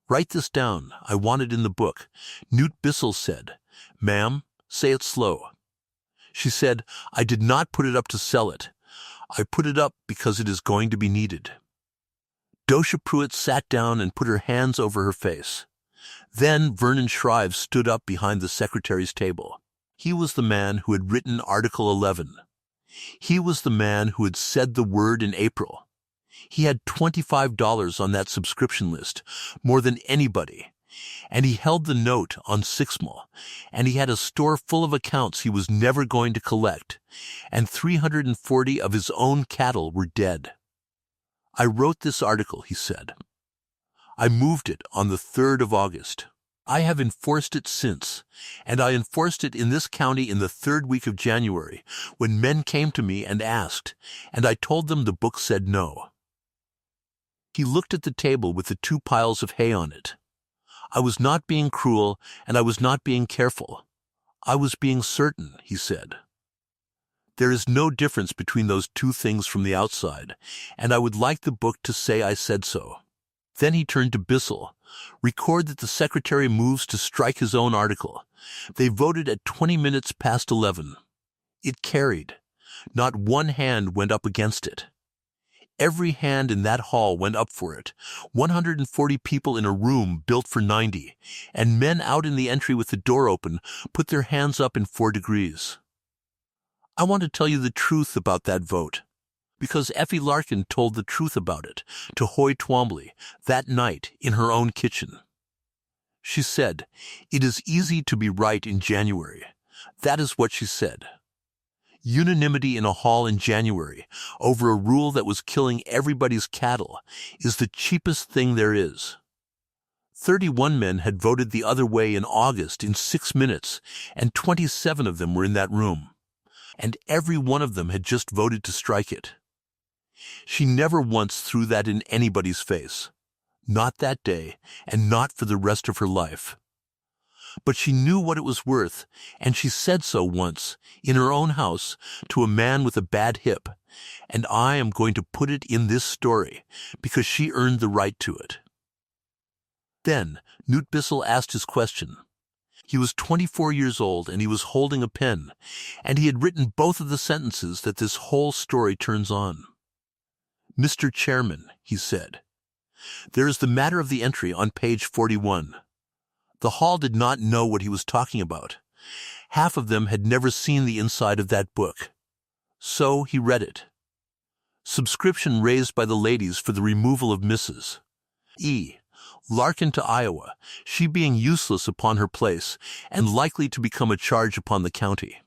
write this down, I want it in the book." Newt Bissell said, "Ma'am, say it slow." She said, "I did not put it up to sell it. I put it up because it is going to be needed." Dosha Pruitt sat down and put her hands over her face. Then Vernon Shrive stood up behind the secretary's table. He was the man who had written Article 11. He was the man who had said the word in April. He had $25 on that subscription list, more than anybody. And he held the note on Sixmal, and he had a store full of accounts he was never going to collect, and 340 of his own cattle were dead. "I wrote this article," he said. "I moved it on the 3rd of August. I have enforced it since, and I enforced it in this county in the 3rd week of January, when men came to me and asked, and I told them the book said no." He looked at the table with the 2 piles of hay on it. "I was not being cruel, and I was not being careful. I was being certain," he said. "There is no difference between those 2 things from the outside, and I would like the book to say I said so." Then he turned to Bissell. "Record that the secretary moves to strike his own article." They voted at 20 minutes past 11. It carried. Not one hand went up against it. Every hand in that hall went up for it. 140 people in a room built for 90, and men out in the entry with the door open put their hands up in 4 degrees. I want to tell you the truth about that vote, because Effie Larkin told the truth about it to Hoy Twombly that night in her own kitchen. She said, "It is easy to be right in January." That is what she said. Unanimity in a hall in January over a rule that was killing everybody's cattle is the cheapest thing there is. 31 men had voted the other way in August in 6 minutes, and 27 of them were in that room. And every one of them had just voted to strike it. She never once threw that in anybody's face. Not that day, and not for the rest of her life. But she knew what it was worth, and she said so once, in her own house, to a man with a bad hip, and I am going to put it in this story, because she earned the right to it. Then Newt Bissell asked his question. He was 24 years old, and he was holding a pen, and he had written both of the sentences that this whole story turns on. "Mr. Chairman," he said, "there is the matter of the entry on page 41. The hall did not know what he was talking about. Half of them had never seen the inside of that book. So he read it. Subscription raised by the ladies for the removal of Mrs. E. Larkin to Iowa, she being useless upon her place and likely to become a charge upon the county.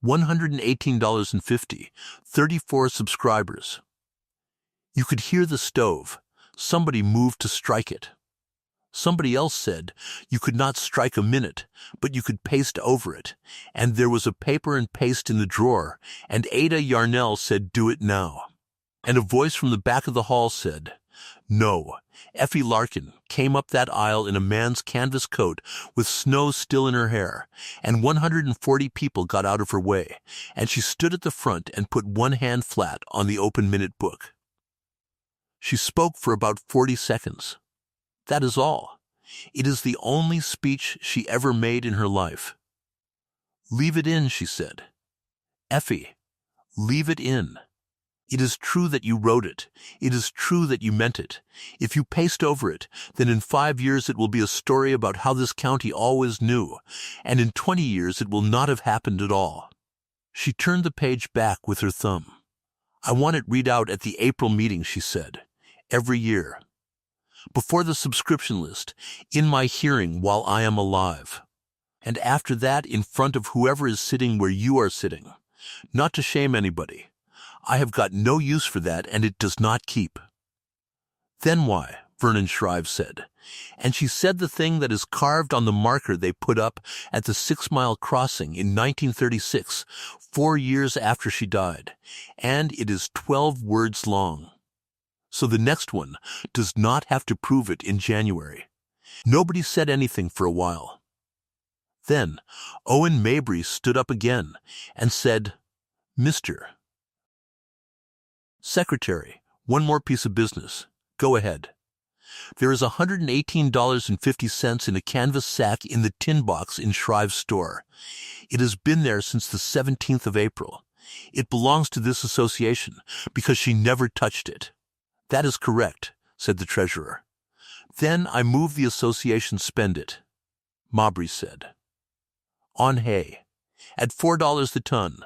$118.50, 34 subscribers." You could hear the stove. Somebody moved to strike it. Somebody else said you could not strike a minute, but you could paste over it, and there was a paper and paste in the drawer, and Ada Yarnell said, "Do it now." And a voice from the back of the hall said, "No." Effie Larkin came up that aisle in a man's canvas coat with snow still in her hair, and 140 people got out of her way, and she stood at the front and put one hand flat on the open minute book. She spoke for about 40 seconds. That is all. It is the only speech she ever made in her life. "Leave it in," she said. "Effie, leave it in. It is true that you wrote it. It is true that you meant it. If you paste over it, then in 5 years it will be a story about how this county always knew, and in 20 years it will not have happened at all." She turned the page back with her thumb. "I want it read out at the April meeting," she said, "every year. Before the subscription list, in my hearing while I am alive. And after that in front of whoever is sitting where you are sitting. Not to shame anybody. I have got no use for that, and it does not keep." "Then why?" Vernon Shrive said. And she said the thing that is carved on the marker they put up at the 6 Mile Crossing in 1936, 4 years after she died, and it is 12 words long. So the next one does not have to prove it in January. Nobody said anything for a while. Then Owen Mabry stood up again and said, "Mr. Secretary, one more piece of business. Go ahead. There is $118.50 in a canvas sack in the tin box in Shrive's store. It has been there since the 17th of April. It belongs to this association because she never touched it." "That is correct," said the treasurer. "Then I move the association spend it," Mabry said, "on hay, at $4 the ton,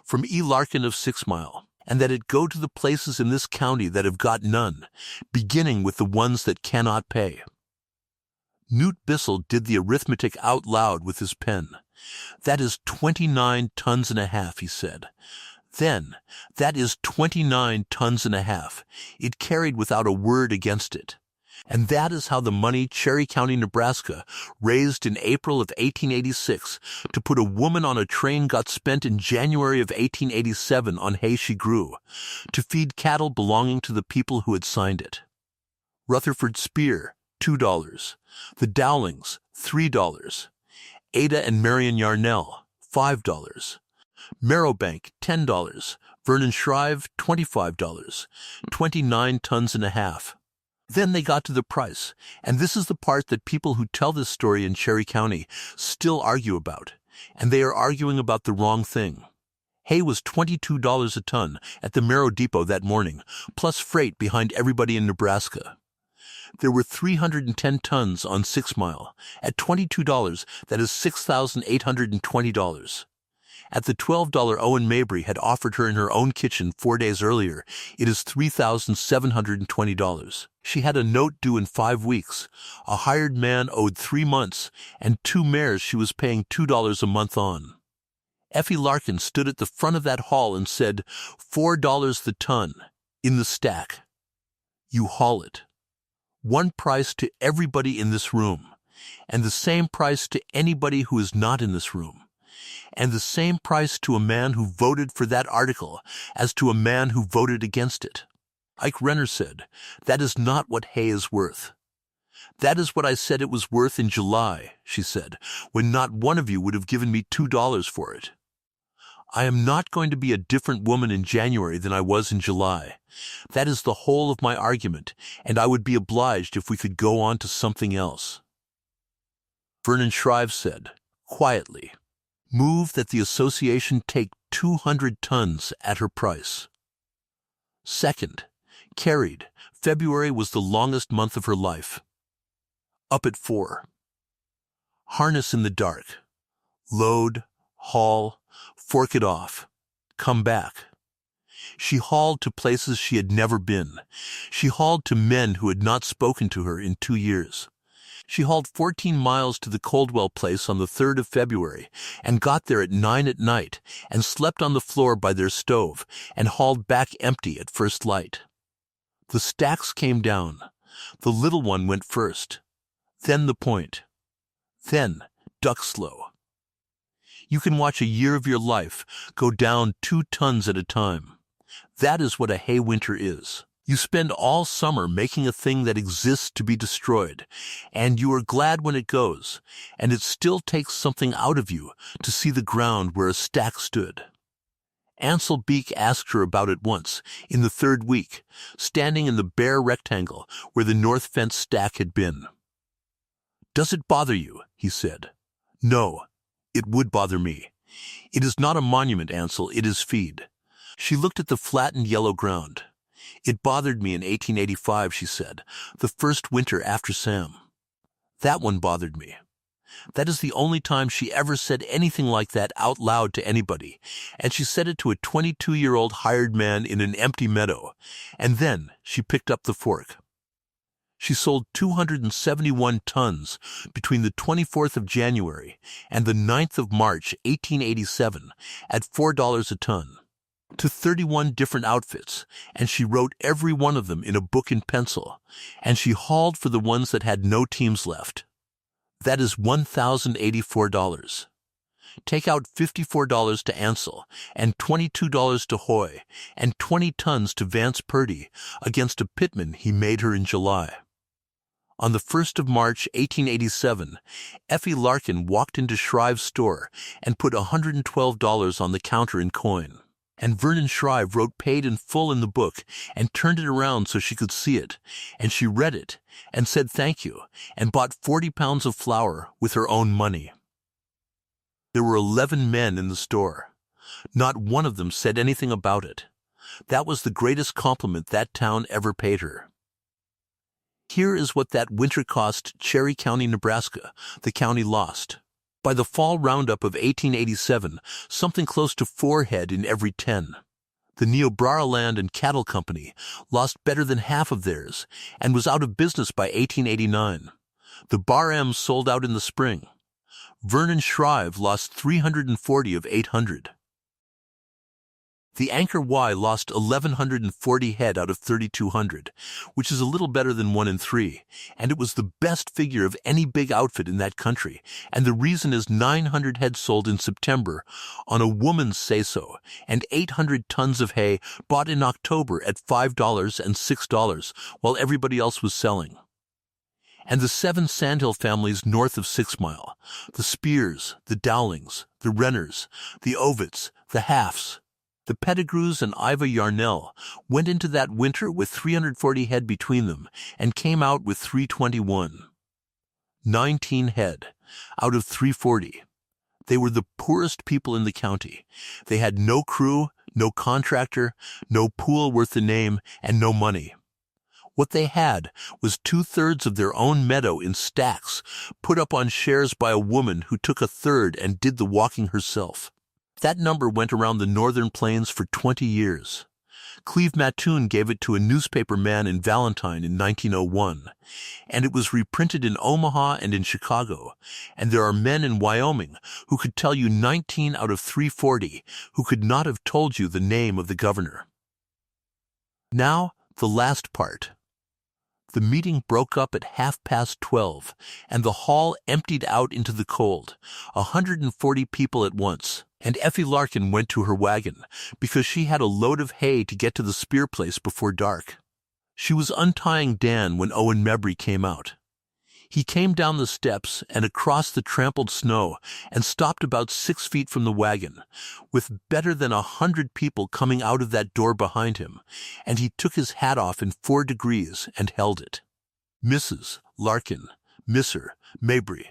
from E. Larkin of 6 Mile, and that it go to the places in this county that have got none, beginning with the ones that cannot pay." Newt Bissell did the arithmetic out loud with his pen. "That is 29 tons and a half," he said. "Then, that is 29 tons and a half. It carried without a word against it. And that is how the money Cherry County, Nebraska, raised in April of 1886 to put a woman on a train got spent in January of 1887 on hay she grew, to feed cattle belonging to the people who had signed it. Rutherford Spear, $2. The Dowlings, $3. Ada and Marion Yarnell, $5. Merrow Bank, $10. Vernon Shrive, $25. 29 tons and a half. Then they got to the price, and this is the part that people who tell this story in Cherry County still argue about, and they are arguing about the wrong thing. Hay was $22 a ton at the Merrow Depot that morning, plus freight behind everybody in Nebraska. There were 310 tons on 6 Mile. At $22, that is $6,820. At the $12 Owen Mabry had offered her in her own kitchen 4 days earlier, it is $3,720. She had a note due in 5 weeks. A hired man owed 3 months, and 2 mares she was paying $2 a month on. Effie Larkin stood at the front of that hall and said, $4 the ton, in the stack. You haul it. One price to everybody in this room, and the same price to anybody who is not in this room, and the same price to a man who voted for that article as to a man who voted against it. Ike Renner said, "That is not what hay is worth." "That is what I said it was worth in July," she said, "when not one of you would have given me $2 for it. I am not going to be a different woman in January than I was in July. That is the whole of my argument, and I would be obliged if we could go on to something else." Vernon Shrive said, quietly, "Move that the association take 200 tons at her price." Second. Carried. February was the longest month of her life. Up at 4. Harness in the dark. Load, haul, fork it off. Come back. She hauled to places she had never been. She hauled to men who had not spoken to her in 2 years. She hauled 14 miles to the Coldwell place on the 3rd of February and got there at 9 at night and slept on the floor by their stove and hauled back empty at first light. The stacks came down. The little one went first. Then the point. Then duck slow. You can watch a year of your life go down 2 tons at a time. That is what a hay winter is. You spend all summer making a thing that exists to be destroyed, and you are glad when it goes, and it still takes something out of you to see the ground where a stack stood. Ansel Beek asked her about it once, in the 3rd week, standing in the bare rectangle where the north fence stack had been. "Does it bother you?" he said. "No, it would bother me. It is not a monument, Ansel, it is feed." She looked at the flattened yellow ground. "It bothered me in 1885, she said, the first winter after Sam. That one bothered me." That is the only time she ever said anything like that out loud to anybody, and she said it to a 22-year-old hired man in an empty meadow, and then she picked up the fork. She sold 271 tons between the 24th of January and the 9th of March, 1887, at $4 a ton. To 31 different outfits, and she wrote every one of them in a book in pencil, and she hauled for the ones that had no teams left. That is $1,084. Take out $54 to Ansel, and $22 to Hoy, and 20 tons to Vance Purdy against a pitman he made her in July. On the 1st of March, 1887, Effie Larkin walked into Shrive's store and put $112 on the counter in coin. And Vernon Shrive wrote paid in full in the book and turned it around so she could see it, and she read it and said thank you and bought 40 pounds of flour with her own money. There were 11 men in the store. Not one of them said anything about it. That was the greatest compliment that town ever paid her. Here is what that winter cost Cherry County, Nebraska, the county lost. By the fall roundup of 1887, something close to 4 head in every 10. The Niobrara Land and Cattle Company lost better than half of theirs and was out of business by 1889. The Bar M sold out in the spring. Vernon Shrive lost 340 of 800. The Anchor Y lost 1,140 head out of 3,200, which is a little better than 1 in 3, and it was the best figure of any big outfit in that country, and the reason is 900 head sold in September on a woman's say-so, and 800 tons of hay bought in October at $5 and $6 while everybody else was selling. And the 7 Sandhill families north of 6 Mile, the Spears, the Dowlings, the Renners, the Ovitts, the Halfs, the Pettigrews and Iva Yarnell went into that winter with 340 head between them and came out with 321. 19 head out of 340. They were the poorest people in the county. They had no crew, no contractor, no pool worth the name, and no money. What they had was 2/3 of their own meadow in stacks, put up on shares by a woman who took 1/3 and did the walking herself. That number went around the northern plains for 20 years. Cleve Mattoon gave it to a newspaper man in Valentine in 1901, and it was reprinted in Omaha and in Chicago, and there are men in Wyoming who could tell you 19 out of 340 who could not have told you the name of the governor. Now, the last part. The meeting broke up at 12:30, and the hall emptied out into the cold, 140 people at once. And Effie Larkin went to her wagon, because she had a load of hay to get to the Spear place before dark. She was untying Dan when Owen Mebry came out. He came down the steps and across the trampled snow and stopped about 6 feet from the wagon, with better than 100 people coming out of that door behind him, and he took his hat off in 4 degrees and held it. Mrs. Larkin, Misser, Mabry,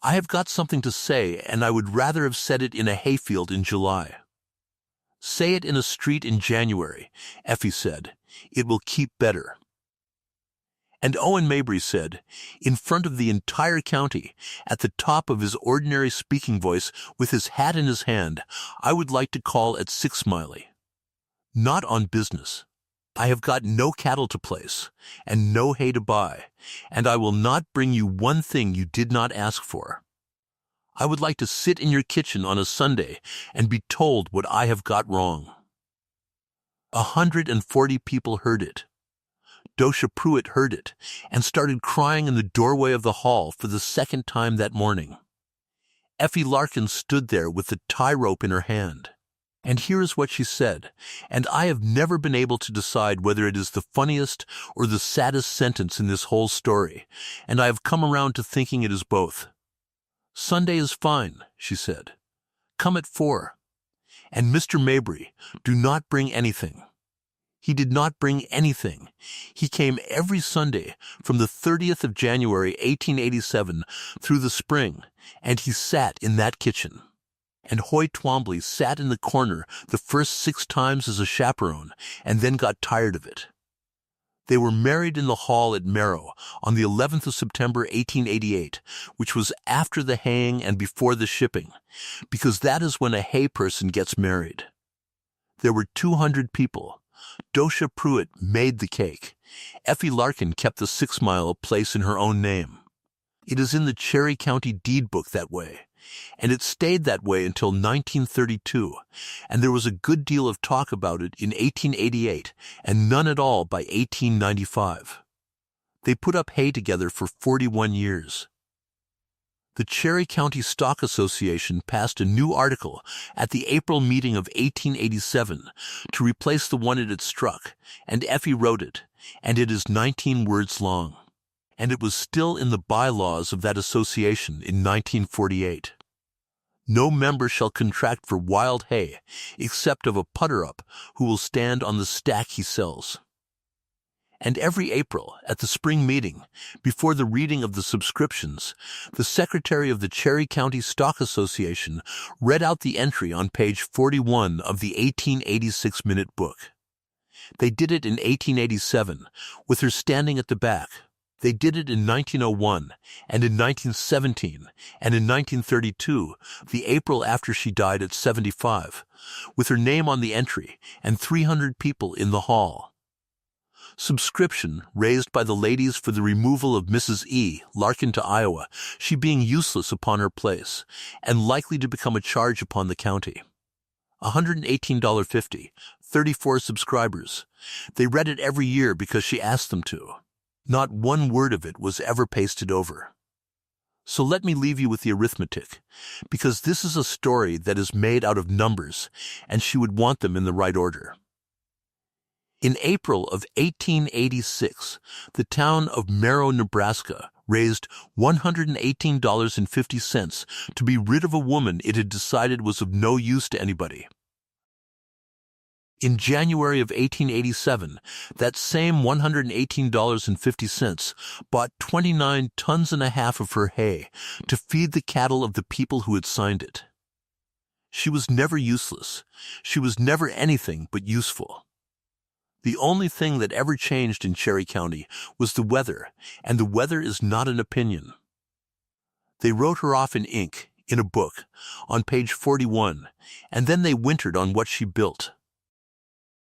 I have got something to say, and I would rather have said it in a hayfield in July. Say it in a street in January, Effie said. It will keep better. And Owen Mabry said, in front of the entire county, at the top of his ordinary speaking voice, with his hat in his hand, I would like to call at 6 Mile. Not on business. I have got no cattle to place, and no hay to buy, and I will not bring you one thing you did not ask for. I would like to sit in your kitchen on a Sunday and be told what I have got wrong. 140 people heard it. Dosha Pruitt heard it and started crying in the doorway of the hall for the 2nd time that morning. Effie Larkin stood there with the tie rope in her hand. And here is what she said, and I have never been able to decide whether it is the funniest or the saddest sentence in this whole story, and I have come around to thinking it is both. Sunday is fine, she said. Come at 4. And Mr. Mabry, do not bring anything. He did not bring anything. He came every Sunday from the 30th of January, 1887, through the spring, and he sat in that kitchen. And Hoy Twombly sat in the corner the first 6 times as a chaperone, and then got tired of it. They were married in the hall at Merrow on the 11th of September, 1888, which was after the haying and before the shipping, because that is when a hay person gets married. There were 200 people. Dosha Pruitt made the cake. Effie Larkin kept the 6 Mile place in her own name. It is in the Cherry County deed book that way, and it stayed that way until 1932, and there was a good deal of talk about it in 1888 and none at all by 1895. They put up hay together for 41 years. The Cherry County Stock Association passed a new article at the April meeting of 1887 to replace the one it had struck, and Effie wrote it, and it is 19 words long. and it was still in the bylaws of that association in 1948. No member shall contract for wild hay, except of a putter-up who will stand on the stack he sells. And every April, at the spring meeting, before the reading of the subscriptions, the secretary of the Cherry County Stock Association read out the entry on page 41 of the 1886 minute book. They did it in 1887, with her standing at the back. They did it in 1901, and in 1917, and in 1932, the April after she died at 75, with her name on the entry and 300 people in the hall. Subscription raised by the ladies for the removal of Mrs. E. Larkin to Iowa, she being useless upon her place, and likely to become a charge upon the county. $118.50, 34 subscribers. They read it every year because she asked them to. Not one word of it was ever pasted over. So let me leave you with the arithmetic, because this is a story that is made out of numbers, and she would want them in the right order. In April of 1886, the town of Merrow, Nebraska, raised $118.50 to be rid of a woman it had decided was of no use to anybody. In January of 1887, that same $118.50 bought 29 tons and a half of her hay to feed the cattle of the people who had signed it. She was never useless. She was never anything but useful. The only thing that ever changed in Cherry County was the weather, and the weather is not an opinion. They wrote her off in ink, in a book, on page 41, and then they wintered on what she built.